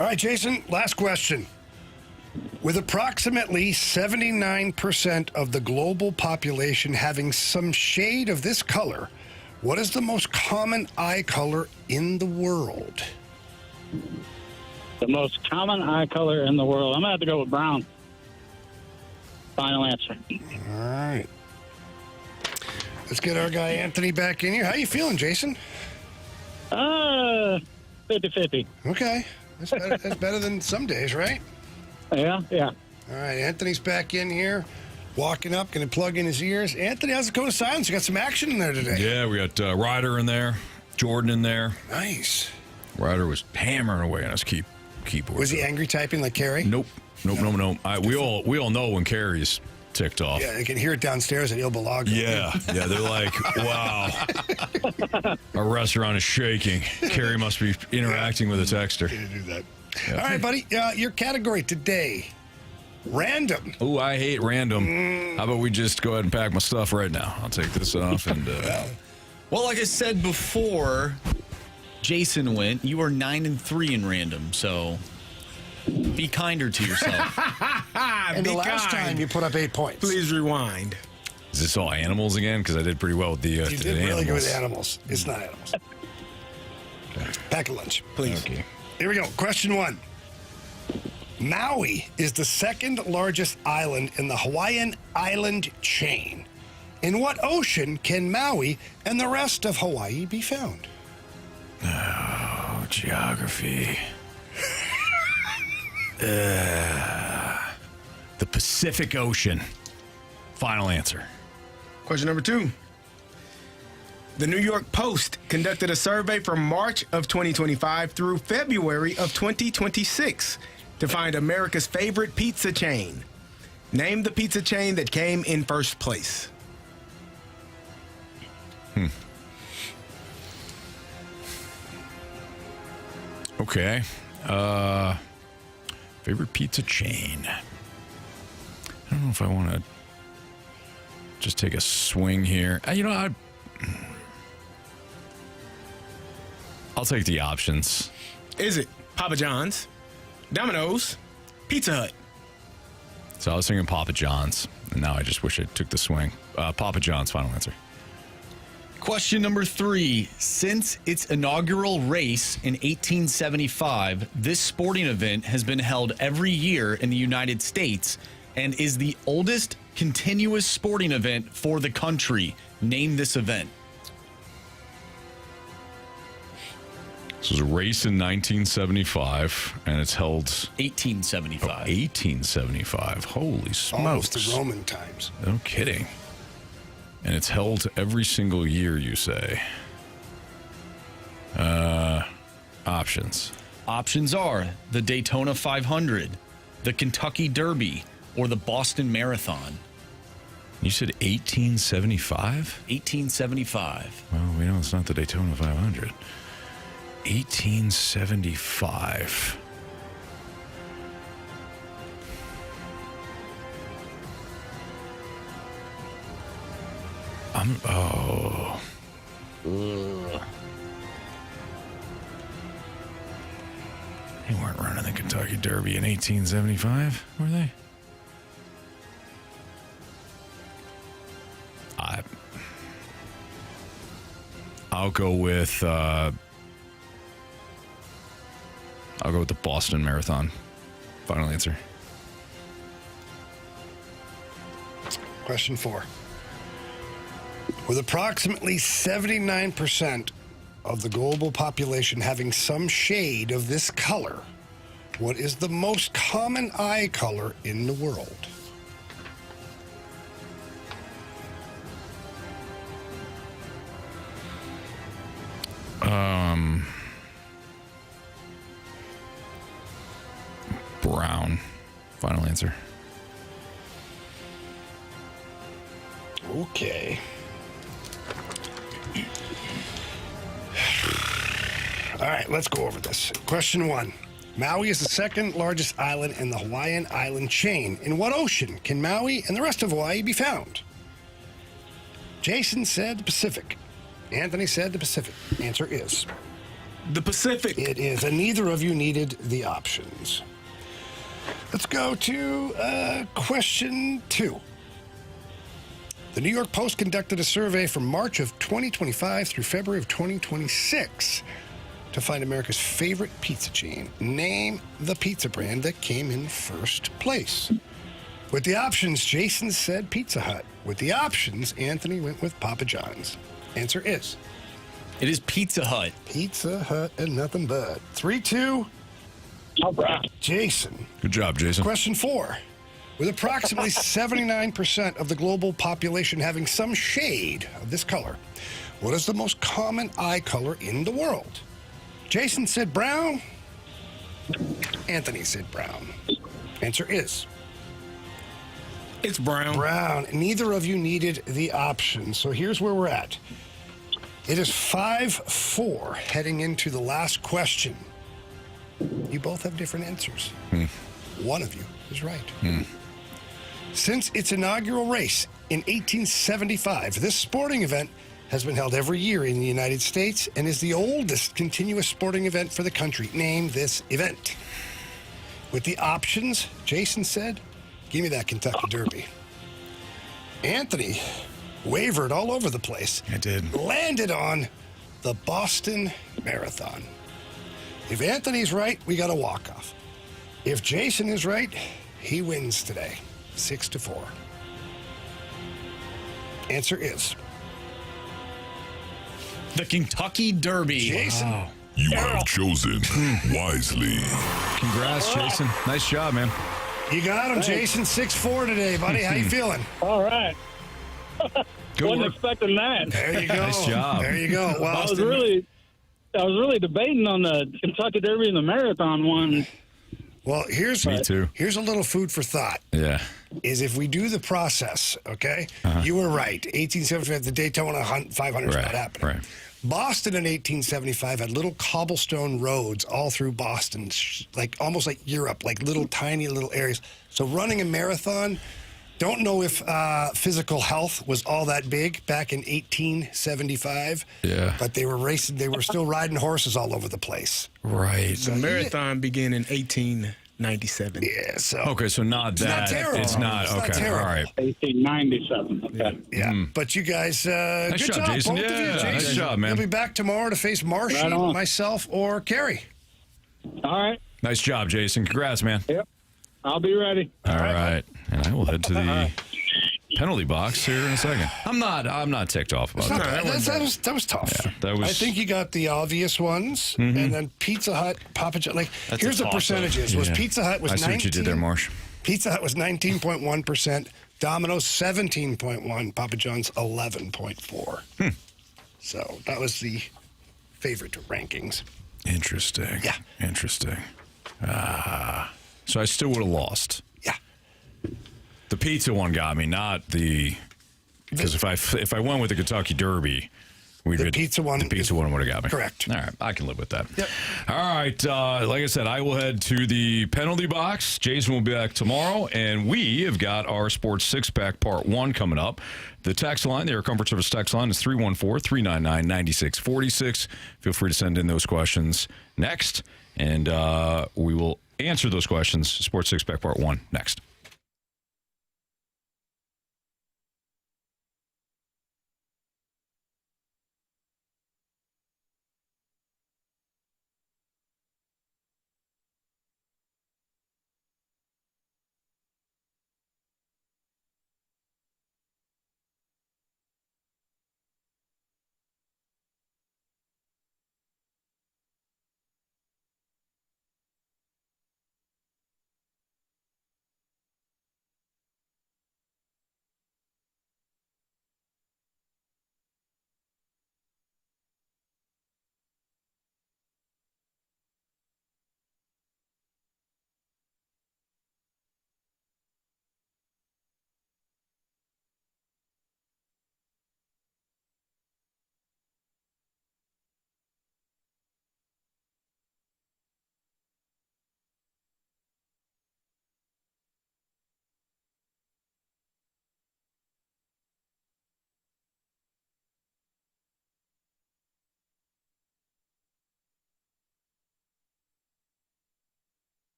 All right, Jason, last question. With approximately 79% of the global population having some shade of this color, what is the most common eye color in the world? The most common eye color in the world. I'm going to have to go with brown. Final answer. All right. Let's get our guy Anthony back in here. How you feeling, Jason? 50-50. Okay. That's better than some days, right? Yeah. All right, Anthony's back in here, walking up, going to plug in his ears. Anthony, how's it going to silence? You got some action in there today. Yeah, we got Ryder in there, Jordan in there. Nice. Ryder was hammering away on his keyboard. Was he angry typing like Carey? Nope. We all know when Carey's ticked off. Yeah, they can hear it downstairs at Il Balago. Yeah, they're like, wow, our restaurant is shaking. Carey must be interacting with a texter. Can't do that. Yeah. All right, buddy, your category today, random. Oh, I hate random. How about we just go ahead and pack my stuff right now? I'll take this off and... Well, like I said before, Jason went. You are 9-3 in random, so be kinder to yourself. And the last time you put up 8 points. Please rewind. Is this all animals again? Because I did pretty well with the You did animals. really good with animals. It's not animals. Okay. Pack a lunch. Please. Okay. Here we go. Question 1. Maui is the second largest island in the Hawaiian island chain. In what ocean can Maui and the rest of Hawaii be found? Oh, geography. The Pacific Ocean. Final answer. Question number 2. The New York Post conducted a survey from March of 2025 through February of 2026 to find America's favorite pizza chain. Name the pizza chain that came in first place. Okay. Favorite pizza chain. I don't know if I want to just take a swing here. I'll take the options. Is it Papa John's, Domino's, Pizza Hut? So I was thinking Papa John's, and now I just wish I took the swing. Papa John's, final answer. Question number 3. Since its inaugural race in 1875, this sporting event has been held every year in the United States and is the oldest continuous sporting event for the country. Name this event. This was a race in 1975, and it's held... 1875. 1875. Holy smokes. Almost the Roman times. No kidding. And it's held every single year, you say. Options. Options are the Daytona 500, the Kentucky Derby, or the Boston Marathon. You said 1875? 1875. Well, we know it's not the Daytona 500. 1875. They weren't running the Kentucky Derby in 1875, were they? I'll go with the Boston Marathon. Final answer. Question 4. With approximately 79% of the global population having some shade of this color, what is the most common eye color in the world? Brown. Final answer. Okay. All right, let's go over this. Question 1. Maui is the second largest island in the Hawaiian island chain. In what ocean can Maui and the rest of Hawaii be found? Jason said the Pacific. Anthony said the Pacific. Answer is the Pacific. It is, and neither of you needed the options. Let's go to question 2. The New York Post conducted a survey from March of 2025 through February of 2026 to find America's favorite pizza chain. Name the pizza brand that came in first place. With the options, Jason said Pizza Hut. With the options, Anthony went with Papa John's. Answer is? It is Pizza Hut. Pizza Hut and nothing but. 3-2. All right. Jason. Good job, Jason. Question 4. With approximately 79% of the global population having some shade of this color, what is the most common eye color in the world? Jason said brown. Anthony said brown. Answer is? It's brown. Brown. Neither of you needed the option. So here's where we're at. It is 5-4 heading into the last question. You both have different answers. One of you is right. Since its inaugural race in 1875, this sporting event has been held every year in the United States and is the oldest continuous sporting event for the country. Name this event. With the options, Jason said, give me that Kentucky Derby. Anthony wavered all over the place. I did. Landed on the Boston Marathon. If Anthony's right, we got a walk-off. If Jason is right, he wins today, 6-4. Answer is the Kentucky Derby. Jason. Wow. You have chosen wisely. Congrats, Jason. Nice job, man. You got him, Jason. 6-4 today, buddy. How you feeling? All right. Wasn't expecting that. There you go. Nice job. There you go. Well, I was really debating on the Kentucky Derby and the marathon one. Well, here's Me too. Here's a little food for thought. Yeah. Is if we do the process, okay? You were right. 1875, the Daytona 500 is not happening. Right. Boston in 1875 had little cobblestone roads all through Boston, like almost like Europe, like little tiny little areas. So running a marathon, don't know if physical health was all that big back in 1875. Yeah. But they were racing, they were still riding horses all over the place. Right. The marathon began in 1897. Yeah, so. Okay, so not that. not terrible. It's not. It's not Okay, terrible. all right. 1897. Okay. Yeah, but you guys, good job, job, Jason. both of you. Yeah, Jason, nice job, man. You'll be back tomorrow to face Marshy, Right on. myself, or Carey. All right. Nice job, Jason. Congrats, man. Yep. I'll be ready. All right. And I will head to the penalty box here in a second. I'm not ticked off about Not that. bad. That was tough. Yeah, that was- I think you got the obvious ones, and then Pizza Hut, Papa John. Like, That's here's a the toss-up. percentages. Was Yeah. Pizza Hut was I see 19? what you did there, Marsh. Pizza Hut was 19.1%. Domino's 17.1. Papa John's 11.4. So that was the favorite rankings. Interesting. Yeah. Interesting. So I still would have lost. Yeah. The pizza one got me, not the because if I went with the Kentucky Derby, The pizza one would have got me. Correct. All right, I can live with that. Yep. All right, like I said, I will head to the penalty box. Jason will be back tomorrow, and we have got our Sports Six Pack Part 1 coming up. The text line, the Air Comfort Service text line is 314-399-9646. Feel free to send in those questions next, and we will answer those questions. Sports Six Pack Part 1 next.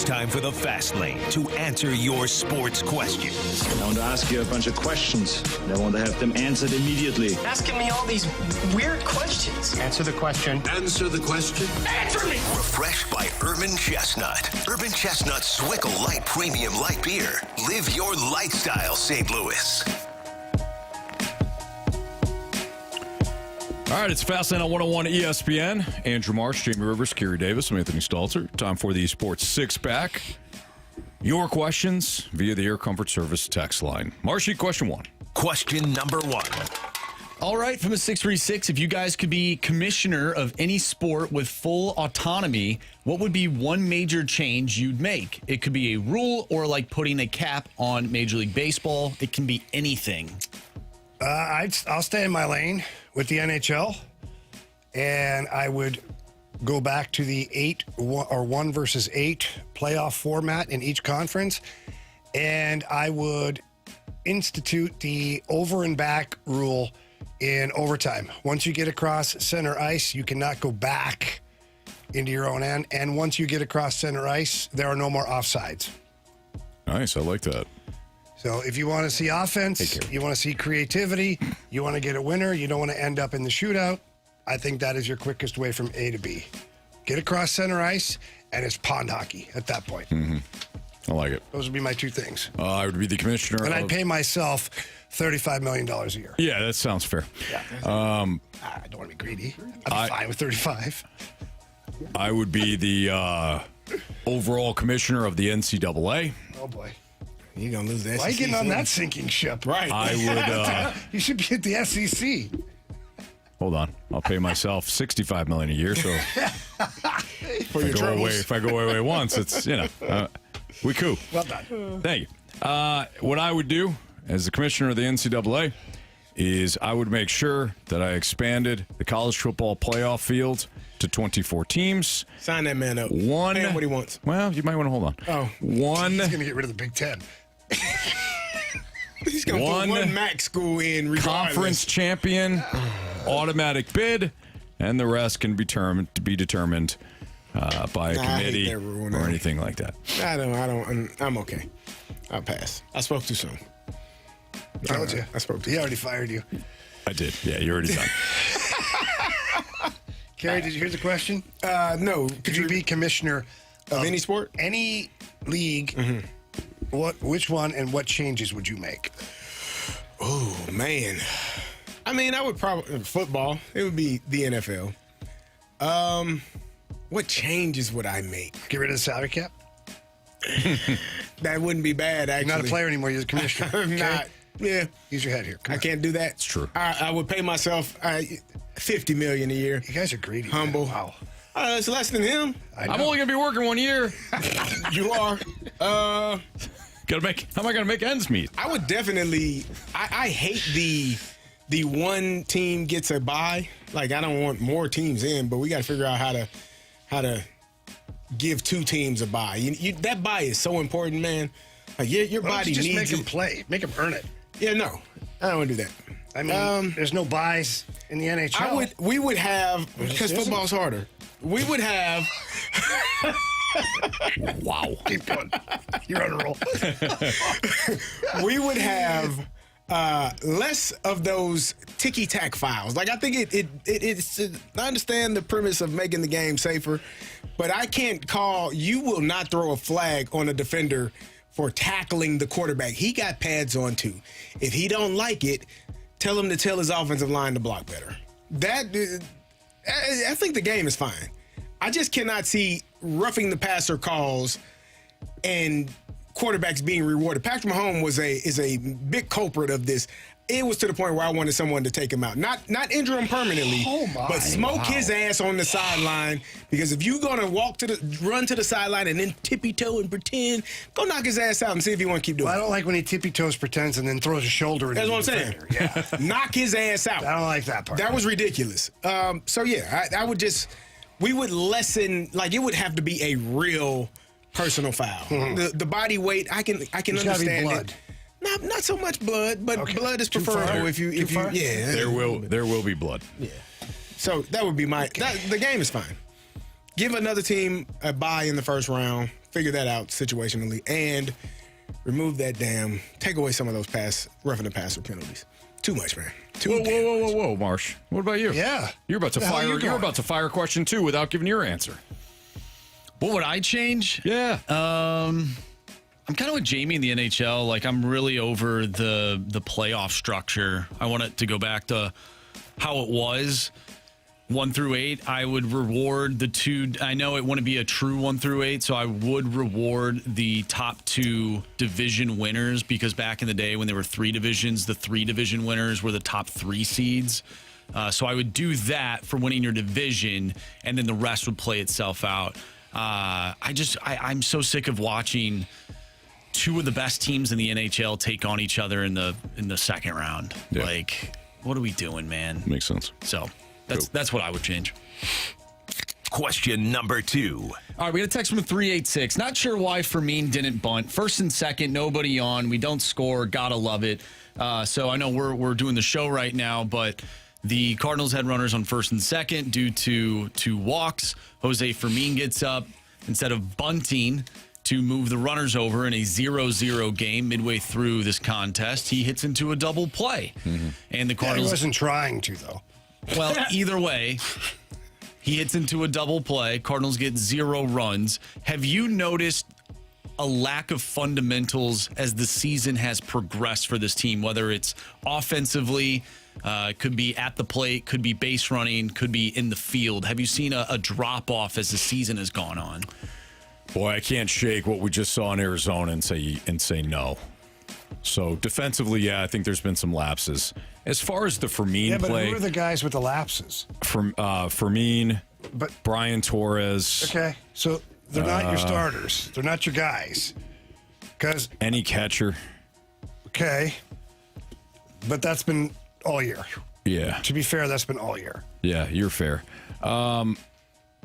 It's time for the Fast Lane to answer your sports questions. I want to ask you a bunch of questions, and I want to have them answered immediately. Asking me all these weird questions. Answer the question. Answer the question. Answer me! Refreshed by Urban Chestnut. Urban Chestnut Swickle Light Premium Light Beer. Live your lifestyle, St. Louis. All right, it's Fastlane on 101 ESPN. Andrew Marsh, Jamie Rivers, Carey Davis, I'm Anthony Stalter. Time for the Sports Six-Pack. Your questions via the Air Comfort Service text line. Marshy, question 1. Question number 1. All right, from the 636, if you guys could be commissioner of any sport with full autonomy, what would be one major change you'd make? It could be a rule or like putting a cap on Major League Baseball. It can be anything. I'll stay in my lane with the NHL, and I would go back to the 1 versus 8 playoff format in each conference, and I would institute the over and back rule in overtime. Once you get across center ice, you cannot go back into your own end, and once you get across center ice, there are no more offsides. Nice, I like that. So if you want to see offense, you want to see creativity, you want to get a winner, you don't want to end up in the shootout, I think that is your quickest way from A to B. Get across center ice, and it's pond hockey at that point. Mm-hmm. I like it. Those would be my two things. I would be the commissioner. And I'd pay myself $35 million a year. Yeah, that sounds fair. Yeah. I don't want to be greedy. I'd be fine with 35. I would be the overall commissioner of the NCAA. Oh, boy. You're going to lose that. Why are you getting on that sinking ship? Right. I would. You should be at the SEC. Hold on. I'll pay myself $65 million a year. So if I go away once, it's, we coup. Well done. Thank you. What I would do as the commissioner of the NCAA is I would make sure that I expanded the college football playoff field to 24 teams. Sign that man up. Pay him what he wants. Well, you might want to hold on. Oh. He's going to get rid of the Big Ten. He's going to put one MAC school in regardless. Conference champion, automatic bid, and the rest can be determined by a committee or anything like that. I'm okay. I'll pass. I spoke too soon. I told you. I spoke too He soon. already fired you. I did. Yeah, you're already done. Carey, did you hear the question? No. Could you be commissioner of any sport? Any league. Mm-hmm. Which one and what changes would you make? Oh, man. I mean, I would probably football. It would be the NFL. What changes would I make? Get rid of the salary cap? That wouldn't be bad, actually. You're not a player anymore. You're the commissioner. I'm not. Yeah. Use your head here. I can't do that. It's true. I would pay myself $50 million a year. You guys are greedy. Humble. Man. Wow. It's less than him. I'm only going to be working 1 year. You are. How am I going to make ends meet? I would definitely. I hate the one team gets a bye. Like, I don't want more teams in, but we got to figure out how to give two teams a bye. That bye is so important, man. Like your body needs just make it. them play. Make them earn it. Yeah, no, I don't want to do that. I mean, there's no buys in the NHL. We would have, because football's harder. We would have. Wow. Keep going. You're on a roll. We would have less of those ticky-tack fouls. Like, I think it's I understand the premise of making the game safer, but I can't you will not throw a flag on a defender for tackling the quarterback. He got pads on too. If he don't like it, tell him to tell his offensive line to block better. I think the game is fine. I just cannot see roughing the passer calls and quarterbacks being rewarded. Patrick Mahomes is a big culprit of this. It was to the point where I wanted someone to take him out. Not injure him permanently, but smoke his ass on the sideline. Because if you're going to run to the sideline and then tippy-toe and pretend, go knock his ass out and see if you want to keep doing it. I don't like when he tippy-toes, pretends, and then throws his shoulder into That's what I'm saying. Yeah. Knock his ass out. I don't like that part. That was ridiculous. So, yeah, I would just – we would lessen – like, it would have to be a real personal foul. Mm-hmm. The body weight, I can understand it. Not so much blood, but blood is preferable if you yeah. There will be blood. Yeah. So that would be the game is fine. give another team a bye in the first round, figure that out situationally, and remove that take away some of those roughing the passer penalties. Too much, man. Whoa, Marsh. What about you? Yeah. You're about to fire. You're about to fire a question too without giving your answer. What would I change? Yeah. I'm kind of with Jamie in the NHL. Like, I'm really over the playoff structure. I want it to go back to how it was, 1 through 8. I would reward the two. I know it wouldn't be a true 1 through 8, so I would reward the top 2 division winners, because back in the day when there were 3 divisions, the 3 division winners were the top 3 seeds. So I would do that for winning your division, and then the rest would play itself out. I'm so sick of watching 2 of the best teams in the NHL take on each other in the second round. Yeah. Like, what are we doing, man? Makes sense. So that's what I would change. Question number 2. All right, we got a text from 386. Not sure why Fermin didn't bunt. First and second, nobody on. We don't score. Gotta love it. So I know we're doing the show right now, but the Cardinals had runners on first and second due to 2 walks. Jose Fermin gets up instead of bunting to move the runners over in a 0-0 game midway through this contest. He hits into a double play. Mm-hmm. And the Cardinals... he wasn't trying to, though. Well, either way, he hits into a double play. Cardinals get 0 runs. Have you noticed a lack of fundamentals as the season has progressed for this team, whether it's offensively, could be at the plate, could be base running, could be in the field? Have you seen a drop-off as the season has gone on? Boy, I can't shake what we just saw in Arizona and say no. So defensively, yeah, I think there's been some lapses. As far as the Fermin play, who are the guys with the lapses? Fermin, Brian Torres. Okay, so they're not your starters. They're not your guys. Because any catcher. Okay, but that's been all year. Yeah. To be fair, that's been all year. Yeah, you're fair. I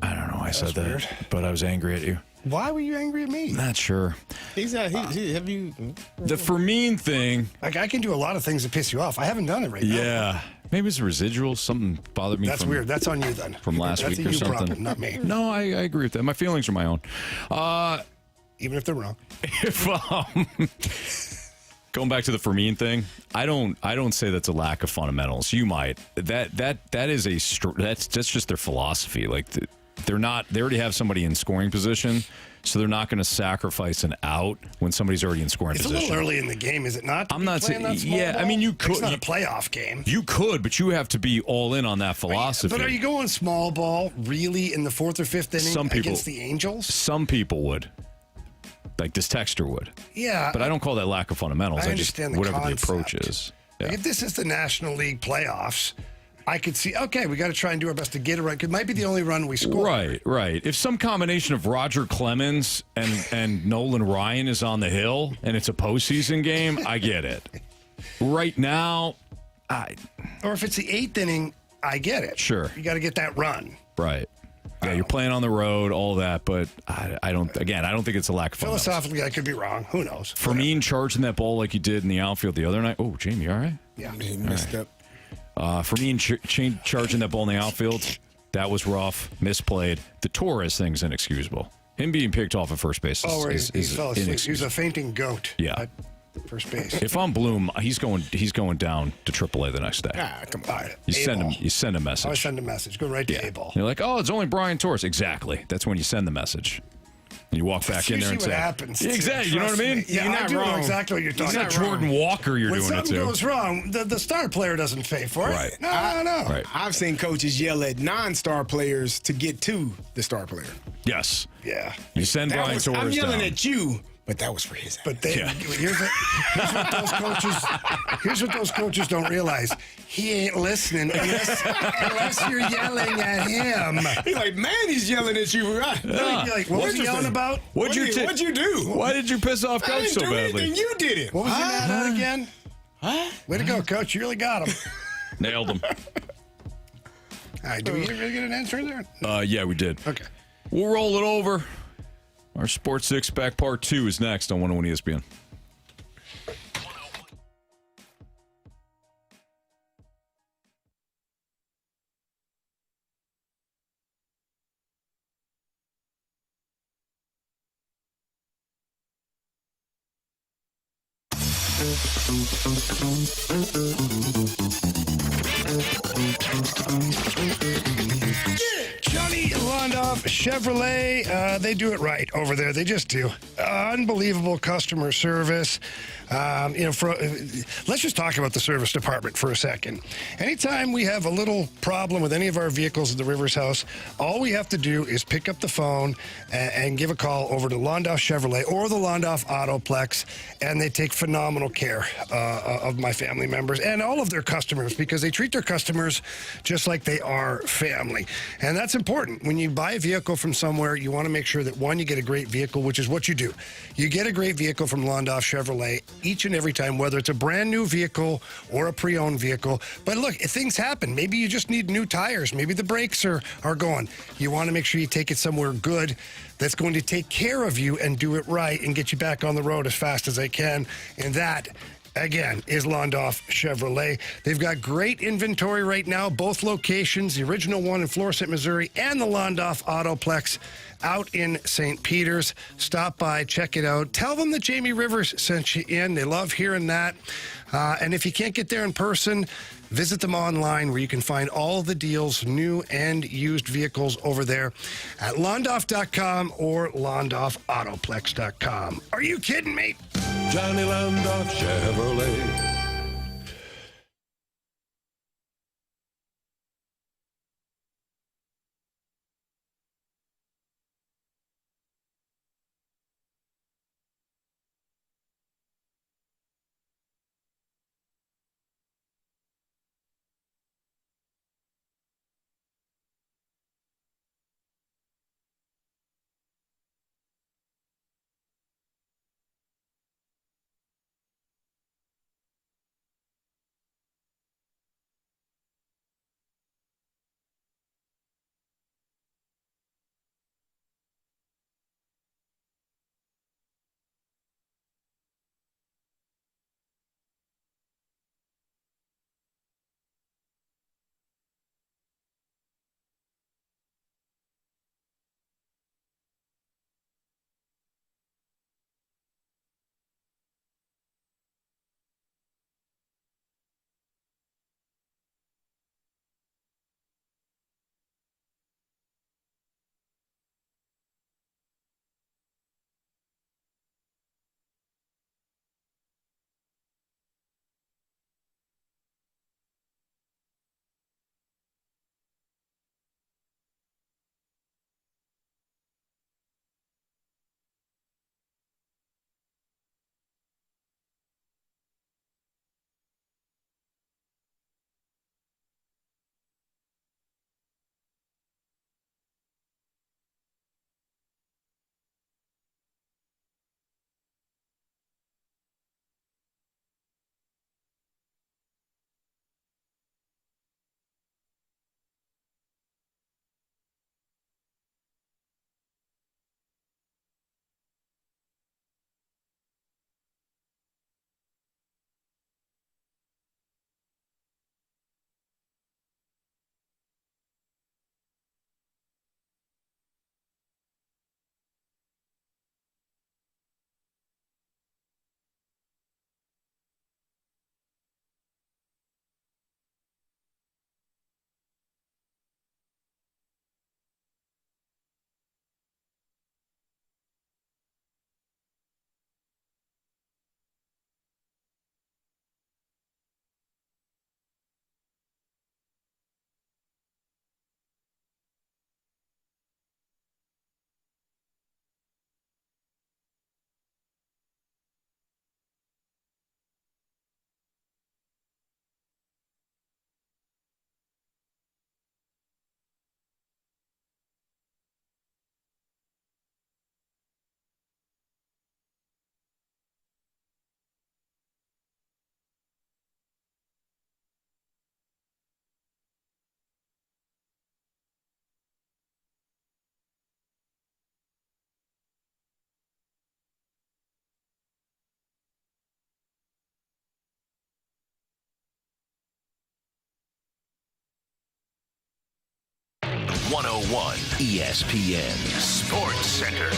don't know why I said that, weird. But I was angry at you. Why were you angry at me? Not sure. Have you... The Fermin thing. Like, I can do a lot of things that piss you off. I haven't done it right now. Yeah. Maybe it's a residual. Something bothered me. That's weird. That's on you then. From last week or something. Problem, not me. No, I agree with that. My feelings are my own. Even if they're wrong. Going back to the Fermin thing, I don't say that's a lack of fundamentals. You might. That is that's just their philosophy. Like they already have somebody in scoring position, so they're not going to sacrifice an out when somebody's already in scoring position. It's a little early in the game, is it not? I'm not saying. Yeah, ball? I mean you could. It's not a playoff game. You could, but you have to be all in on that philosophy. But are you going small ball really in the 4th or 5th inning against the Angels? Some people would. Like this texter would. Yeah. But I don't call that lack of fundamentals. I understand the whatever concept. the approach is. Yeah. Like if this is the National League playoffs, I could see, okay, we got to try and do our best to get it right. It might be the only run we score. Right. If some combination of Roger Clemens and Nolan Ryan is on the hill and it's a postseason game, I get it. Right now, or if it's the 8th inning, I get it. Sure. You got to get that run. Right. Yeah, you're playing on the road, all that, but I don't think it's a lack of fundamentals. Philosophically, I could be wrong. Who knows? Fermin charging that ball like he did in the outfield the other night. Oh, Jamie, you all right? Yeah. He messed up. Fermin charging that ball in the outfield, that was rough, misplayed. The Torres thing's inexcusable. Him being picked off at first base is he fell asleep. inexcusable. He was a fainting goat. Yeah. At first base. If I'm Bloom, he's going down to AAA the next day. Come on. You send a message. I send a message. Go right to A-ball. You're like, oh, it's only Brian Torres. Exactly. That's when you send the message. And you walk back in there and say, what happens. Exactly. You know what I mean? Yeah, You're not know wrong. Exactly what you're talking about. It's not Jordan Walker you're doing it to. When something goes wrong, the star player doesn't pay for it. Right. No. Right. I've seen coaches yell at non-star players to get to the star player. Yes. Yeah. You send Brian Torres I'm yelling down. at you. But that was for his. But here's what those coaches don't realize. He ain't listening unless you're yelling at him. He's like, man, he's yelling at you, right? Yeah. You're like, what was he yelling about? What'd you do? Why did you piss off Coach so badly? I didn't do anything. You did it. What was he mad at again? Way to go, Coach. You really got him. Nailed him. All right, did we really get an answer there? Yeah, we did. Okay. We'll roll it over. Our Sports Six Pack Part 2 is next on 101 ESPN. Johnny Londoff Chevrolet, they do it right over there. They just do. Unbelievable customer service. Let's just talk about the service department for a second. Anytime we have a little problem with any of our vehicles at the Rivers House, all we have to do is pick up the phone and give a call over to Londoff Chevrolet or the Londoff Autoplex, and they take phenomenal care of my family members and all of their customers, because they treat their customers just like they are family. And that's important. When you buy a vehicle from somewhere, you want to make sure that, one, you get a great vehicle, which is what you do. You get a great vehicle from Londoff Chevrolet each and every time, whether it's a brand new vehicle or a pre-owned vehicle. But look, things happen. Maybe you just need new tires. Maybe the brakes are gone. You want to make sure you take it somewhere good that's going to take care of you and do it right and get you back on the road as fast as they can. And that, again, is Londoff Chevrolet. They've got great inventory right now, both locations, the original one in Florissant, Missouri, and the Londoff Autoplex out in St. Peter's. Stop by, check it out. Tell them that Jamie Rivers sent you in. They love hearing that. And if you can't get there in person, visit them online, where you can find all the deals, new and used vehicles, over there at Londoff.com or LondoffAutoplex.com. Are you kidding me? Johnny Londoff Chevrolet. ESPN Sports Center.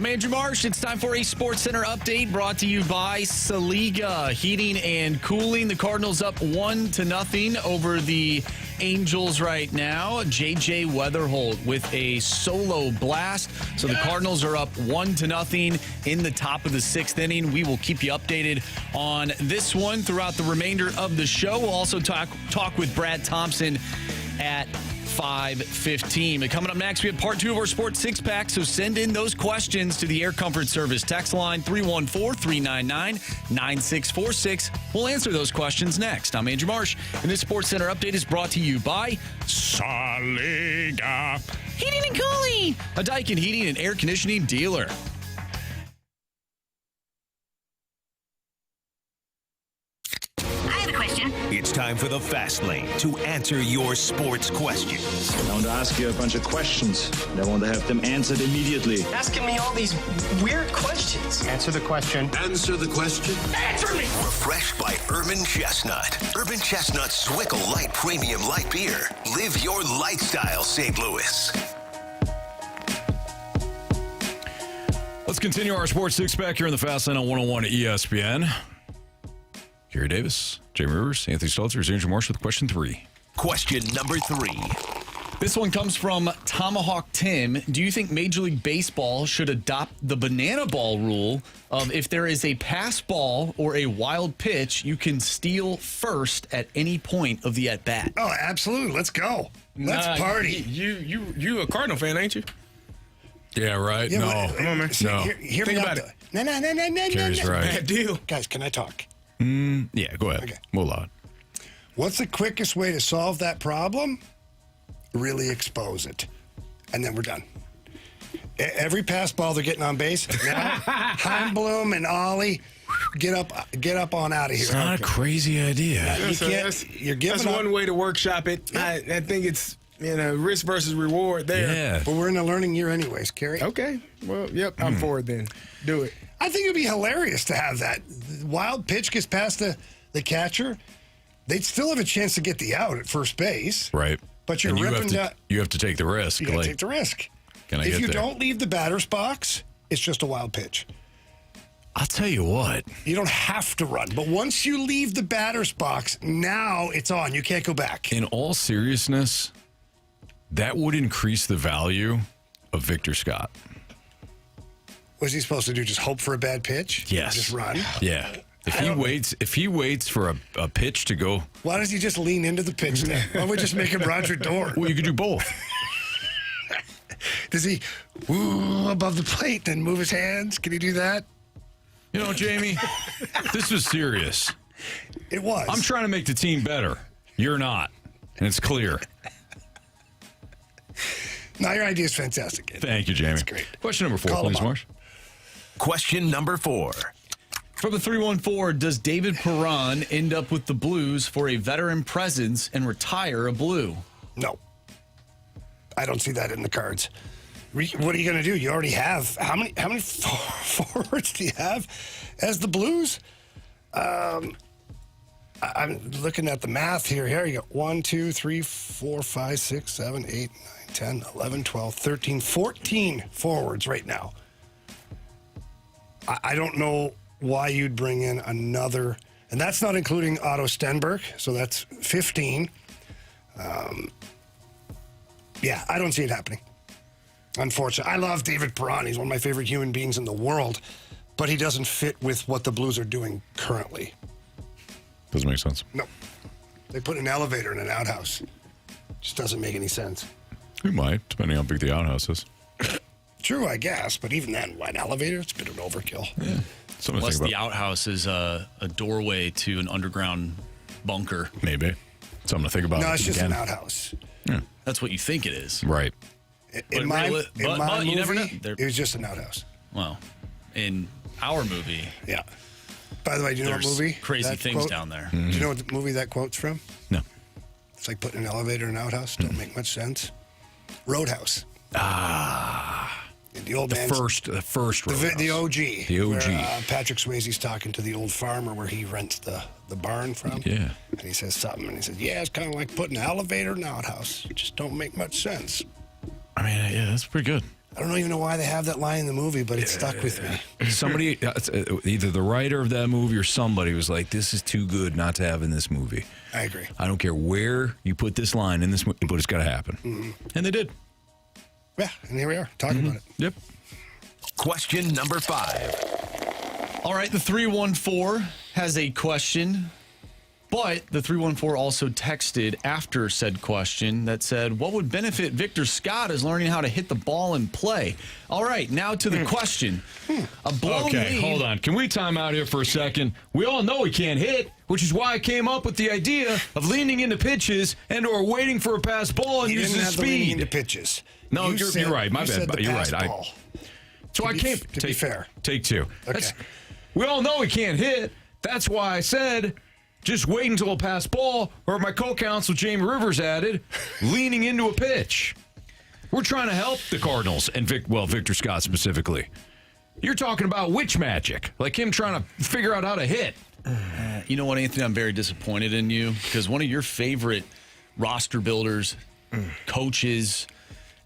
I'm Andrew Marsh. It's time for a Sports Center update brought to you by Saliga Heating and Cooling. The Cardinals up 1-0 over the Angels right now. J.J. Weatherholt with a solo blast. So the Cardinals are up 1-0 in the top of the 6th inning. We will keep you updated on this one throughout the remainder of the show. We'll also talk with Brad Thompson at 5:15. But coming up next, we have part 2 of our Sports Six Pack. So send in those questions to the Air Comfort Service text line 314-399-9646. We'll answer those questions next. I'm Andrew Marsh, and this Sports Center update is brought to you by Saliga Heating and Cooling, a Daikin heating and air conditioning dealer. It's time for the Fast Lane to answer your sports questions. I want to ask you a bunch of questions, and I want to have them answered immediately. Asking me all these weird questions. Answer the question. Answer the question. Answer me! Refreshed by Urban Chestnut. Urban Chestnut Swickle Light Premium Light Beer. Live your lifestyle, St. Louis. Let's continue our Sports Six Pack here in the Fast Lane on 101 at ESPN. Carey Davis, Jamie Rivers, Anthony Stalter, Andrew Marsh with question 3. Question number 3. This one comes from Tomahawk Tim. Do you think Major League Baseball should adopt the banana ball rule of if there is a pass ball or a wild pitch, you can steal first at any point of the at-bat? Oh, absolutely. Let's go. Let's party. You a Cardinal fan, ain't you? Yeah, right? Yeah, no. Come on, man. See, No. Hear Think me about out. it. No. Carey's right. Bad deal. Guys, can I talk? Yeah, go ahead. Okay. We'll allow it. What's the quickest way to solve that problem? Really expose it. And then we're done. Every pass ball they're getting on base, now Heimblum and Ollie, get up on out of here. It's not a crazy idea. You're giving That's up. one way to workshop it. I think it's risk versus reward there. Yeah. But we're in a learning year anyways, Carey. Okay. Well, yep. I'm for it then. Do it. I think it'd be hilarious to have that. Wild pitch gets past the catcher. They'd still have a chance to get the out at first base. Right. But you're And ripping down. you have to take the risk. You got to take the risk. Can I if get you there? don't leave the batter's box, it's just a wild pitch. I'll tell you what. You don't have to run. But once you leave the batter's box, now it's on. You can't go back. In all seriousness, that would increase the value of Victor Scott. What's he supposed to do? Just hope for a bad pitch? Yes. Just run? Yeah. If he waits for a pitch to go. Why does he just lean into the pitch then? Why don't we just make him Roger Dorn? Well, you could do both. Does he above the plate and move his hands? Can he do that? You know, Jamie, this was serious. It was. I'm trying to make the team better. You're not. And it's clear. No, your idea is fantastic. Thank you, Jamie. That's great. Question number 4, Call please, him up. Marsh. Question number 4. From the 314, does David Perron end up with the Blues for a veteran presence and retire a Blue? No. I don't see that in the cards. What are you going to do? You already have how many forwards do you have as the Blues? I'm looking at the math here. Here you go. 1, 2, 3, 4, 5, 6, 7, 8, 9, 10, 11, 12, 13, 14 forwards right now. I don't know why you'd bring in another, and that's not including Otto Stenberg, so that's 15. Yeah, I don't see it happening. Unfortunately. I love David Perron. He's one of my favorite human beings in the world, but he doesn't fit with what the Blues are doing currently. Doesn't make sense. No. They put an elevator in an outhouse. Just doesn't make any sense. We might, depending on how big the outhouse is. True, I guess, but even then, why an elevator? It's a bit of an overkill. Yeah. Something to Unless think the about. outhouse is a doorway to an underground bunker. Maybe. Something to think about. No, it's just again. an outhouse. Yeah. That's what you think it is. Right. In my but you never know. movie, it was just an outhouse. Well, in our movie, Yeah. By the way, do you know what there's movie? crazy that things quote- down there. Do you know what the movie that quote's from? No. It's like putting an elevator in an outhouse. Don't make much sense. Roadhouse. The old The man. first The Roadhouse. OG. The OG. Where, Patrick Swayze's talking to the old farmer where he rents the barn from. Yeah. And he says something, and he says, yeah, it's kind of like putting an elevator in an outhouse. It just don't make much sense. I mean, yeah, that's pretty good. I don't even know why they have that line in the movie, but it stuck with me. Somebody, either the writer of that movie or somebody was like, this is too good not to have in this movie. I agree. I don't care where you put this line in this movie, but it's got to happen. Mm-hmm. And they did. Yeah, and here we are talking about it. Yep. Question number 5. All right, the 314 has a question, but the 314 also texted after said question that said, what would benefit Victor Scott is learning how to hit the ball and play. All right, now to the question. A blown lead. Hold on. Can we time out here for a second? We all know he can't hit, which is why I came up with the idea of leaning into pitches and or waiting for a pass ball and He using didn't have the leaning speed. into pitches. No, you're right. My said bad. the You're pass right. ball. So I came. To be fair. Take 2. Okay. We all know he can't hit. That's why I said just wait until a pass ball, or my co-counsel Jamie Rivers added, leaning into a pitch. We're trying to help the Cardinals and Victor Scott specifically. You're talking about witch magic, like him trying to figure out how to hit. You know what, Anthony? I'm very disappointed in you because one of your favorite roster builders, coaches,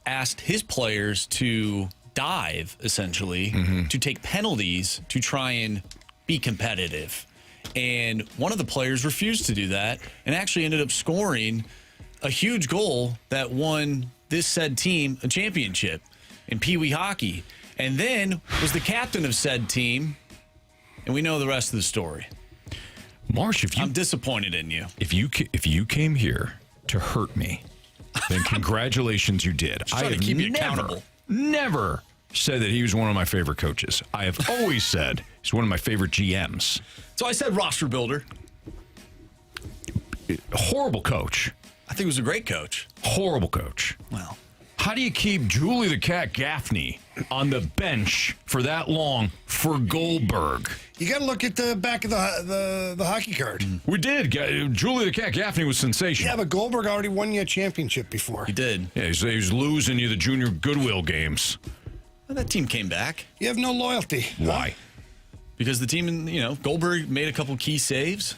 asked his players to dive, essentially, to take penalties to try and be competitive. And one of the players refused to do that and actually ended up scoring a huge goal that won this said team a championship in Pee Wee hockey. And then was the captain of said team, and we know the rest of the story. Marsh, I'm disappointed in you. If you came here to hurt me, then congratulations, you did. I have keep you accountable. Never said that he was one of my favorite coaches. I have always said he's one of my favorite GMs. So I said roster builder. Horrible coach. I think he was a great coach. Horrible coach. Well, how do you keep Julie the Cat Gaffney on the bench for that long for Goldberg? You got to look at the back of the hockey card. We did. Julie the Cat Gaffney was sensational. Yeah, but Goldberg already won you a championship before. He did. Yeah, he was losing you the junior Goodwill games. Well, that team came back. You have no loyalty. Why? Because the team, Goldberg made a couple key saves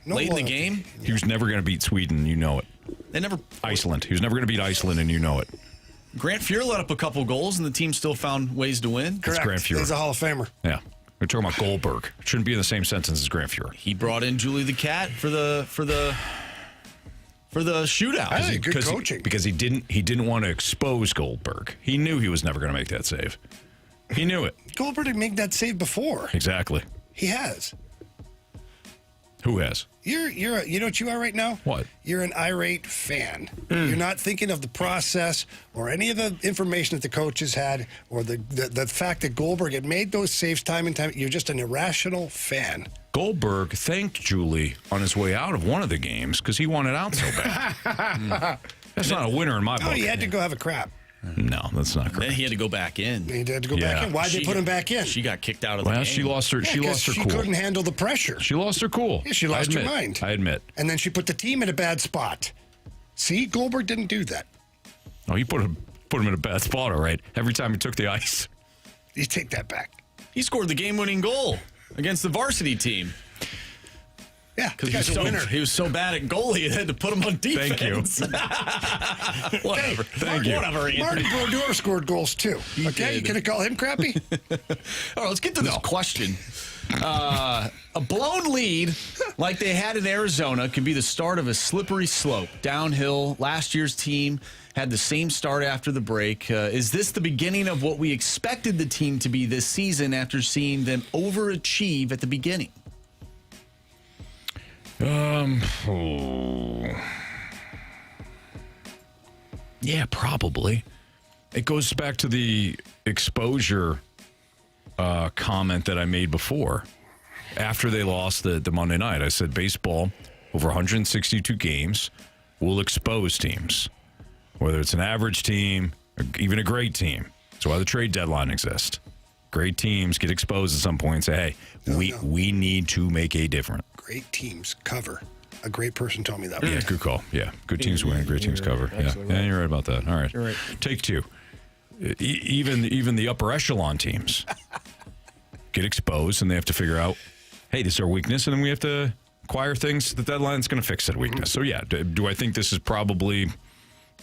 late in the game. He was never going to beat Sweden, you know it. They never. Iceland. He was never going to beat Iceland, and you know it. Grant Fuhr let up a couple goals, and the team still found ways to win. Correct. That's Grant Fuhr. He's a Hall of Famer. Yeah. We're talking about Goldberg. Shouldn't be in the same sentence as Grant Fuhr. He brought in Julie the Cat for the shootout. I think good coaching. Because he didn't want to expose Goldberg. He knew he was never going to make that save. He knew it. Goldberg didn't make that save before. Exactly. He has. Who has? You know what you are right now? What? You're an irate fan. You're not thinking of the process or any of the information that the coaches had or the fact that Goldberg had made those saves time and time. You're just an irrational fan. Goldberg thanked Julie on his way out of one of the games because he wanted out so bad. That's not a winner in my book. Oh, he had to go have a crap. No, that's not correct. Then he had to go back in. He had to go back in. Why'd they put him back in? She got kicked out of the game. She lost her. She lost her cool. She couldn't handle the pressure. She lost her cool. Yeah, she lost her mind. I admit. And then she put the team in a bad spot. See, Goldberg didn't do that. No, he put him in a bad spot. All right. Every time he took the ice. You take that back. He scored the game-winning goal against the varsity team. Yeah, because he was so bad at goal, he had to put him on defense. Thank you. Whatever. Thank you. Whatever, Anthony. Marty Brodeur scored goals too. Okay, you gonna call him crappy? All right, let's get to this question. A blown lead, like they had in Arizona, can be the start of a slippery slope downhill. Last year's team had the same start after the break. Is this the beginning of what we expected the team to be this season after seeing them overachieve at the beginning? Yeah, probably. It goes back to the exposure comment that I made before. After they lost the Monday night, I said baseball, over 162 games, will expose teams. Whether it's an average team or even a great team. That's why the trade deadline exists. Great teams get exposed at some point and say, hey, we need to make a difference. Great teams cover. A great person told me that. Yeah, good call. Yeah, good teams win, great teams cover. Yeah, you're right about that. All right. You're right. Take 2. Even the upper echelon teams get exposed and they have to figure out, hey, this is our weakness, and then we have to acquire things. The deadline's going to fix that weakness. So, yeah, do I think this is probably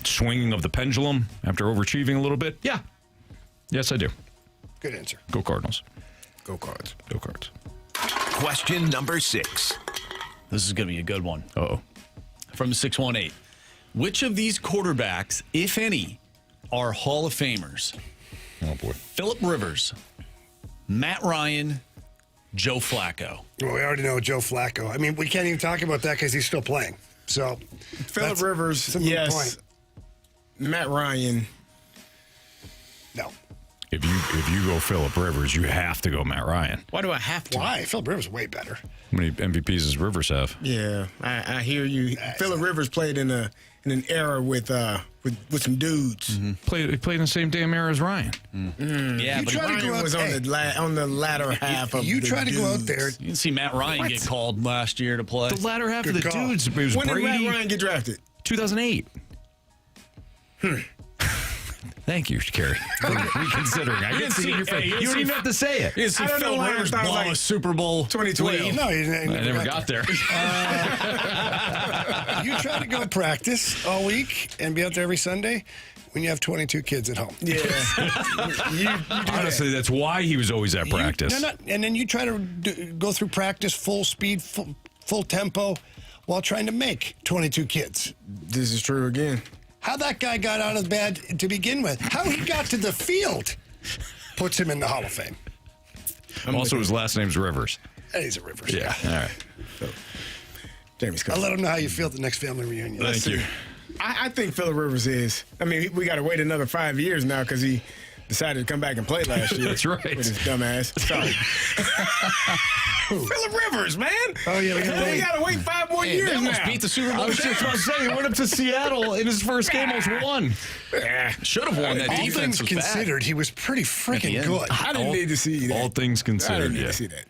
swinging of the pendulum after overachieving a little bit? Yeah. Yes, I do. Good answer. Go Cardinals. Go Cards. Go Cards. Question number 6. This is going to be a good one. Uh-oh. From 618. Which of these quarterbacks, if any, are Hall of Famers? Oh, boy. Phillip Rivers, Matt Ryan, Joe Flacco. Well, we already know Joe Flacco. I mean, we can't even talk about that because he's still playing. So, Phillip Rivers, yes. Point. Matt Ryan, no. If you go Phillip Rivers, you have to go Matt Ryan. Why do I have to? Why? Phillip Rivers is way better. How many MVPs does Rivers have? Yeah, I hear you. Phillip Rivers played in an era with some dudes. Mm-hmm. He played in the same damn era as Ryan. Yeah, but Ryan was on the latter half of you try to go out there. You can see Matt Ryan get called last year to play. The latter half Good of the call. dudes. It was When Brady. did Matt Ryan get drafted? 2008. Thank you, Carey, for reconsidering. I didn't see it in your face. You don't even have to say it. You didn't see I don't know Phil why I Rivers thought it was blow like a Super Bowl 2012. No, he I never got there. You try to go practice all week and be out there every Sunday when you have 22 kids at home. Yeah. you Honestly, that's why he was always at practice. And then you try to go through practice full speed, full tempo, while trying to make 22 kids. This is true again. How that guy got out of bed to begin with, how he got to the field, puts him in the Hall of Fame. Also, his last name's Rivers. And he's a Rivers. Yeah. All right. So, Jamie's I'll let him know how you feel at the next family reunion. Thank you. I think Phillip Rivers is. I mean, we got to wait another 5 years now because he decided to come back and play last year. That's right. With his dumb ass. Sorry. Phillip Rivers, man. Oh, yeah. We got to wait 5 more years They now. almost beat the Super Bowl. I was just about to say, he went up to Seattle in his first game, almost won. Should have won. That All defense things was considered, he was pretty freaking end. good. I didn't need to see that. All things I considered, didn't need yeah. to see that.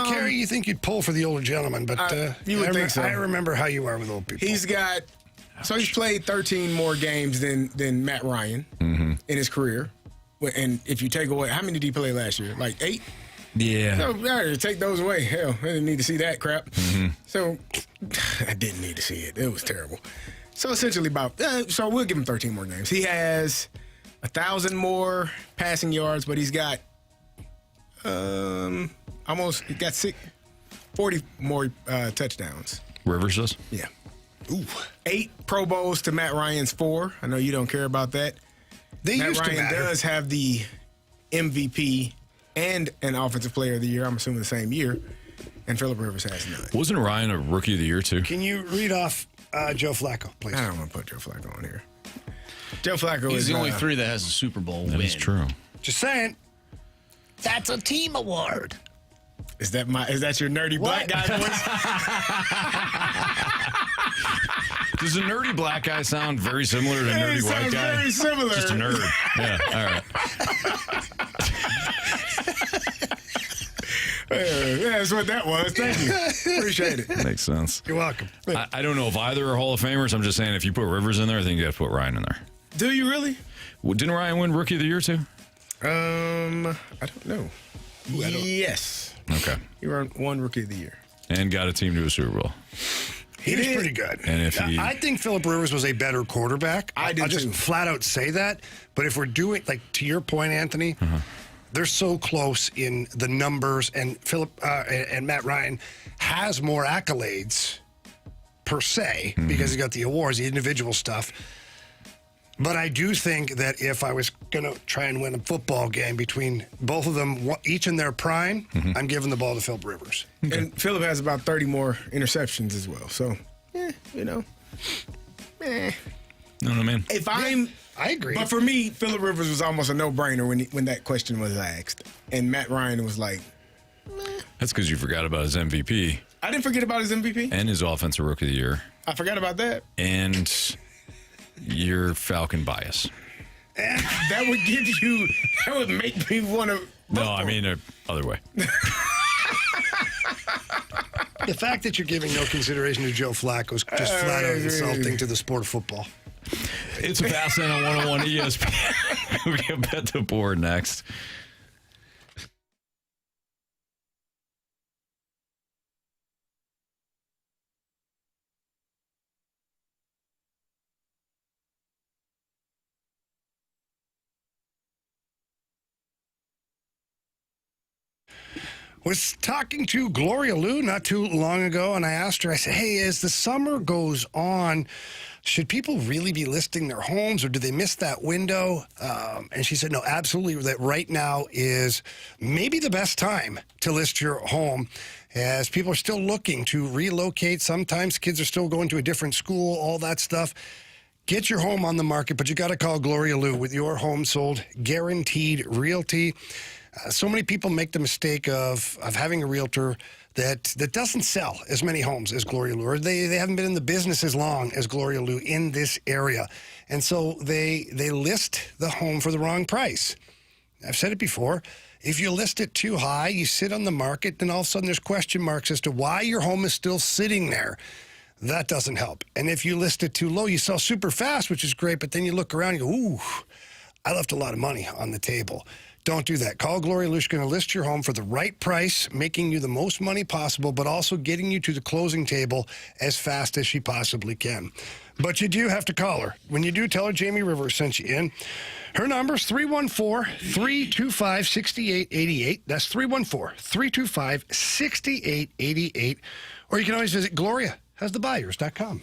Carey, you think you'd pull for the older gentleman, but you would think so. I remember how you are with old people. He's played 13 more games than Matt Ryan in his career. And if you take away, how many did he play last year? Like 8? Yeah. So, take those away. Hell, I didn't need to see that crap. So, I didn't need to see it. It was terrible. So, essentially so we'll give him 13 more games. He has 1,000 more passing yards, but he's got he got 40 more touchdowns. Rivers does? Yeah. Ooh. 8 Pro Bowls to Matt Ryan's 4. I know you don't care about that. Matt Ryan does have the MVP and an Offensive Player of the Year, I'm assuming the same year, and Phillip Rivers has none. Wasn't Ryan a Rookie of the Year, too? Can you read off Joe Flacco, please? I don't want to put Joe Flacco on here. Joe Flacco He's is the only 3 that has a Super Bowl win. That is true. Just saying. That's a team award. Is that your nerdy black guy voice? Does a nerdy black guy sound very similar to a nerdy white guy? Very similar. Just a nerd. Yeah, all right. That's what that was. Thank you. Appreciate it. Makes sense. You're welcome. I don't know if either are Hall of Famers. I'm just saying if you put Rivers in there, I think you have to put Ryan in there. Do you really? Well, didn't Ryan win Rookie of the Year, too? I don't know. Yes. Okay. He won Rookie of the Year. And got a team to a Super Bowl. He was pretty good. And if I think Phillip Rivers was a better quarterback. I'll just too. flat out say that. But if we're doing, like, to your point, Anthony, they're so close in the numbers, and Phillip and Matt Ryan has more accolades per se because he got the awards, the individual stuff. But I do think that if I was going to try and win a football game between both of them, each in their prime, I'm giving the ball to Phillip Rivers. Okay. And Phillip has about 30 more interceptions as well. So, you know. You know what I mean? I agree. But for me, Phillip Rivers was almost a no-brainer when that question was asked. And Matt Ryan was like, That's because you forgot about his MVP. I didn't forget about his MVP. And his Offensive Rookie of the Year. I forgot about that. And your Falcon bias. That would make me want to. No, I mean, other way. The fact that you're giving no consideration to Joe Flacco is just flat out insulting to the sport of football. It's Fascinating on 101 ESPN. We get Bet the Board next. Was talking to Gloria Lou not too long ago, and I asked her, I said, hey, as the summer goes on, should people really be listing their homes, or do they miss that window? And she said, no, absolutely, that right now is maybe the best time to list your home, as people are still looking to relocate. Sometimes kids are still going to a different school, all that stuff. Get your home on the market, but you got to call Gloria Lou with your home sold, guaranteed realty. So many people make the mistake of having a realtor that doesn't sell as many homes as Gloria Lou, or they haven't been in the business as long as Gloria Lou in this area. And so they list the home for the wrong price. I've said it before. If you list it too high, you sit on the market, then all of a sudden there's question marks as to why your home is still sitting there. That doesn't help. And if you list it too low, you sell super fast, which is great, but then you look around and you go, ooh, I left a lot of money on the table. Don't do that. Call Gloria Lou. She's going to list your home for the right price, making you the most money possible, but also getting you to the closing table as fast as she possibly can. But you do have to call her. When you do, tell her Jamie Rivers sent you in. Her number is 314-325-6888. That's 314-325-6888. Or you can always visit GloriaHasTheBuyers.com.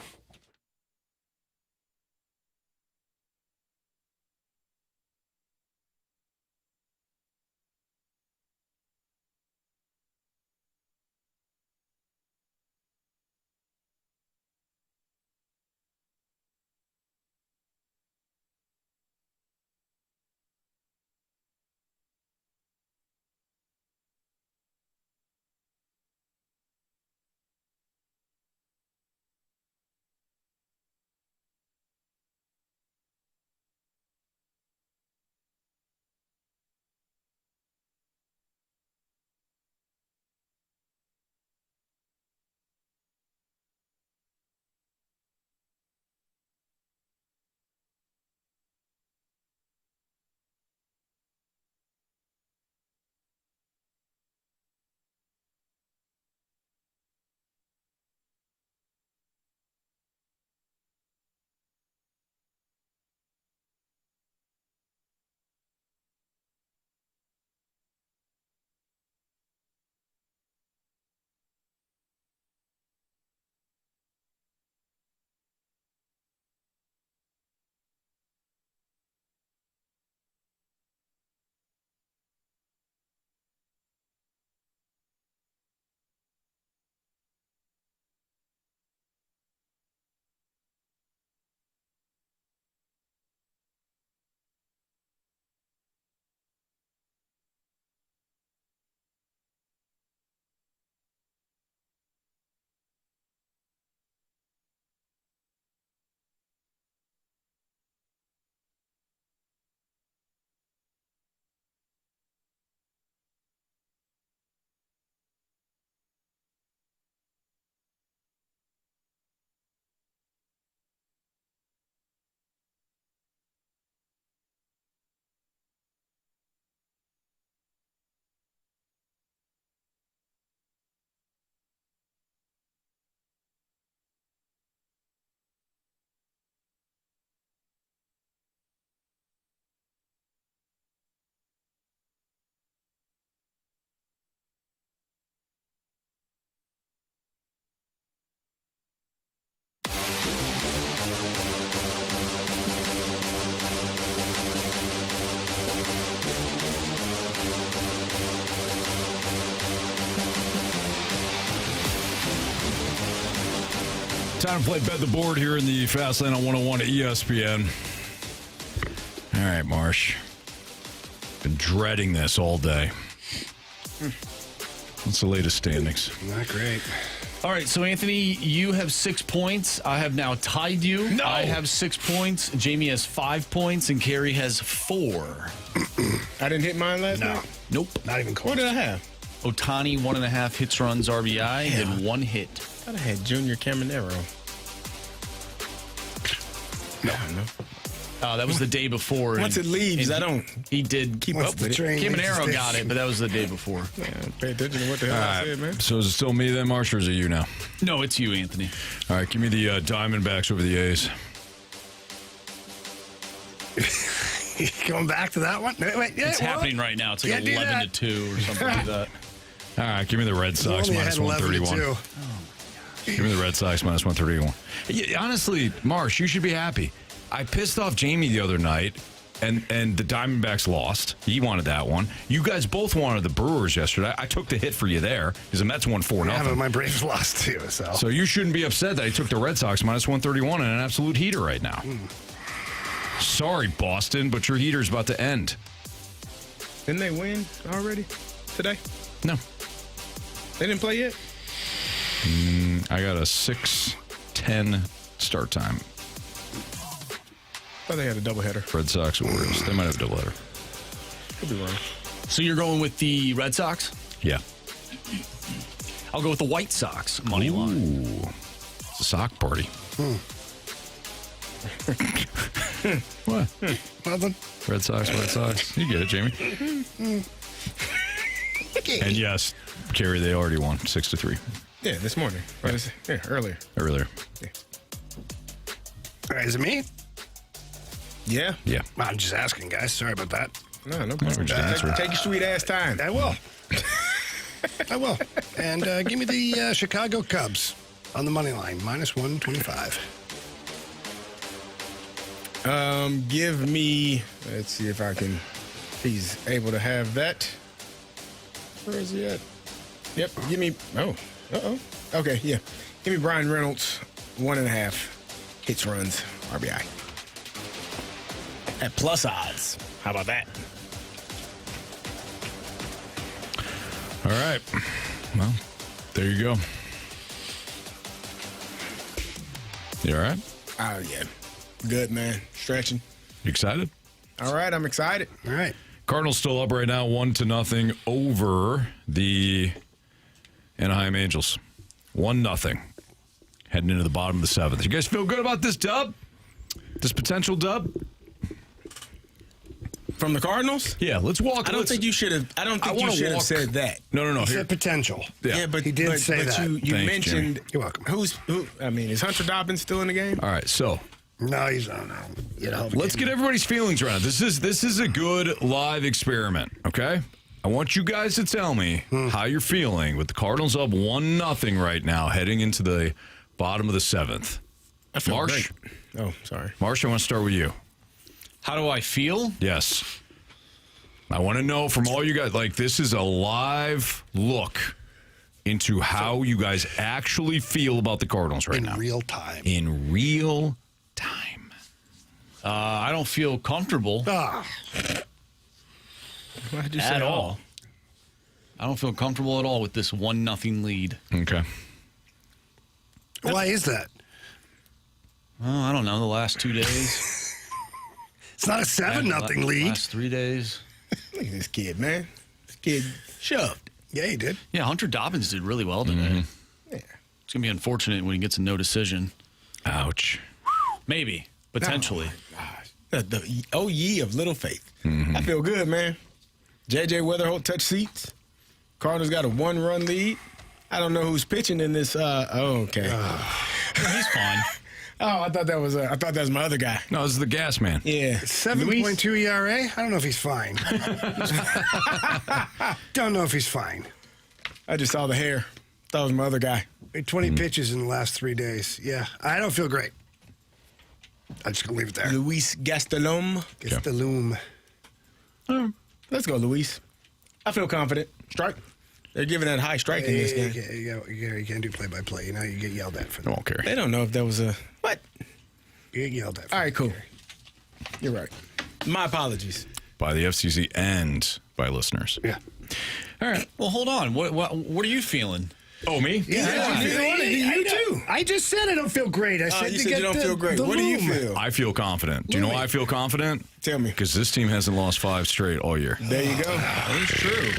Time to play Bet the Board here in the Fast Lane on 101 at ESPN. All right, Marsh. Been dreading this all day. What's the latest standings? Not great. All right, so Anthony, you have 6 points. I have now tied you. No. I have 6 points. Jamie has 5 points, and Carey has 4. I didn't hit mine last night? Nope. Not even close. What did I have? Otani, 1.5 hits, runs, RBI, and 1 hit. I thought I had Junior Caminero. No. That was the day before. Once it leaves, I don't. He did keep up with it. Caminero got it, but that was the day before. Yeah, pay attention to what the hell I said, man. So is it still me then, Marsh, or is it you now? No, it's you, Anthony. All right, give me the Diamondbacks over the A's. Going back to that one? Wait, yeah, It's happening right now. It's like 11-2 or something like that. All right, give me the Red Sox Only minus had 131. 11-2. Give me the Red Sox minus 131. Yeah, honestly, Marsh, you should be happy. I pissed off Jamie the other night, and the Diamondbacks lost. He wanted that one. You guys both wanted the Brewers yesterday. I took the hit for you there because the Mets won 4-0. Yeah, but my Braves lost too. So you shouldn't be upset that I took the Red Sox minus 131 in an absolute heater right now. Sorry, Boston, but your heater's about to end. Didn't they win already today? No. They didn't play yet? I got a 6:10 start time. I thought they had a doubleheader. Red Sox Warriors. They might have a doubleheader. Could be wrong. So you're going with the Red Sox? Yeah. I'll go with the White Sox money line. Ooh. It's a sock party. What? Nothing. Red Sox, White Sox. You get it, Jamie. And yes, Carey, they already won 6-3. Yeah, this morning. Right. Yeah, earlier. Yeah. All right, is it me? Yeah. Yeah. I'm just asking, guys. Sorry about that. No problem. Take your sweet ass time. I will. I will. And give me the Chicago Cubs on the money line, minus 125. Give me, let's see if he's able to have that. Where is he at? Yep, give me, okay, yeah. Give me Brian Reynolds, 1.5 hits, runs, RBI. At plus odds. How about that? All right. Well, there you go. You all right? Oh, yeah. Good, man. Stretching. You excited? All right, I'm excited. All right. Cardinals still up right now, 1-0 over the Anaheim Angels. 1-0. Heading into the bottom of the 7th. You guys feel good about this dub? This potential dub? From the Cardinals? Yeah, let's walk. I don't think you should have said that. No. He said potential. Yeah, but he did say that. You Thanks, mentioned. Jimmy. You're welcome. Is Hunter Dobbins still in the game? All right, so No, he's not. let's get everybody's feelings around it. This is a good live experiment, okay? I want you guys to tell me how you're feeling with the Cardinals up 1-0 right now, heading into the bottom of the 7th. I feel Marsh? great. Oh, sorry. Marsh, I want to start with you. How do I feel? Yes. I want to know from all you guys, this is a live look into how you guys actually feel about the Cardinals right now. In real time. In real time. I don't feel comfortable at all. I don't feel comfortable at all with this 1-0 lead. Okay. Why is that? Oh, I don't know. The last 2 days. It's not a 7-0 lead. Last 3 days. Look at this kid, man. This kid shoved. Yeah, he did. Yeah, Hunter Dobbins did really well today. Yeah. It's going to be unfortunate when he gets a no decision. Ouch. Maybe. Potentially. Oh, gosh. The O-ye of little faith. I feel good, man. J.J. Weatherholt touch seats. Cardinals got a 1-run lead. I don't know who's pitching in this. Okay. He's fine. Oh, I thought that was my other guy. No, this is the gas man. Yeah. 7.2 ERA? I don't know if he's fine. Don't know if he's fine. I just saw the hair. Thought it was my other guy. 20 pitches in the last 3 days. Yeah, I don't feel great. I'm just going to leave it there. Luis Gastelum. Let's go, Luis. I feel confident. Strike. They're giving that high strike in this game. You can't do play-by-play. You know, you get yelled at for that. I won't care. They don't know if that was a... What? You get yelled at for All right, cool. Gary. You're right. My apologies. By the FCC and by listeners. Yeah. All right. Well, hold on. What are you feeling? Oh, me? Yeah. You too. I just said I don't feel great. I said you said you don't feel great. What do you feel? I feel confident. Do you know why I feel confident? Tell me. Because this team hasn't lost 5 straight all year. There you go. That is true.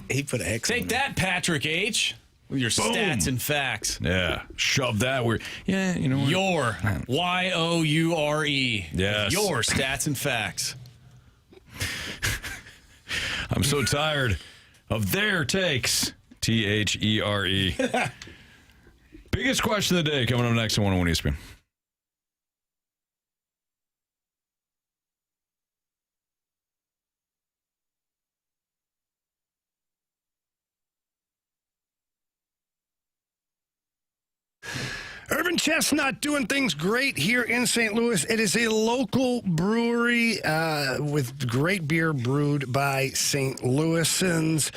He put an X on Take that, Patrick H. With your stats and facts. Yeah. Shove that where. Yeah, you know what? Your. Y-O-U-R-E. Yes. Your stats and facts. I'm so tired of their takes. T-H-E-R-E. Biggest question of the day coming up next on 101 ESPN. Chestnut doing things great here in St. Louis. It is a local brewery with great beer brewed by St. Louisans.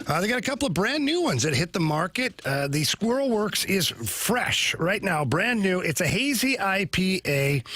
They got a couple of brand new ones that hit the market. The Squirrel Works is fresh right now, brand new. It's a hazy IPA,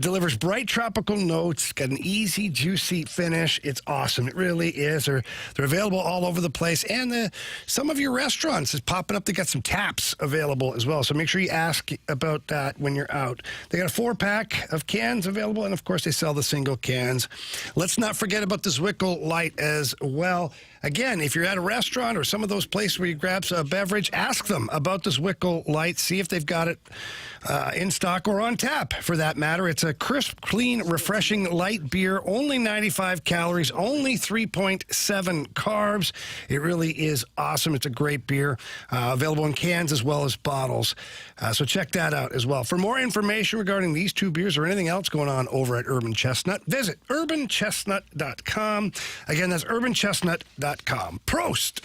delivers bright tropical notes, got an easy, juicy finish. It's awesome. It really is. They're available all over the place. And some of your restaurants is popping up. They got some taps available as well. So make sure you ask about that when you're out. They got a 4-pack of cans available. And, of course, they sell the single cans. Let's not forget about the Zwickel Light as well. Again, if you're at a restaurant or some of those places where you grab a beverage, ask them about the Zwickel Light. See if they've got it in stock or on tap, for that matter. It's a crisp, clean, refreshing light beer, only 95 calories, only 3.7 carbs. It really is awesome. It's a great beer, available in cans as well as bottles. So check that out as well. For more information regarding these two beers or anything else going on over at Urban Chestnut, visit urbanchestnut.com. Again, that's urbanchestnut.com. Prost!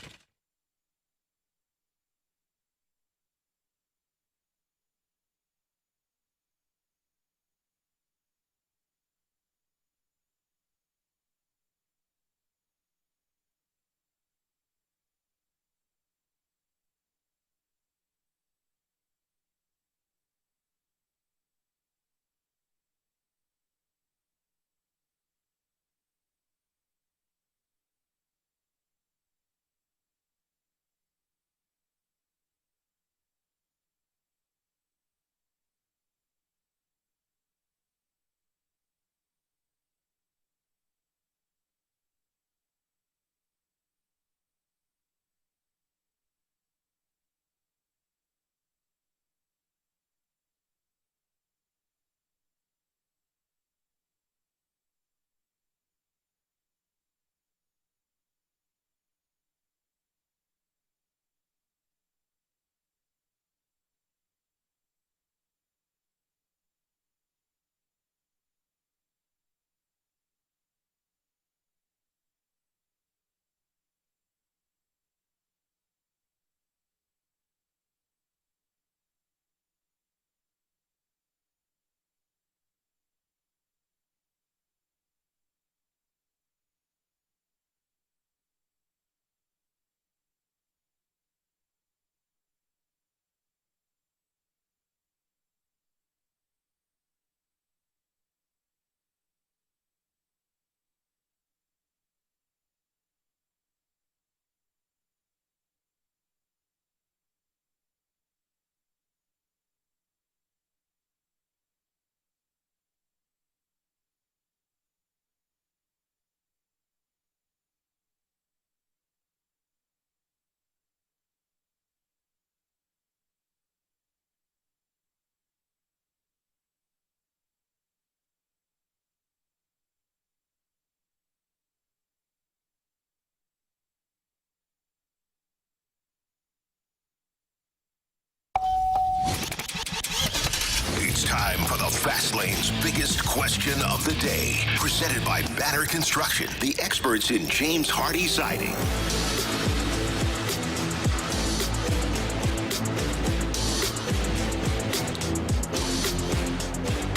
It's time for the Fast Lane's biggest question of the day. Presented by Banner Construction, the experts in James Hardy siding.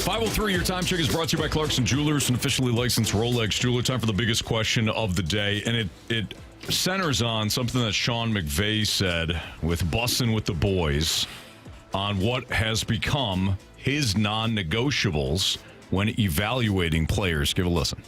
.503, your time check is brought to you by Clarkson Jewelers, an officially licensed Rolex jeweler. Time for the biggest question of the day, and it centers on something that Sean McVay said with Bussin' with the Boys on what has become his non-negotiables when evaluating players. Give a listen.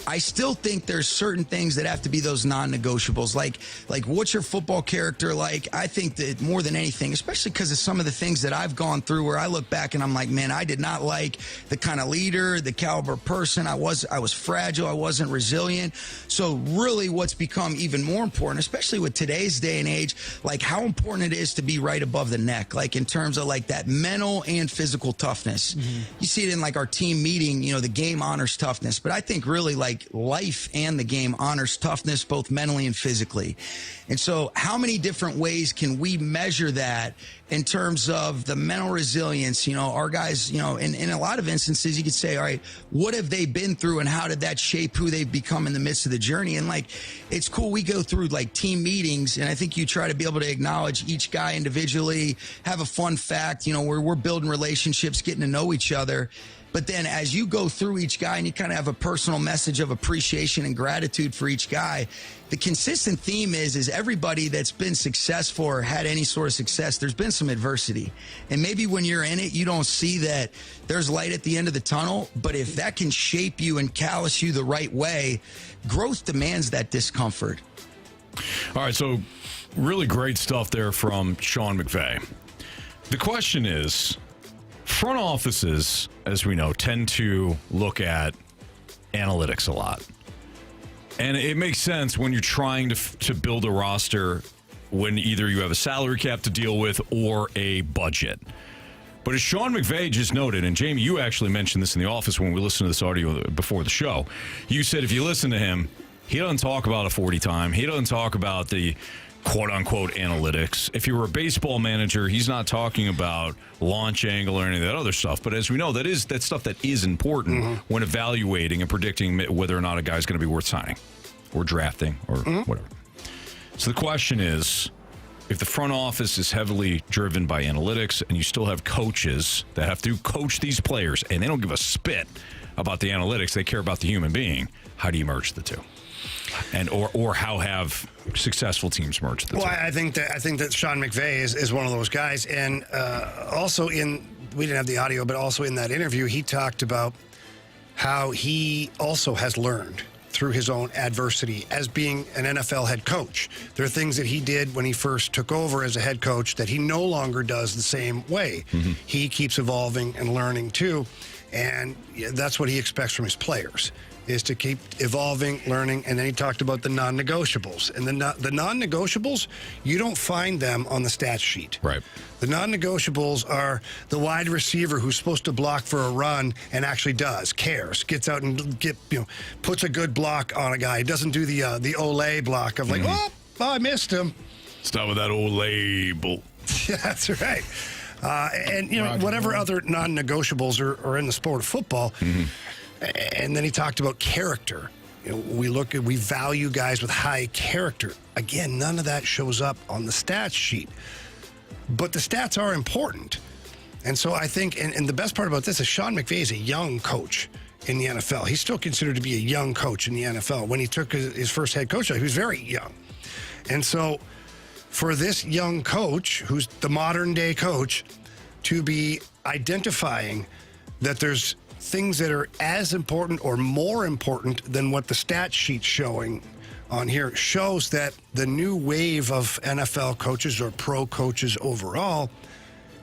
I still think there's certain things that have to be those non-negotiables. Like what's your football character like? I think that more than anything, especially because of some of the things that I've gone through where I look back and I'm like, man, I did not like the kind of leader, the caliber person. I was fragile. I wasn't resilient. So really what's become even more important, especially with today's day and age, like how important it is to be right above the neck, like in terms of like that mental and physical toughness. Mm-hmm. You see it in like our team meeting, you know, the game honors toughness. But I think really like like life and the game honors toughness, both mentally and physically. And so how many different ways can we measure that in terms of the mental resilience? You know, our guys, you know, in a lot of instances, you could say, all right, what have they been through and how did that shape who they've become in the midst of the journey? And like, it's cool. We go through like team meetings, and I think you try to be able to acknowledge each guy individually, have a fun fact, you know, where we're building relationships, getting to know each other. But then as you go through each guy and you kind of have a personal message of appreciation and gratitude for each guy, the consistent theme is everybody that's been successful or had any sort of success, there's been some adversity. And maybe when you're in it, you don't see that there's light at the end of the tunnel. But if that can shape you and callous you the right way, growth demands that discomfort. All right, so really great stuff there from Sean McVay. The question is, front offices, as we know, tend to look at analytics a lot. And it makes sense when you're trying to build a roster when either you have a salary cap to deal with or a budget. But as Sean McVay just noted, and Jamie, you actually mentioned this in the office when we listened to this audio before the show. You said if you listen to him, he doesn't talk about a 40 time. He doesn't talk about the quote-unquote analytics. If you were a baseball manager, he's not talking about launch angle or any of that other stuff. But as we know, that's stuff that is important when evaluating and predicting whether or not a guy's going to be worth signing or drafting or whatever. So the question is, if the front office is heavily driven by analytics and you still have coaches that have to coach these players and they don't give a spit about the analytics, they care about the human being, how do you merge the two? And or how have successful teams merged the two? Well, I think that Sean McVay is one of those guys, and also we didn't have the audio, but also in that interview, he talked about how he also has learned through his own adversity as being an NFL head coach. There are things that he did when he first took over as a head coach that he no longer does the same way. He keeps evolving and learning too, and that's what he expects from his players, is to keep evolving, learning. And then he talked about the non-negotiables. And the non-negotiables, you don't find them on the stat sheet. Right. The non-negotiables are the wide receiver who's supposed to block for a run and actually does, cares, gets out and puts a good block on a guy. He doesn't do the Olay block of like, oh, I missed him. Stop with that old label. Yeah, that's right. And whatever other non-negotiables are in the sport of football. And then he talked about character. We value guys with high character. Again, none of that shows up on the stats sheet. But the stats are important. And so I think, and the best part about this is Sean McVay is a young coach in the NFL. He's still considered to be a young coach in the NFL. When he took his first head coach, he was very young. And so for this young coach, who's the modern day coach, to be identifying that there's things that are as important or more important than what the stat sheet's showing on here, shows that the new wave of NFL coaches or pro coaches overall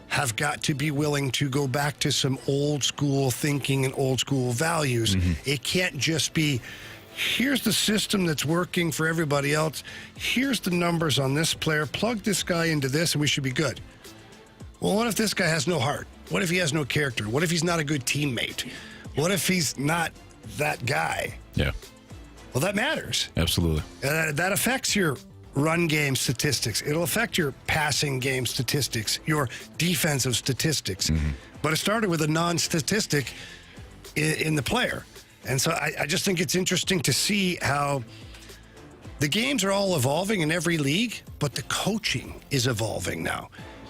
have got to be willing to go back to some old school thinking and old school values. It can't just be, here's the system that's working for everybody else. Here's the numbers on this player. Plug this guy into this and we should be good. Well, what if this guy has no heart? What if he has no character? What if he's not a good teammate? What if he's not that guy? Yeah. Well, that matters. Absolutely. That affects your run game statistics. It'll affect your passing game statistics, your defensive statistics. But it started with a non-statistic in the player. And so I just think it's interesting to see how the games are all evolving in every league, but the coaching is evolving now.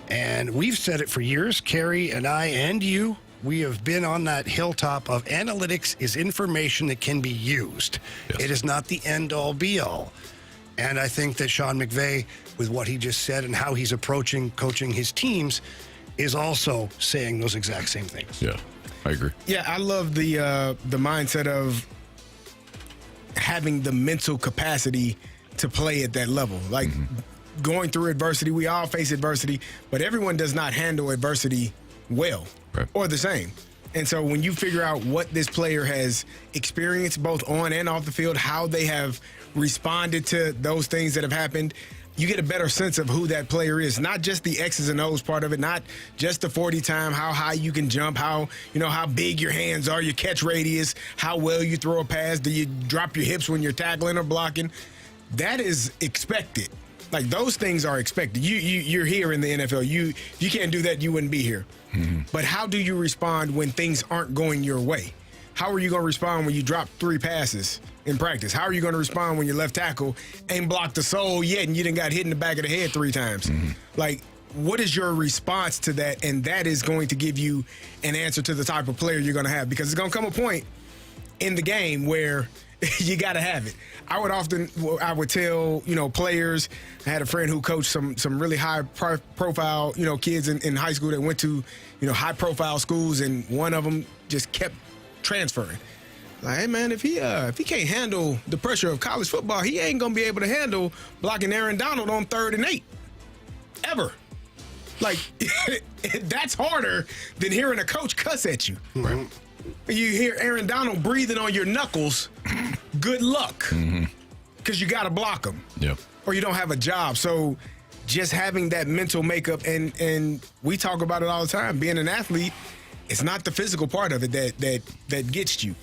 And we've said it for years, Carey and I and you, we have been on that hilltop of analytics is information that can be used. Yes. It is not the end-all, be-all. And I think that Sean McVay, with what he just said and how he's approaching coaching his teams, is also saying those exact same things. Yeah, I agree. Yeah, I love the mindset of having the mental capacity to play at that level. Like, going through adversity, we all face adversity, but everyone does not handle adversity well or the same. And so when you figure out what this player has experienced both on and off the field, how they have responded to those things that have happened, you get a better sense of who that player is, not just the X's and O's part of it, not just the 40 time, how high you can jump, how big your hands are, your catch radius, how well you throw a pass, do you drop your hips when you're tackling or blocking. That is expected. Like, those things are expected. You're here in the NFL. You can't do that, you wouldn't be here. Mm-hmm. But how do you respond when things aren't going your way? How are you going to respond when you drop 3 passes in practice? How are you going to respond when your left tackle ain't blocked the soul yet and you done got hit in the back of the head 3 times? Mm-hmm. Like, what is your response to that? And that is going to give you an answer to the type of player you're going to have, because it's going to come a point in the game where you got to have it. I would tell, players. I had a friend who coached some really high profile, kids in high school that went to, high profile schools, and one of them just kept transferring. Like, hey man, if he can't handle the pressure of college football, he ain't gonna be able to handle blocking Aaron Donald on 3rd and 8 ever. Like, that's harder than hearing a coach cuss at you. Mm-hmm. You hear Aaron Donald breathing on your knuckles. Good luck, because you got to block them. Yep. Or you don't have a job. So just having that mental makeup, and we talk about it all the time. Being an athlete, it's not the physical part of it that gets you.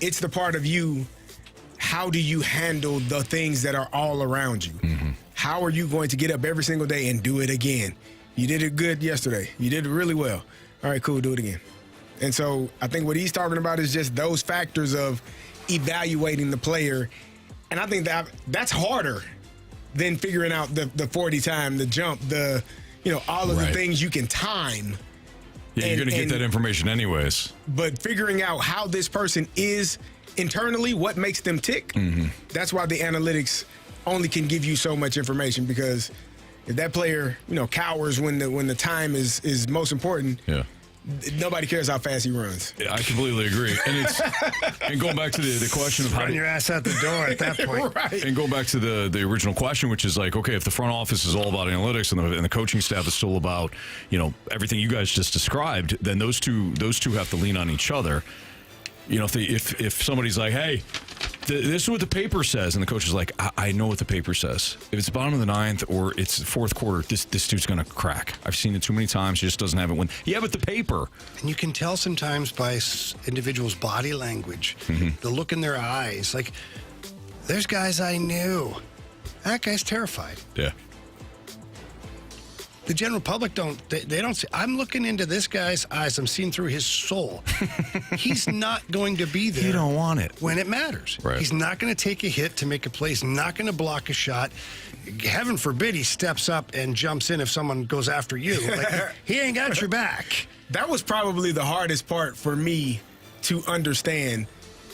It's the part of you. How do you handle the things that are all around you? Mm-hmm. How are you going to get up every single day and do it again? You did it good yesterday. You did it really well. All right, cool, do it again. And so I think what he's talking about is just those factors of evaluating the player. And I think that's harder than figuring out the 40 time, the jump, all of the things you can time. Yeah, you're going to get that information anyways. But figuring out how this person is internally, what makes them tick, that's why the analytics only can give you so much information, because if that player, cowers when the time is most important, nobody cares how fast he runs. Yeah, I completely agree. And going back to the question of run your ass out the door at that point. Right. And going back to the original question, which is like, okay, if the front office is all about analytics and the coaching staff is still about, everything you guys just described, then those two have to lean on each other. If somebody's like, hey, this is what the paper says, and the coach is like, I know what the paper says. If it's bottom of the 9th or it's the 4th quarter, this dude's going to crack. I've seen it too many times. He just doesn't have it when. Yeah, but the paper. And you can tell sometimes by individuals' body language, the look in their eyes. Like, there's guys I knew. That guy's terrified. Yeah. The general public they don't see. I'm looking into this guy's eyes. I'm seeing through his soul. He's not going to be there. You don't want it when it matters. Right. He's not going to take a hit to make a play. He's not going to block a shot. Heaven forbid he steps up and jumps in if someone goes after you. Like, he ain't got your back. That was probably the hardest part for me to understand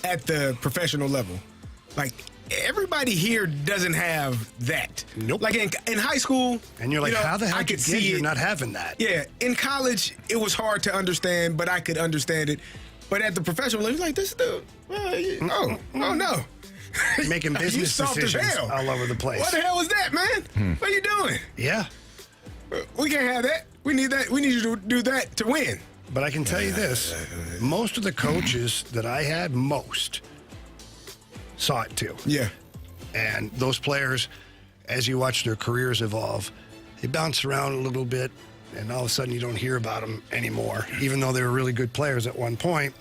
at the professional level. Like, everybody here doesn't have that. Nope. Like in high school, and you're like, how the heck you're not having that? Yeah. In college, it was hard to understand, but I could understand it. But at the professional level, like, this dude, oh no. Making business decisions all over the place. What the hell is that, man? What are you doing? Yeah. We can't have that. We need that. We need you to do that to win. But I can tell you this. Most of the coaches that I had, saw it too. Yeah. And those players, as you watch their careers evolve, they bounce around a little bit, and all of a sudden you don't hear about them anymore, even though they were really good players at one point.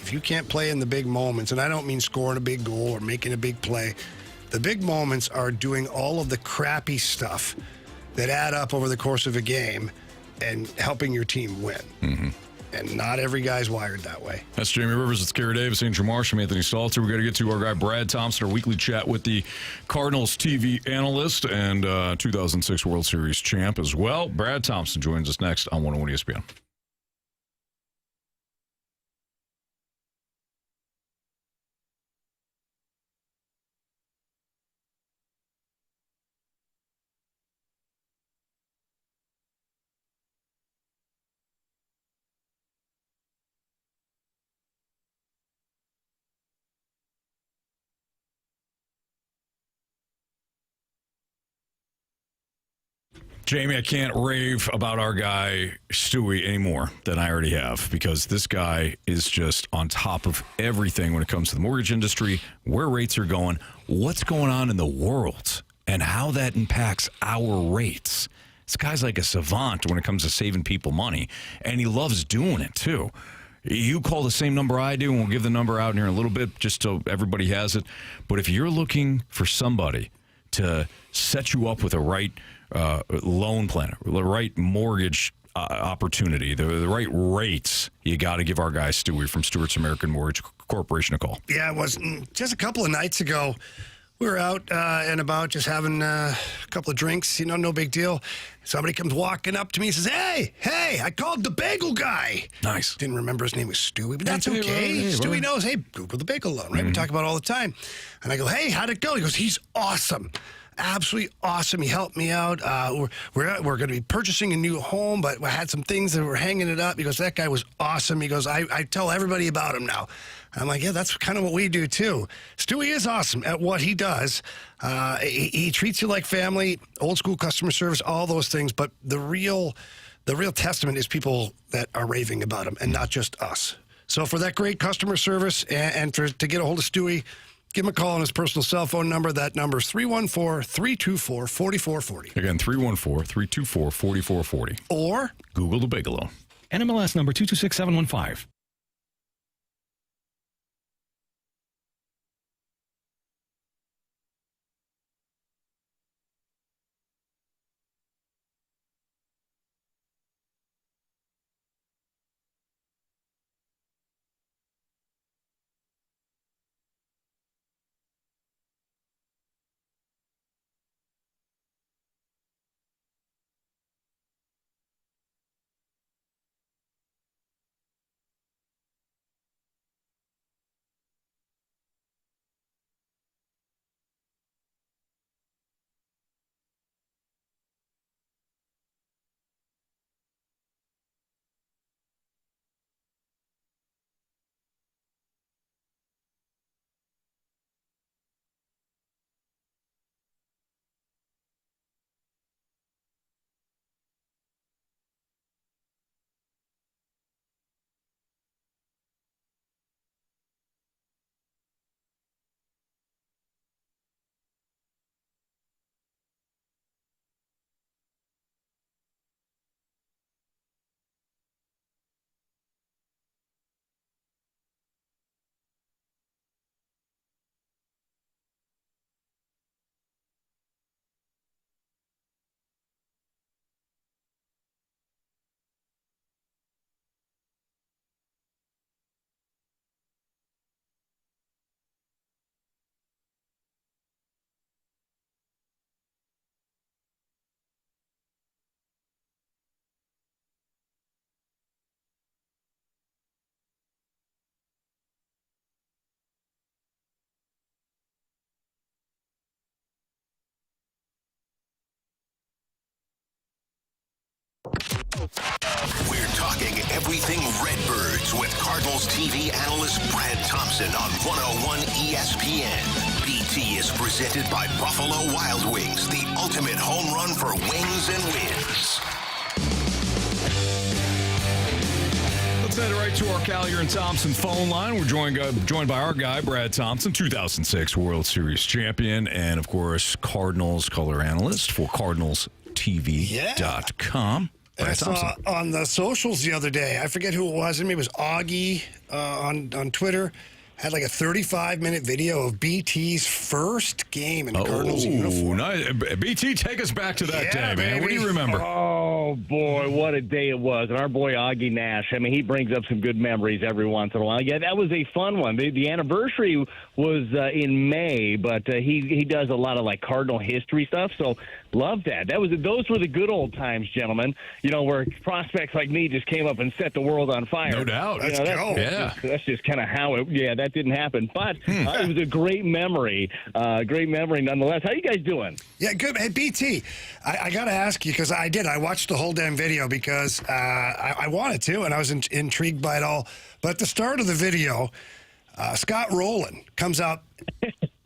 If you can't play in the big moments, and I don't mean scoring a big goal or making a big play, the big moments are doing all of the crappy stuff that add up over the course of a game and helping your team win. And not every guy's wired that way. That's Jamie Rivers. It's Carey Davis, Andrew Marsh, I'm Anthony Stalter. We're going to get to our guy Brad Thompson, our weekly chat with the Cardinals TV analyst and 2006 World Series champ as well. Brad Thompson joins us next on 101 ESPN. Jamie, I can't rave about our guy Stewie anymore than I already have, because this guy is just on top of everything when it comes to the mortgage industry, where rates are going, what's going on in the world and how that impacts our rates. This guy's like a savant when it comes to saving people money, and he loves doing it, too. You call the same number I do, and we'll give the number out in here in a little bit just so everybody has it. But if you're looking for somebody to set you up with a right loan plan, the right mortgage opportunity, the right rates, you got to give our guy Stewie from Stewart's American Mortgage Corporation a call. Yeah, it was just a couple of nights ago. We were out and about just having a couple of drinks, no big deal. Somebody comes walking up to me and says, hey, I called the bagel guy. Nice. Didn't remember his name was Stewie, but that's okay. Stewie knows, hey, Google the bagel loan, right? We talk about it all the time. And I go, hey, how'd it go? He goes, he's awesome. Absolutely awesome. He helped me out. We're going to be purchasing a new home, but I had some things that were hanging it up. He goes, that guy was awesome. He goes, I tell everybody about him now. I'm like, yeah, that's kind of what we do, too. Stewie is awesome at what he does. He treats you like family, old school customer service, all those things. But the real testament is people that are raving about him and not just us. So for that great customer service and to get a hold of Stewie, give him a call on his personal cell phone number. That number is 314-324-4440. Again, 314-324-4440. Or Google the bagel loan. NMLS number 226715. We're talking everything Redbirds with Cardinals TV analyst Brad Thompson on 101 ESPN. BT is presented by Buffalo Wild Wings, the ultimate home run for wings and wins. Let's head right to our Collier and Thompson phone line. We're joined by our guy, Brad Thompson, 2006 World Series champion, and, of course, Cardinals color analyst for CardinalsTV.com. I saw on the socials the other day, I forget who it was. Maybe it was Augie on Twitter. Had like a 35-minute video of BT's first game in Cardinals uniform. Nice. BT, take us back to that day, man. Baby. What do you remember? Oh, boy, what a day it was. And our boy Augie Nash, I mean, he brings up some good memories every once in a while. Yeah, that was a fun one. The anniversary was in May, but he does a lot of, like, Cardinal history stuff, so love that. Those were the good old times, gentlemen, where prospects like me just came up and set the world on fire. No doubt. Let's go. That's just kind of how that didn't happen. But it was a great memory nonetheless. How you guys doing? Yeah, good. Hey, BT, I got to ask you, because I watched the whole damn video because I wanted to, and I was intrigued by it all. But at the start of the video, Scott Rowland comes out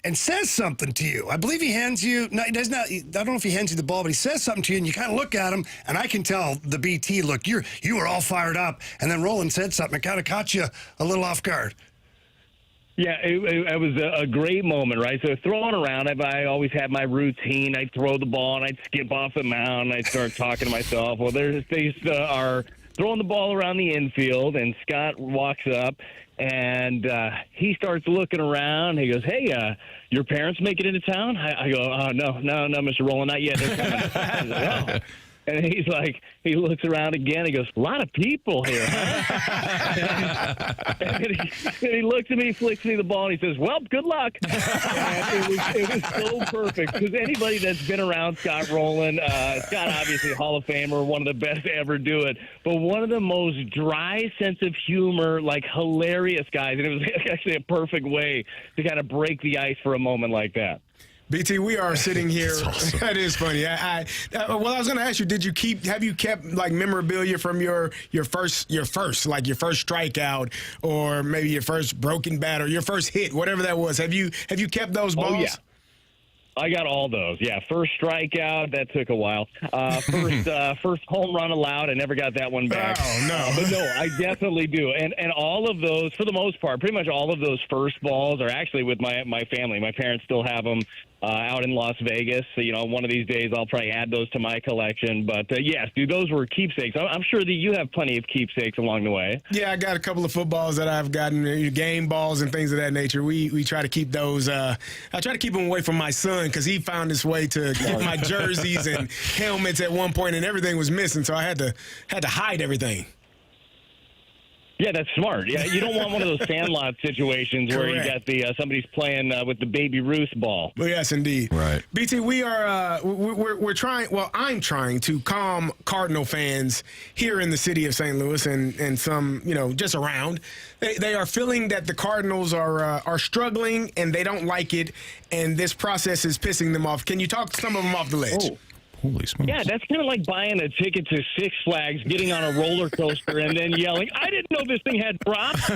and says something to you. I believe he hands you, no, he does not, I don't know if he hands you the ball, but he says something to you, and you kind of look at him, and I can tell the BT look, you were all fired up, and then Rowland said something. It kind of caught you a little off guard. Yeah, it was a great moment, right? So throwing around, I always had my routine. I'd throw the ball, and I'd skip off the mound, and I'd start talking to myself. Well, they are throwing the ball around the infield, and Scott walks up, and he starts looking around. He goes, "Hey, your parents make it into town?" I go, no, Mr. Rowland, not yet. They're coming." I was like, "Oh." And he's like, he looks around again. He goes, "A lot of people here, huh?" and he looks at me, flicks me the ball, and he says, "Well, good luck." And it was so perfect because anybody that's been around Scott Rowland, Scott obviously Hall of Famer, one of the best to ever do it, but one of the most dry sense of humor, like hilarious guys. And it was actually a perfect way to kind of break the ice for a moment like that. BT, we are sitting here. Awesome. That is funny. I was going to ask you, have you kept like memorabilia from your first strikeout, or maybe your first broken bat, or your first hit, whatever that was? Have you kept those balls? Oh, yeah. I got all those. Yeah, first strikeout, that took a while. First home run allowed, I never got that one back. Oh, no. But no, I definitely do. And all of those, for the most part, pretty much all of those first balls are actually with my family. My parents still have them out in Las Vegas. So, one of these days I'll probably add those to my collection. But, yes, dude, those were keepsakes. I'm sure that you have plenty of keepsakes along the way. Yeah, I got a couple of footballs that I've gotten, game balls and things of that nature. We try to keep those. I try to keep them away from my son because he found his way to get my jerseys and helmets at one point, and everything was missing, so I had to hide everything. Yeah, that's smart. Yeah, you don't want one of those Sandlot situations where you got the somebody's playing with the Baby Ruth ball. Well, yes, indeed. Right. BT, we are we're trying. Well, I'm trying to calm Cardinal fans here in the city of St. Louis and some just around. They are feeling that the Cardinals are struggling and they don't like it, and this process is pissing them off. Can you talk some of them off the ledge? Oh. Holy smokes. Yeah, that's kind of like buying a ticket to Six Flags, getting on a roller coaster, and then yelling, "I didn't know this thing had props."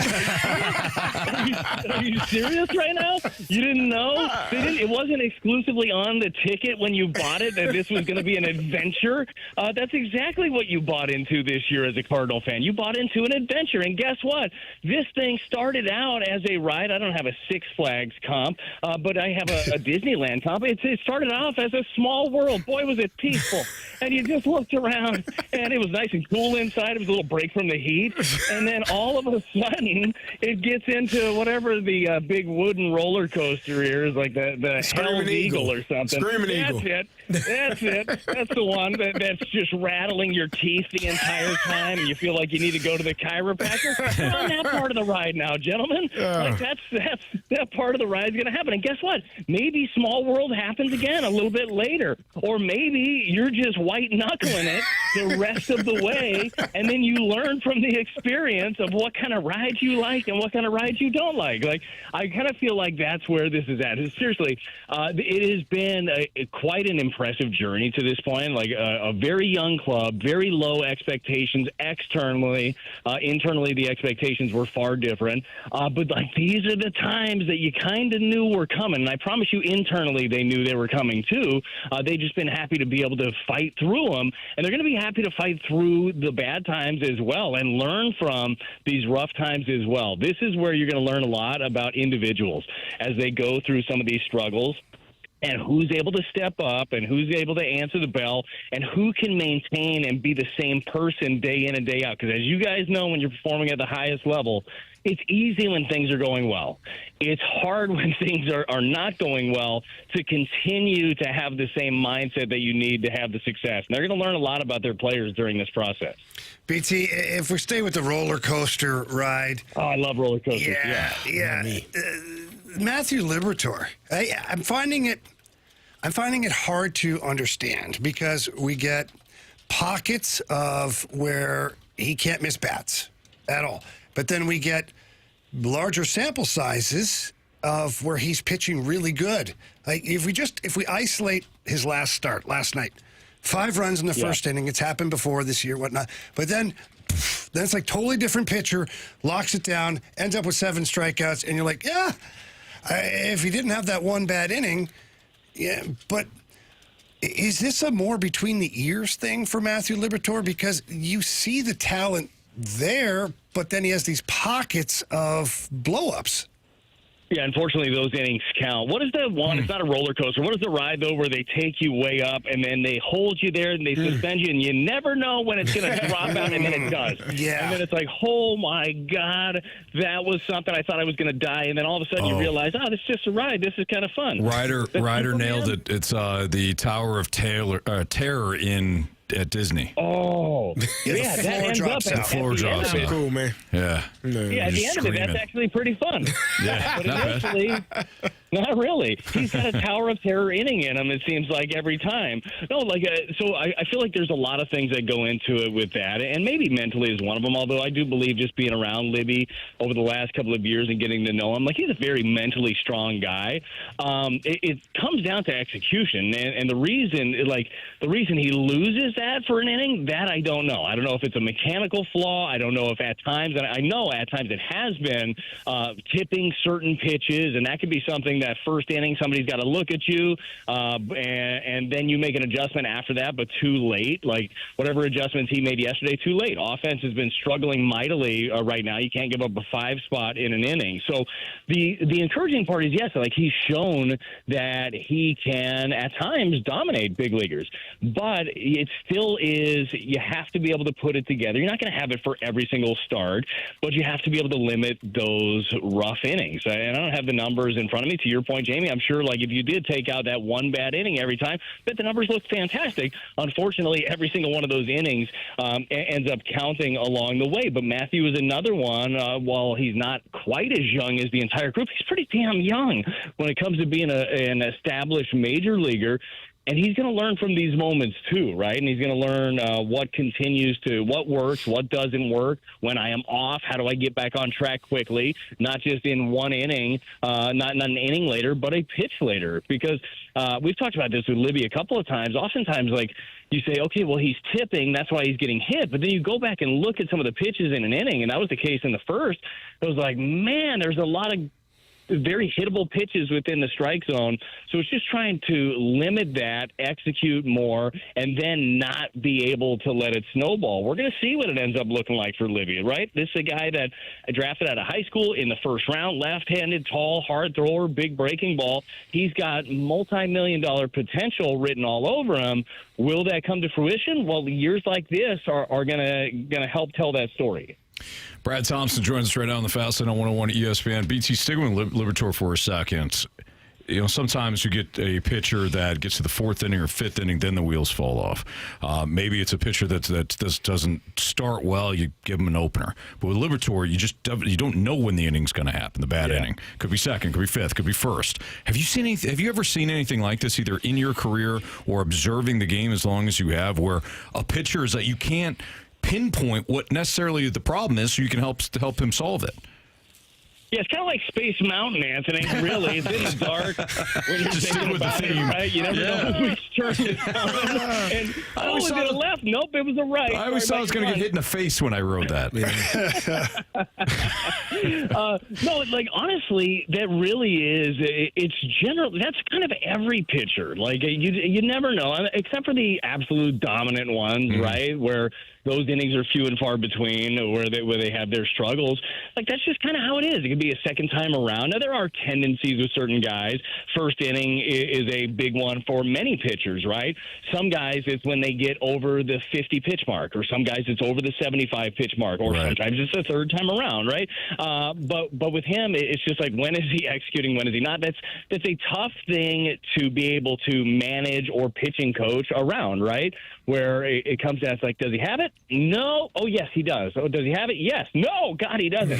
Are you serious right now? You didn't know? It wasn't exclusively on the ticket when you bought it that this was going to be an adventure. That's exactly what you bought into this year as a Cardinal fan. You bought into an adventure, and guess what? This thing started out as a ride. I don't have a Six Flags comp, but I have a Disneyland comp. It started off as a small world. Boy, was it peaceful. And you just looked around, and it was nice and cool inside. It was a little break from the heat. And then all of a sudden, it gets into whatever the big wooden roller coaster here is, like the Hell's Eagle or something. Screaming Eagle. That's it. That's the one that's just rattling your teeth the entire time, and you feel like you need to go to the chiropractor. We're on that part of the ride now, gentlemen. Like that part of the ride is going to happen. And guess what? Maybe Small World happens again a little bit later, or maybe you're just white knuckling it the rest of the way, and then you learn from the experience of what kind of rides you like and what kind of rides you don't like. Like, I kind of feel like that's where this is at. Seriously, it has been quite an impressive journey to this point. Like a very young club, very low expectations externally. Internally, the expectations were far different. But like, these are the times that you kind of knew were coming. And I promise you, internally, they knew they were coming too. They've just been happy to be able to fight through them, and they're going to be happy to fight through the bad times as well and learn from these rough times as well. This is where you're going to learn a lot about individuals as they go through some of these struggles, and who's able to step up and who's able to answer the bell and who can maintain and be the same person day in and day out. Because as you guys know, when you're performing at the highest level, it's easy when things are going well. It's hard when things are not going well to continue to have the same mindset that you need to have the success. And they're going to learn a lot about their players during this process. BT, if we stay with the roller coaster ride. Oh, I love roller coasters. Yeah. Matthew Liberatore. I'm finding it hard to understand because we get pockets of where he can't miss bats at all. But then we get larger sample sizes of where he's pitching really good. Like if we isolate his last start last night, 5 runs in the first inning. It's happened before this year, whatnot. But then it's like totally different pitcher, locks it down, ends up with 7 strikeouts, and you're like, if he didn't have that one bad inning, but is this a more between the ears thing for Matthew Liberatore? Because you see the talent there, but then he has these pockets of blow-ups. Yeah, unfortunately, those innings count. What is the one? It's not a roller coaster. What is the ride, though, where they take you way up and then they hold you there and they suspend you, and you never know when it's going to drop out, and then it does. Yeah. And then it's like, oh, my God, that was something. I thought I was going to die. And then all of a sudden you realize, this is just a ride. This is kind of fun. Ryder nailed it. It's the Tower of Terror at Disney. Oh, yeah, that ends up the floor drops out. Cool, man. Yeah. Yeah, at the end of it, that's actually pretty fun. Yeah, but initially, not really. He's got a Tower of Terror inning in him, it seems like, every time. No, so I feel like there's a lot of things that go into it with that, and maybe mentally is one of them, although I do believe just being around Libby over the last couple of years and getting to know him, he's a very mentally strong guy. It comes down to execution, and the reason he loses that for an inning, that I don't know. I don't know if it's a mechanical flaw. I don't know if at times, and I know at times it has been tipping certain pitches, and that could be something that first inning somebody's got to look at you, and then you make an adjustment after that, but too late. Like whatever adjustments he made yesterday, too late. Offense has been struggling mightily right now. You can't give up a 5 spot in an inning. So the encouraging part is, yes, he's shown that he can at times dominate big leaguers, but it still is, you have to be able to put it together. You're not going to have it for every single start, but you have to be able to limit those rough innings. And I don't have the numbers in front of me. To your point, Jamie, I'm sure if you did take out that one bad inning every time, but the numbers look fantastic. Unfortunately, every single one of those innings ends up counting along the way. But Matthew is another one. While he's not quite as young as the entire group, he's pretty damn young when it comes to being an established major leaguer. And he's going to learn from these moments too, right? And he's going to learn what works, what doesn't work. When I am off, how do I get back on track quickly? Not just in one inning, not an inning later, but a pitch later. Because we've talked about this with Libby a couple of times. Oftentimes, you say, okay, well, he's tipping, that's why he's getting hit. But then you go back and look at some of the pitches in an inning, and that was the case in the first. It was like, man, there's a lot of very hittable pitches within the strike zone. So it's just trying to limit that, execute more, and then not be able to let it snowball. We're going to see what it ends up looking like for Libby, right? This is a guy that I drafted out of high school in the first round, left-handed, tall, hard thrower, big breaking ball. He's got multi-million-dollar potential written all over him. Will that come to fruition? Well, years like this are going to help tell that story. Brad Thompson joins us right now on the Fast Lane on 101 ESPN. BT, stick with Liberatore for a second. Sometimes you get a pitcher that gets to the 4th inning or 5th inning, then the wheels fall off. Maybe it's a pitcher that doesn't start well. You give him an opener. But with Liberatore, you don't know when the inning's going to happen. The bad inning could be 2nd, could be 5th, could be 1st. Have you ever seen anything like this, either in your career or observing the game as long as you have, where a pitcher is that you can't pinpoint what necessarily the problem is, so you can help him solve it? Yeah, it's kind of like Space Mountain, Anthony. Really, it's in the dark. When you're thinking about it, right? You never know which turn is coming. And was it a left? Nope, it was a right. I always thought I was going to get hit in the face when I wrote that. No, honestly, that really is. It's generally, that's kind of every pitcher. You never know, except for the absolute dominant ones, right? Where those innings are few and far between, where they have their struggles. That's just kind of how it is. It could be a second time around. Now, there are tendencies with certain guys. First inning is a big one for many pitchers, right? Some guys, it's when they get over the 50 pitch mark, or some guys it's over the 75 pitch mark, or sometimes it's the third time around, right? But with him, it's just when is he executing, when is he not? That's a tough thing to be able to manage or pitching coach around, right? Where it comes down to does he have it? No. Oh, yes, he does. Oh, does he have it? Yes. No. God, he doesn't.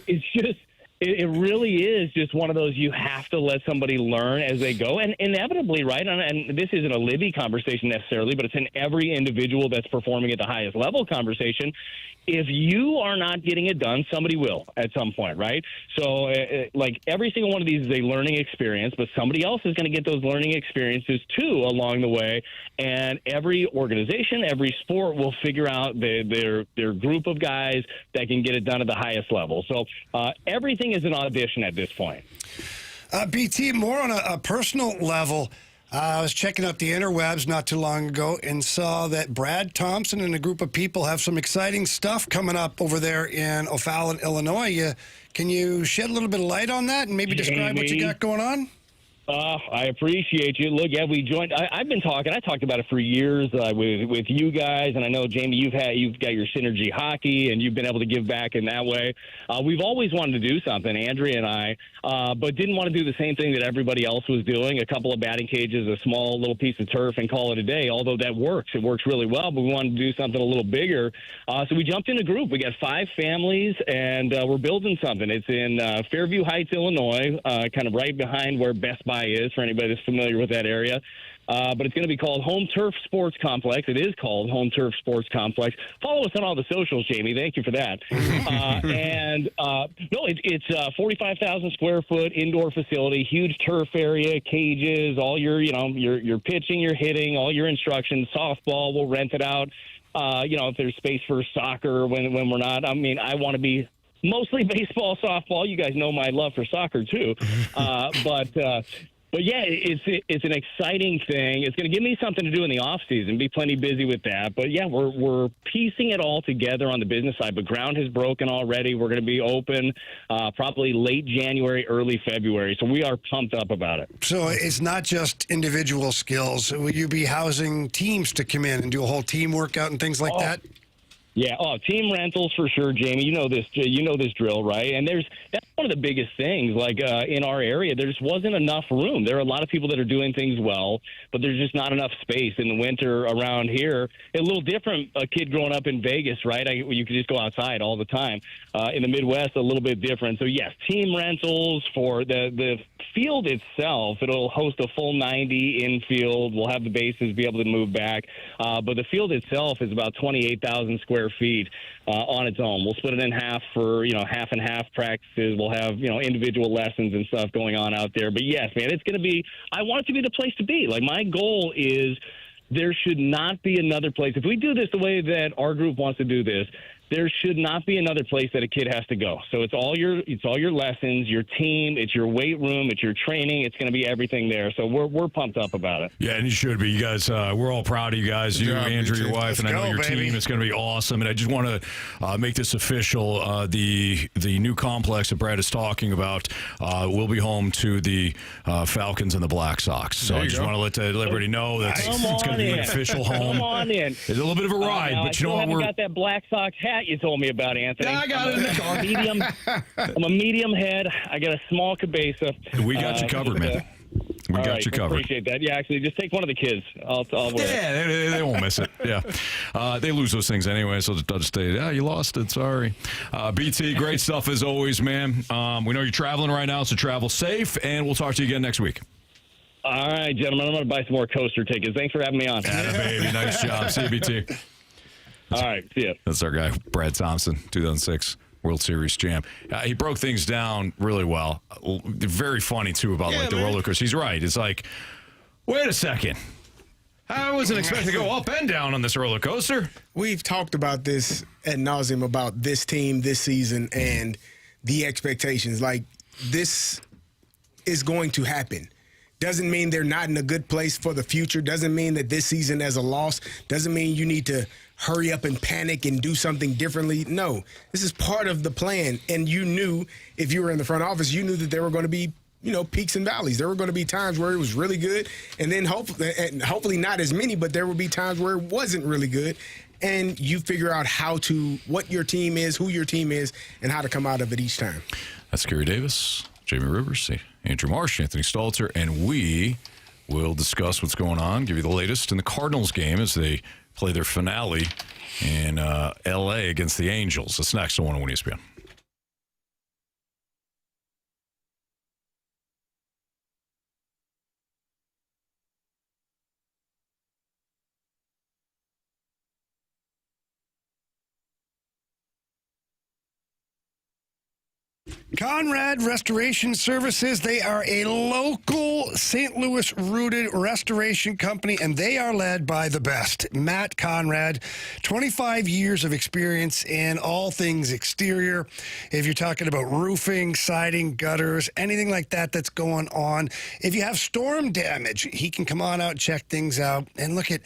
It's just, it really is just one of those, you have to let somebody learn as they go. And inevitably, right, and this isn't a Libby conversation necessarily, but it's an every individual that's performing at the highest level conversation. If you are not getting it done, somebody will at some point, right? So, every single one of these is a learning experience, but somebody else is going to get those learning experiences too along the way. And every organization, every sport will figure out their group of guys that can get it done at the highest level. So, everything is an audition at this point. BT, more on a personal level. I was checking out the interwebs not too long ago and saw that Brad Thompson and a group of people have some exciting stuff coming up over there in O'Fallon, Illinois. You Can you shed a little bit of light on that and maybe describe what you got going on? I appreciate you. Look, yeah, we joined. I've been talking. I talked about it for years with you guys, and I know Jamie, you've got your Synergy Hockey, and you've been able to give back in that way. We've always wanted to do something, Andrea and I, but didn't want to do the same thing that everybody else was doing. A couple of batting cages, a small little piece of turf, and call it a day. Although that works, it works really well. But we wanted to do something a little bigger, so we jumped in a group. We got 5 families, and we're building something. It's in Fairview Heights, Illinois, kind of right behind where Best Buy is, for anybody that's familiar with that area. But it's going to be called Home Turf Sports Complex. It is called Home Turf Sports Complex. Follow us on all the socials, Jamie. Thank you for that. It's a 45,000 square foot indoor facility, huge turf area, cages, all your pitching, your hitting, all your instructions, softball. We'll rent it out. If there's space for soccer when we're not. I mean, I want to be mostly baseball, softball. You guys know my love for soccer too. But yeah, it's an exciting thing. It's going to give me something to do in the off season. Be plenty busy with that. But yeah, we're piecing it all together on the business side. But ground has broken already. We're going to be open probably late January, early February. So we are pumped up about it. So it's not just individual skills. Will you be housing teams to come in and do a whole team workout and things like that? Yeah, team rentals for sure, Jamie. You know this drill, right? And that's one of the biggest things. Like in our area, there just wasn't enough room. There are a lot of people that are doing things well, but there's just not enough space in the winter around here. It's a little different. A kid growing up in Vegas, right? You could just go outside all the time. In the Midwest, a little bit different. So yes, team rentals for the field itself. It'll host a full 90 infield. We'll have the bases be able to move back, but the field itself is about 28,000 square feet on its own. We'll split it in half for half and half practices. We'll have individual lessons and stuff going on out there. But yes, man, it's going to be. I want it to be the place to be. Like my goal is there should not be another place. If we do this the way that our group wants to do this, there should not be another place that a kid has to go. So it's all your lessons, your team, it's your weight room, it's your training. It's going to be everything there. So we're pumped up about it. Yeah, and you should be. You guys, we're all proud of you guys. You, Andrew, your wife, and I know your team. It's going to be awesome. And I just want to make this official. The new complex that Brad is talking about will be home to the Falcons and the Black Sox. So I just want to let everybody know that it's going to be an official home. Come on in. It's a little bit of a ride, but you know what? I got that Black Sox hat you told me about, Anthony. Yeah, I got it in the car. I'm a medium head. I got a small cabeza. We got you covered, man. We got you covered. Appreciate that. Yeah, actually, just take one of the kids. I'll wear it. They won't miss it. Yeah. They lose those things anyway, so they'll just say, you lost it. Sorry. BT, great stuff as always, man. We know you're traveling right now, so travel safe, and we'll talk to you again next week. All right, gentlemen. I'm going to buy some more coaster tickets. Thanks for having me on. Baby. Nice job. See you, BT. All right, see ya. That's our guy, Brad Thompson, 2006 World Series champ. He broke things down really well. Very funny, too, about the roller coaster. He's right. It's like, wait a second. I wasn't expecting to go up and down on this roller coaster. We've talked about this ad nauseum about this team this season and the expectations. Like, this is going to happen. Doesn't mean they're not in a good place for the future. Doesn't mean that this season as a loss. Doesn't mean you need to hurry up and panic and do something differently. No, this is part of the plan. And you knew, if you were in the front office, you knew that there were going to be, peaks and valleys. There were going to be times where it was really good, and then hopefully not as many, but there would be times where it wasn't really good. And you figure out what your team is, who your team is, and how to come out of it each time. That's Carey Davis, Jamie Rivers, Andrew Marsh, Anthony Stalter, and we will discuss what's going on, give you the latest in the Cardinals game as they play their finale in L.A. against the Angels. That's next on 101 ESPN. Conrad Restoration Services. They are a local St. Louis-rooted restoration company, and they are led by the best, Matt Conrad. 25 years of experience in all things exterior. If you're talking about roofing, siding, gutters, anything like that that's going on. If you have storm damage, he can come on out, check things out. And look at,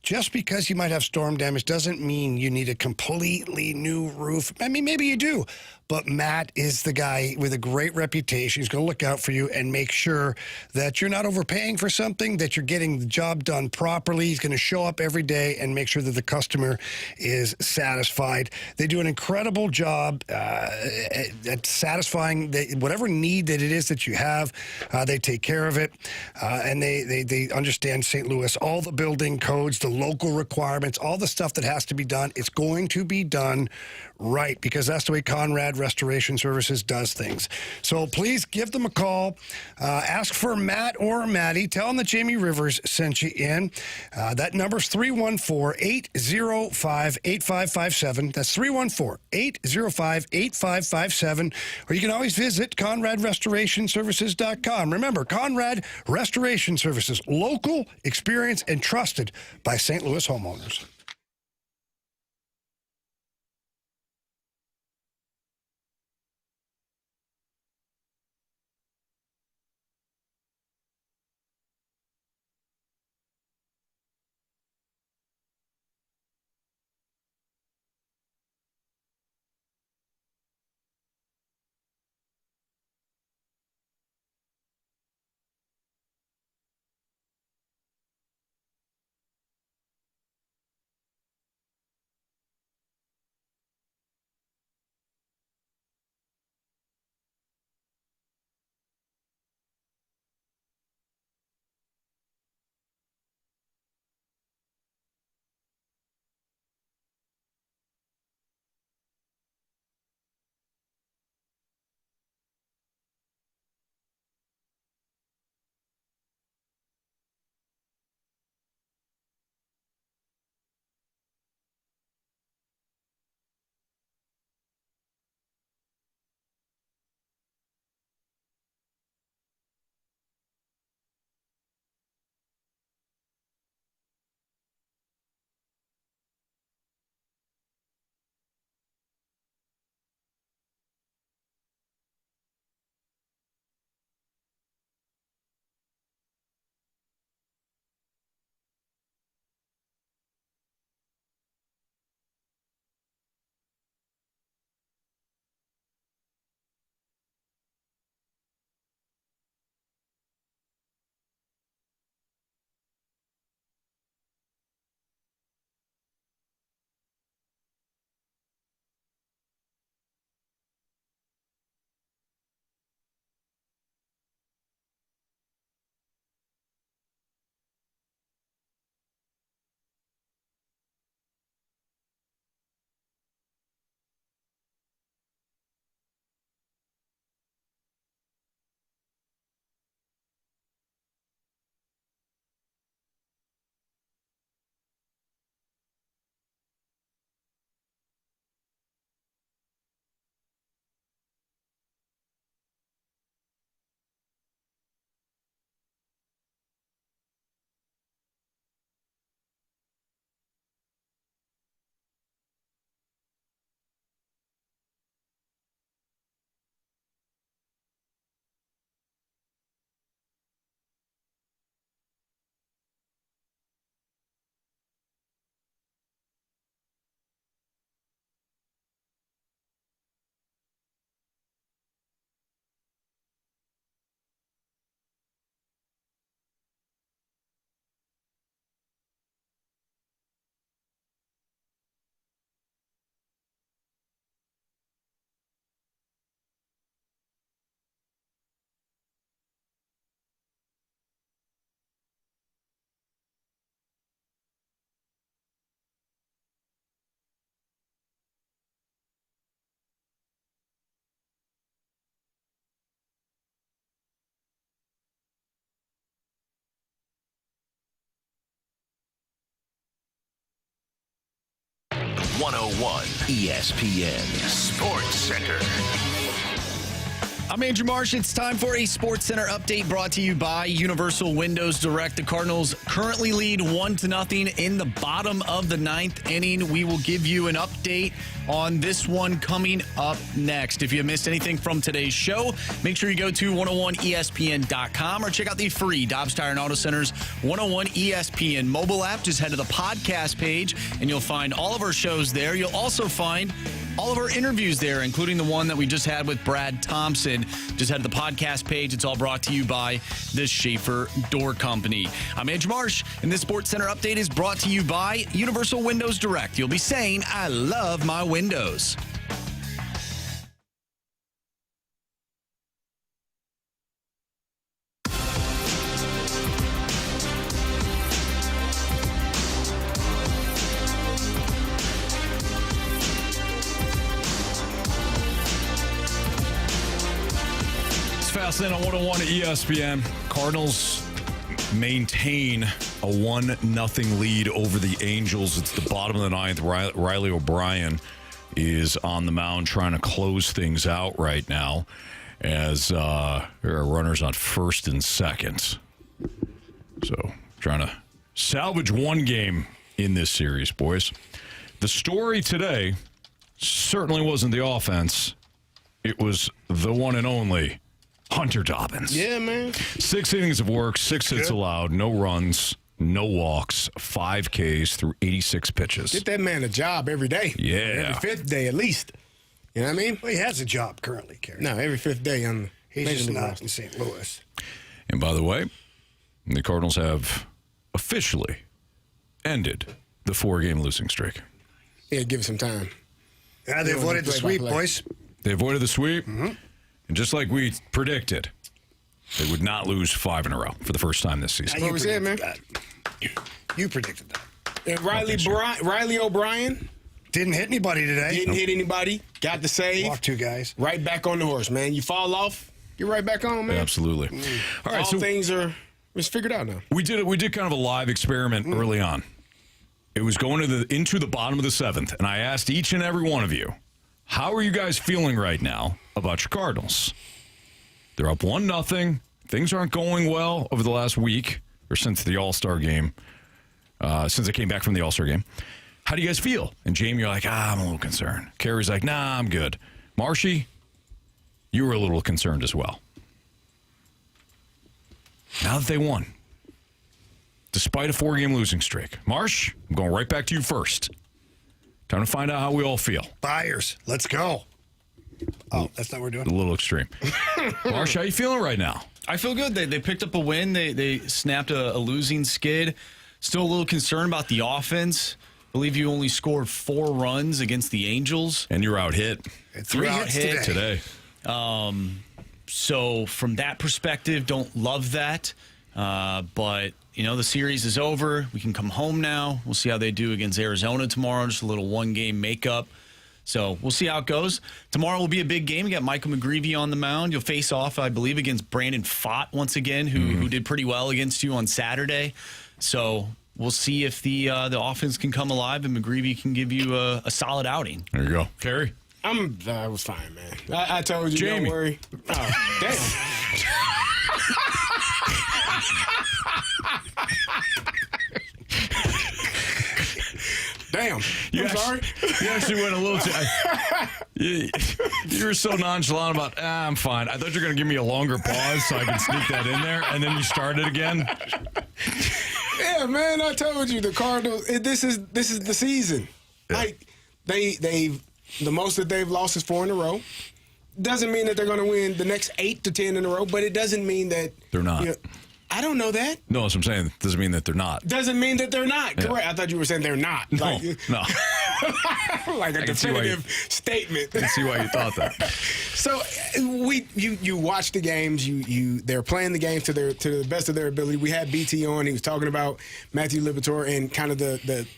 just because you might have storm damage doesn't mean you need a completely new roof. I mean, maybe you do. but Matt is the guy with a great reputation. He's going to look out for you and make sure that you're not overpaying for something, that you're getting the job done properly. He's going to show up every day and make sure that the customer is satisfied. They do an incredible job at satisfying whatever need that it is that you have. They take care of it, and they understand St. Louis, all the building codes, the local requirements, all the stuff that has to be done. It's going to be done right, because that's the way Conrad Restoration Services does things. So please give them a call. Ask for Matt or Maddie. Tell them that Jamie Rivers sent you in. That number's 314-805-8557. That's 314-805-8557. Or you can always visit ConradRestorationServices.com. Remember, Conrad Restoration Services, local, experienced, and trusted by St. Louis homeowners. ESPN Sports Center. I'm Andrew Marsh. It's time for a Sports Center update brought to you by Universal Windows Direct. The Cardinals currently lead 1-0 in the bottom of the ninth inning. We will give you an update on this one coming up next. If you missed anything from today's show, make sure you go to 101ESPN.com or check out the free Dobbs Tire and Auto Center's 101 ESPN mobile app. Just head to the podcast page and you'll find all of our shows there. You'll also find all of our interviews there, including the one that we just had with Brad Thompson. Just head to the podcast page. It's all brought to you by the Schaefer Door Company. I'm Andrew Marsh, and this Sports Center update is brought to you by Universal Windows Direct. You'll be saying, I love my windows. Fast in on 101 at ESPN. Cardinals maintain a 1-0 lead over the Angels. It's the bottom of the ninth. Riley O'Brien is on the mound trying to close things out right now as there are runners on first and second. So trying to salvage one game in this series, boys. The story today certainly wasn't the offense. It was the one and only Hunter Dobbins. Yeah, man. 6 innings of work, 6 hits allowed, no runs, no walks, 5 Ks through 86 pitches. Get that man a job every day. Yeah. Every fifth day at least. You know what I mean? Well, he has a job currently, Carey. No, every fifth day on the He's just League not roster. in St. Louis. And by the way, the Cardinals have officially ended the 4-game losing streak. Yeah, give it some time. Yeah, they avoided the sweep, boys. They avoided the sweep. Mm-hmm. And just like we predicted, they would not lose 5 in a row for the first time this season. What we said, man? You predicted that. And Riley O'Brien didn't hit anybody today. Didn't hit anybody. Got the save. Walked 2 guys. Right back on the horse, man. You fall off, you're right back on, man. Absolutely. All right, All things are figured out now. We did kind of a live experiment early on. It was going into the bottom of the 7th, and I asked each and every one of you, how are you guys feeling right now about your Cardinals? They're up 1-0. Things aren't going well over the last week or since the All-Star game, since I came back from the All-Star game. How do you guys feel? And Jamie, you're like, I'm a little concerned. Carey's like, nah, I'm good. Marshy, you were a little concerned as well. Now that they won, despite a 4-game losing streak. Marsh, I'm going right back to you first. Time to find out how we all feel. Buyers, let's go. Oh, that's not what we're doing? A little extreme. Marsh, how you feeling right now? I feel good. They picked up a win. They snapped a losing skid. Still a little concerned about the offense. I believe you only scored 4 runs against the Angels. And you're out hit. 3 hits hit today. So from that perspective, don't love that. But, the series is over. We can come home now. We'll see how they do against Arizona tomorrow. Just a little 1-game makeup. So we'll see how it goes. Tomorrow will be a big game. We got Michael McGreevy on the mound. You'll face off, I believe, against Brandon Pfaadt once again, who did pretty well against you on Saturday. So we'll see if the offense can come alive and McGreevy can give you a solid outing. There you go. Carey? I was fine, man. I told you, Jamie. Don't worry. Oh, damn. Damn. I'm sorry. You actually went a little too... You were so nonchalant about, I'm fine. I thought you were going to give me a longer pause so I could sneak that in there, and then you started again. Yeah, man, I told you, the Cardinals, this is the season. Yeah. Like, they've the most that they've lost is 4 in a row. Doesn't mean that they're going to win the next 8 to 10 in a row, but it doesn't mean that... They're not. I don't know that. No, that's what I'm saying. It doesn't mean that they're not. Doesn't mean that they're not. Yeah. Correct. I thought you were saying they're not. No, like, no. Like a definitive statement. I can see why you thought that. So you watch the games. They're playing the games to the best of their ability. We had BT on. He was talking about Matthew Liberatore and kind of the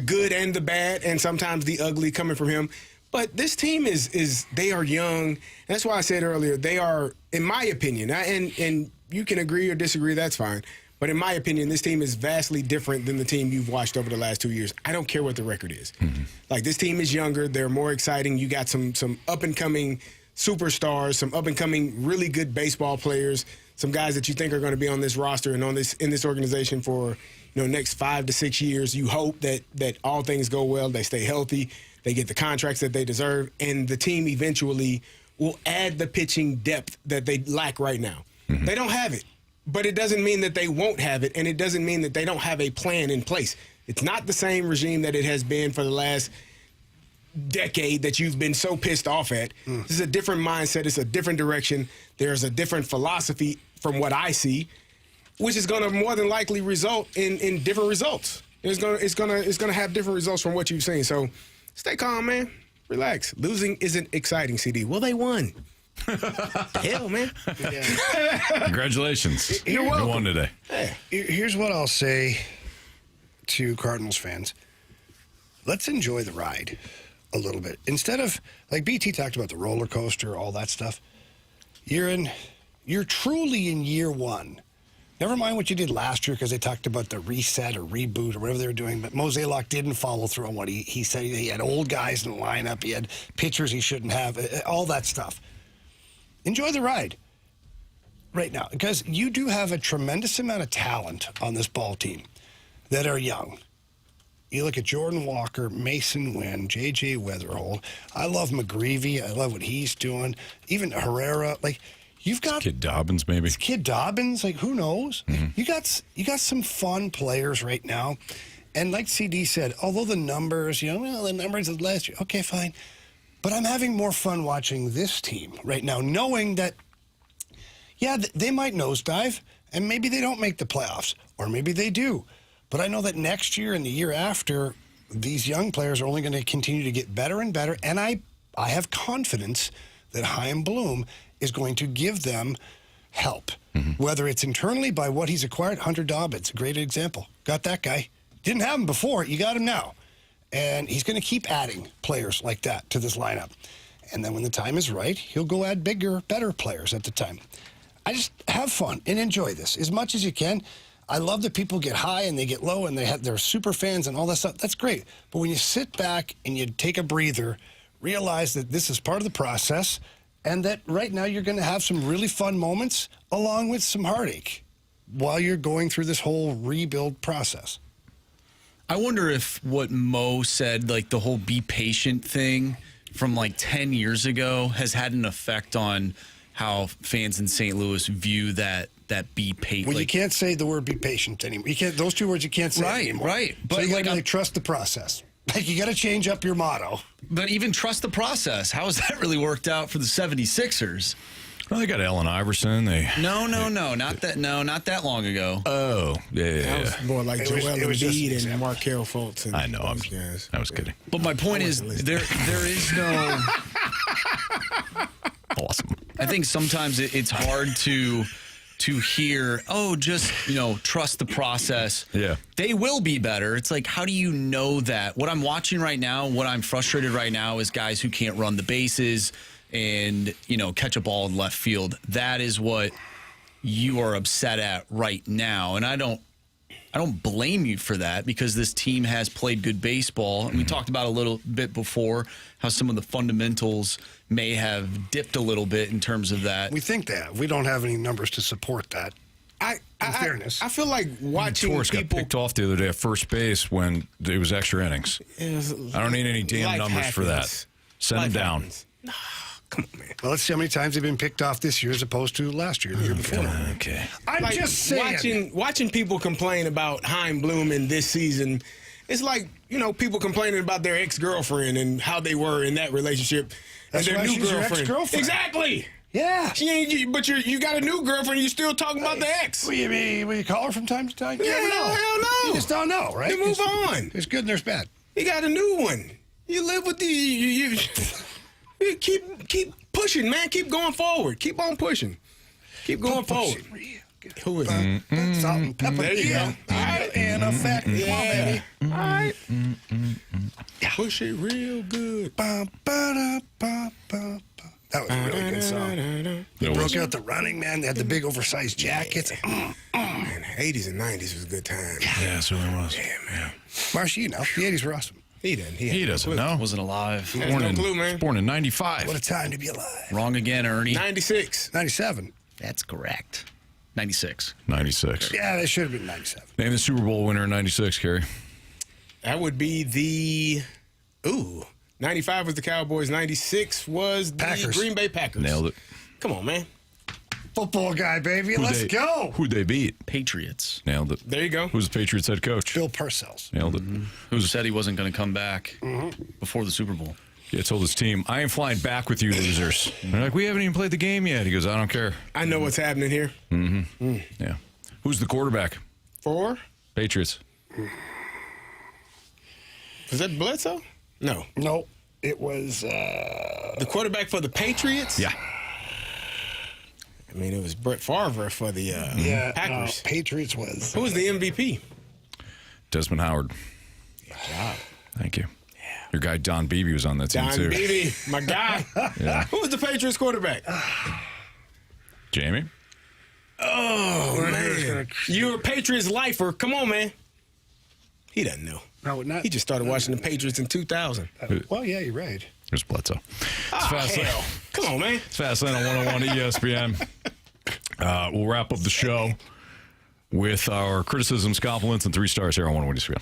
good and the bad, and sometimes the ugly coming from him. But this team is they are young. That's why I said earlier they are, in my opinion, and you can agree or disagree. That's fine. But in my opinion, this team is vastly different than the team you've watched over the last 2 years. I don't care what the record is. Mm-hmm. Like, this team is younger. They're more exciting. You got some up-and-coming superstars, some up-and-coming really good baseball players, some guys that you think are going to be on this roster and in this organization for next 5 to 6 years. You hope that all things go well. They stay healthy. They get the contracts that they deserve. And the team eventually will add the pitching depth that they lack right now. Mm-hmm. They don't have it. But it doesn't mean that they won't have it, and it doesn't mean that they don't have a plan in place. It's not the same regime that it has been for the last decade that you've been so pissed off at. This is a different mindset. It's a different direction. There's a different philosophy from what I see, which is going to more than likely result in different results. It's going to have different results from what you've seen. So stay calm, man. Relax. Losing isn't exciting, CD. Well, they won. Hell, man. Congratulations. You're welcome. You won today. Hey. Here's what I'll say to Cardinals fans. Let's enjoy the ride a little bit. Instead of, like BT talked about the roller coaster, all that stuff, you're truly in year one. Never mind what you did last year because they talked about the reset or reboot or whatever they were doing, but Mozeliak didn't follow through on what he said. He had old guys in the lineup. He had pitchers he shouldn't have, all that stuff. Enjoy the ride right now because you do have a tremendous amount of talent on this ball team that are young. You look at Jordan Walker, Mason Wynn, J.J. Weatherhold. I love McGreevy. I love what he's doing. Even Herrera. Like, you've got Kid Dobbins, maybe. Kid Dobbins. Like, who knows? Mm-hmm. You got some fun players right now. And like CD said, although the numbers, the numbers of last year, okay, fine. But I'm having more fun watching this team right now, knowing that, they might nosedive, and maybe they don't make the playoffs, or maybe they do. But I know that next year and the year after, these young players are only going to continue to get better and better, and I have confidence that Chaim Bloom is going to give them help, whether it's internally by what he's acquired. Hunter Dobbins, a great example. Got that guy. Didn't have him before. You got him now. And he's going to keep adding players like that to this lineup. And then when the time is right, he'll go add bigger, better players at the time. I just have fun and enjoy this as much as you can. I love that people get high and they get low and they're super fans and all that stuff. That's great. But when you sit back and you take a breather, realize that this is part of the process and that right now you're going to have some really fun moments along with some heartache while you're going through this whole rebuild process. I wonder if what Mo said, like the whole be patient thing from like 10 years ago, has had an effect on how fans in St. Louis view that be patient. Well, you can't say the word be patient anymore. You can't; those two words you can't say anymore. Right. But so you got to trust the process. Like, you got to change up your motto. But even trust the process. How has that really worked out for the 76ers? Well, they got Allen Iverson. No, not that long ago. Oh, yeah. That was more like Joel Embiid and Markelle Fultz. I know. I was kidding. But my point is, there is no. Awesome. I think sometimes it's hard to hear, just, trust the process. Yeah. They will be better. It's like, how do you know that? What I'm watching right now, what I'm frustrated right now is guys who can't run the bases and, catch a ball in left field. That is what you are upset at right now. And I don't blame you for that because this team has played good baseball. And we talked about a little bit before how some of the fundamentals may have dipped a little bit in terms of that. We think that. We don't have any numbers to support that. In fairness. I feel like watching Torres got picked off the other day at first base when it was extra innings. I don't need any damn numbers for that. Send him down. Come on, man. Well, let's see how many times they've been picked off this year as opposed to last year, the year before. Okay. I'm just saying. Watching people complain about Chaim Bloom in this season, it's like, people complaining about their ex-girlfriend and how they were in that relationship. That's and their why new she's your girlfriend. ex-girlfriend. Exactly. Yeah. But you got a new girlfriend, you still talking about the ex. Will you call her from time to time? Yeah, hell no. You just don't know, right? You move on. There's good and there's bad. You got a new one. You live with you keep pushing, man. Keep going forward. Keep on pushing. Keep going forward. Who is it? Salt and pepper. There you go. All right. And effect. Come on, baby. All right. Push it real good. That was a really good song. They broke out the running man. They had the big oversized jackets. Man, the 80s and 90s was a good time. Yeah, it certainly was. Yeah, man. Marsh, the 80s were awesome. He doesn't. He doesn't know. Wasn't alive. No clue, man. Born in 95. What a time to be alive. Wrong again, Ernie. 96. 97. That's correct. 96. 96. Yeah, that should have been 97. Name the Super Bowl winner in 96, Carey. That would be the 95 was the Cowboys. 96 was the Packers. Green Bay Packers. Nailed it. Come on, man. football guy, baby. Let's go. Who'd they beat? Patriots. Nailed it. There you go. Who's the Patriots head coach? Bill Parcells. Nailed it. Who said he wasn't going to come back before the Super Bowl? He told his team, I ain't flying back with you losers. And they're like, we haven't even played the game yet. He goes, I don't care. I know what's happening here. Yeah. Who's the quarterback? For? Patriots. Was that Bledsoe? No. No. It was the quarterback for the Patriots? Yeah. I mean, it was Brett Favre for the Packers. Patriots was. Who was the MVP? Desmond Howard. Good job. Thank you. Your guy Don Beebe was on that team, Don too. Beebe, my guy. Yeah. Who was the Patriots quarterback? Jamie? Oh, man. You're a Patriots lifer. Come on, man. He doesn't know. No, not. He just started watching the Patriots in 2000. Well, yeah, you're right. Here's Bledsoe. Hell. Come on, man. It's Fastlane on 101 ESPN. We'll wrap up the show with our criticisms, compliments, and 3 stars here on 101 ESPN.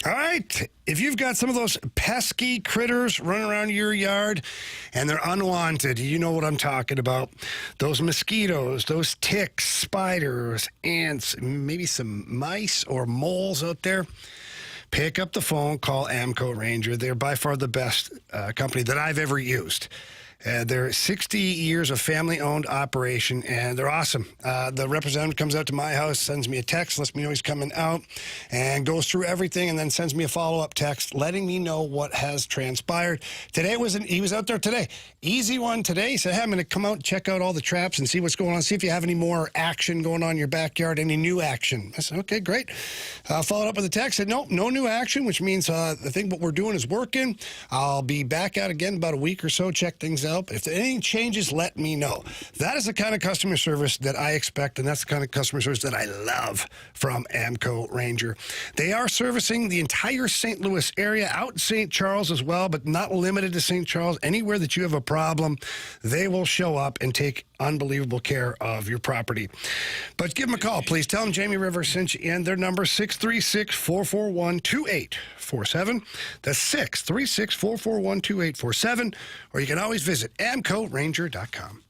All right. If you've got some of those pesky critters running around your yard and they're unwanted, you know what I'm talking about. Those mosquitoes, those ticks, spiders, ants, maybe some mice or moles out there. Pick up the phone, call Amco Ranger. They're by far the best company that I've ever used. They're 60 years of family-owned operation, and they're awesome. The representative comes out to my house, sends me a text, lets me know he's coming out, and goes through everything, and then sends me a follow-up text letting me know what has transpired. Today he was out there today. Easy one today. He said, hey, I'm going to come out and check out all the traps and see what's going on, see if you have any more action going on in your backyard, any new action. I said, okay, great. Followed up with a text, said, nope, no new action, which means I think what we're doing is working. I'll be back out again about a week or so, check things out. If anything changes, let me know. That is the kind of customer service that I expect, and that's the kind of customer service that I love from Amco Ranger. They are servicing the entire St. Louis area, out in St. Charles as well, but not limited to St. Charles. Anywhere that you have a problem, they will show up and take unbelievable care of your property. But give them a call, please. Tell them Jamie Rivers sent you, and their number 636-441-2847. That's 636-441-2847. Or you can always visit AmcoRanger.com.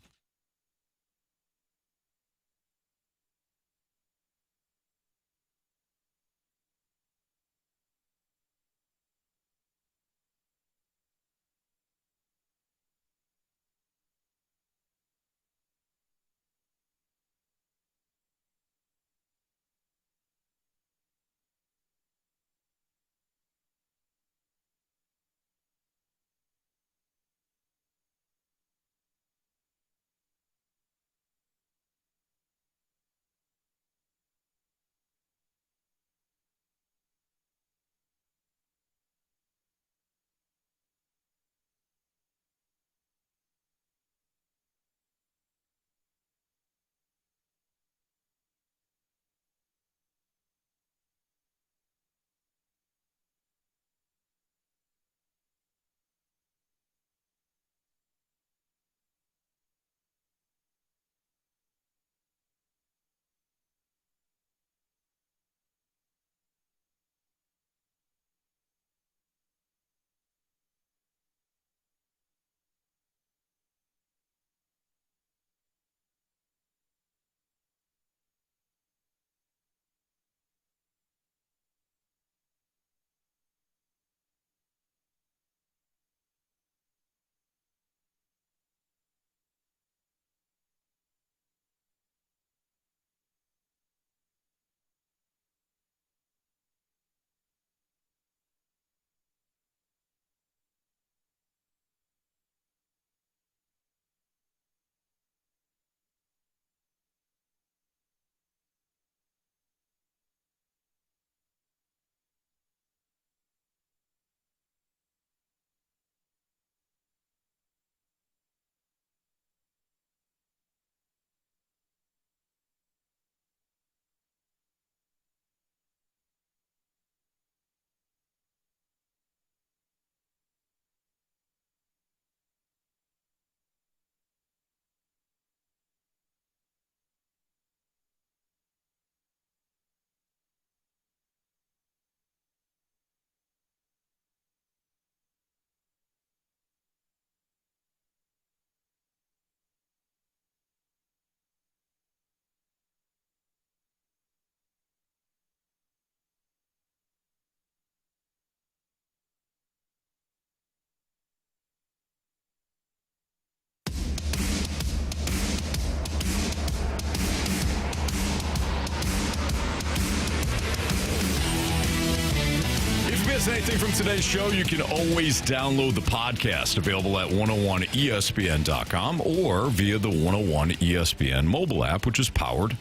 miss anything from today's show, you can always download the podcast, available at 101ESPN.com or via the 101 ESPN mobile app, which is powered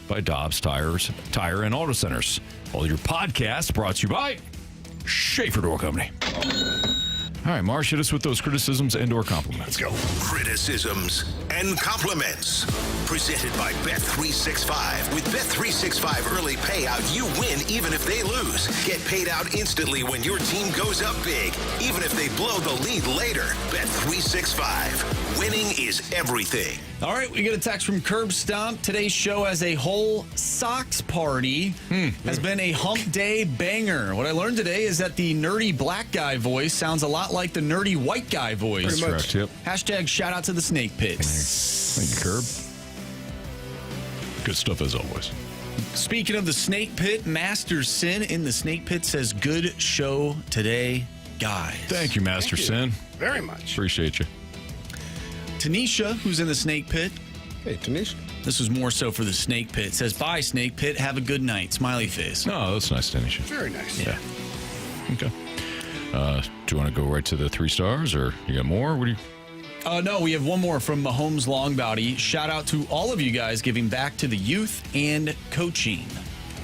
by Dobbs Tire and Auto Centers. All your podcasts brought to you by Schaefer Door Company. All right, Marsh, hit us with those criticisms and or compliments. Let's go. Criticisms and compliments. Presented by Bet365. With Bet365 early payout, you win even if they lose. Get paid out instantly when your team goes up big, even if they blow the lead later. Bet365. Winning is everything. All right, we get a text from Curb Stomp. Today's show as a whole socks party has been a hump day banger. What I learned today is that the nerdy black guy voice sounds a lot like the nerdy white guy voice. That's correct, yep. Hashtag shout out to the Snake Pits. Thank you, Curb. Good stuff as always. Speaking of the Snake Pit, Master Sin in the Snake Pit says, good show today, guys. Thank you, Master Sin. Very much. Appreciate you. Tanisha, who's in the Snake Pit. Hey, Tanisha. This was more so for the Snake Pit. Says, bye, Snake Pit. Have a good night. Smiley face. No, that's nice, Tanisha. Very nice. Yeah. Okay. Do you want to go right to the 3 stars, or you got more? What do you... No, we have one more from Mahomes Longbody. Shout out to all of you guys giving back to the youth and coaching.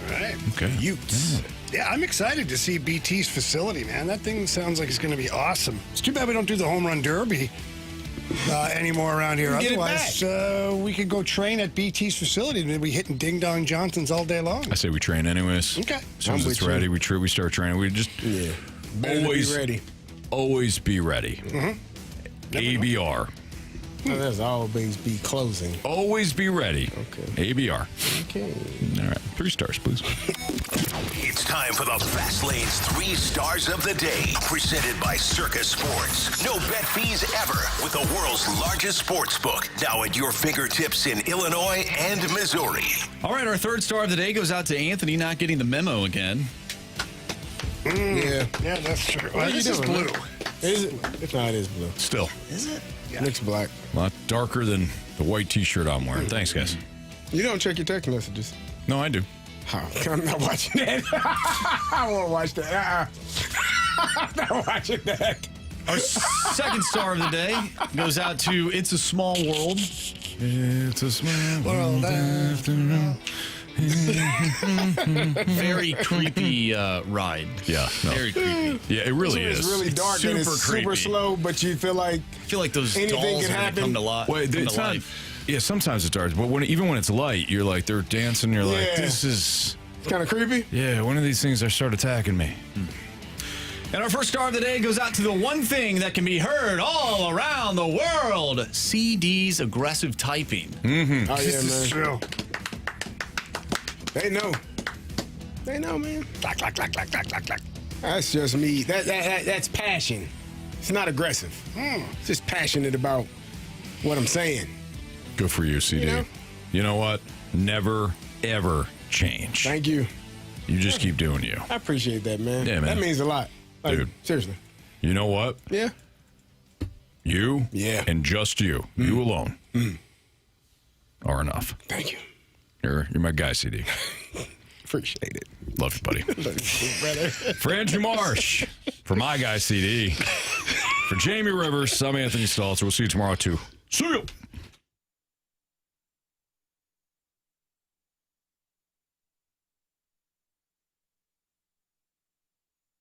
All right. Okay. Youths. Yeah, I'm excited to see BT's facility, man. That thing sounds like it's going to be awesome. It's too bad we don't do the home run derby anymore around here. Get Otherwise, we could go train at BT's facility and we'd be hitting Ding Dong Johnsons all day long. I say we train anyways. Okay. As soon as it's ready, we start training. We just always be ready. Always be ready. Mm-hmm. ABR. There's always be closing. Always be ready. Okay. ABR. Okay. All right. 3 stars, please. It's time for the Fast Lane's 3 stars of the day. Presented by Circus Sports. No bet fees ever with the world's largest sports book. Now at your fingertips in Illinois and Missouri. All right, our 3rd star of the day goes out to Anthony, not getting the memo again. Yeah. Yeah, that's true. What are This you is doing, blue. man? Is it? If not, it is blue. Still. Is it? Yeah. Looks black. A lot darker than the white T-shirt I'm wearing. Thanks, guys. You don't check your text messages. No, I do. I'm not watching that. I won't watch that. I'm not watching that. Our 2nd star of the day goes out to It's a Small World. It's a small world after all. Very creepy ride. Yeah. No. Very creepy. Yeah, it really is. It's really dark and it's super creepy. slow, but you feel like those anything dolls can are going to happen. come to life. Wait, it's not. Life. Yeah, sometimes it's dark, but even when it's light, you're like, they're dancing. You're like, Yeah. this is. It's kind of creepy. Yeah, one of these things start attacking me. And our 1st star of the day goes out to the one thing that can be heard all around the world: CD's aggressive typing. Mm-hmm. Oh, This yeah, is man. true. They know. They know, man. Clack, clack, clack, clack, clack, clack, clack. That's just me. That's passion. It's not aggressive. It's just passionate about what I'm saying. Good for you, CD. You know what? Never, ever change. Thank you. You just keep doing you. I appreciate that, man. Yeah, man. That means a lot. Like, Dude. Seriously. You know what? Yeah. You and just you, you alone, are enough. Thank you. You're my guy, CD. Appreciate it. Love you, buddy. For Andrew Marsh, for my guy, CD, for Jamie Rivers, I'm Anthony Stalter. We'll see you tomorrow, too. See you.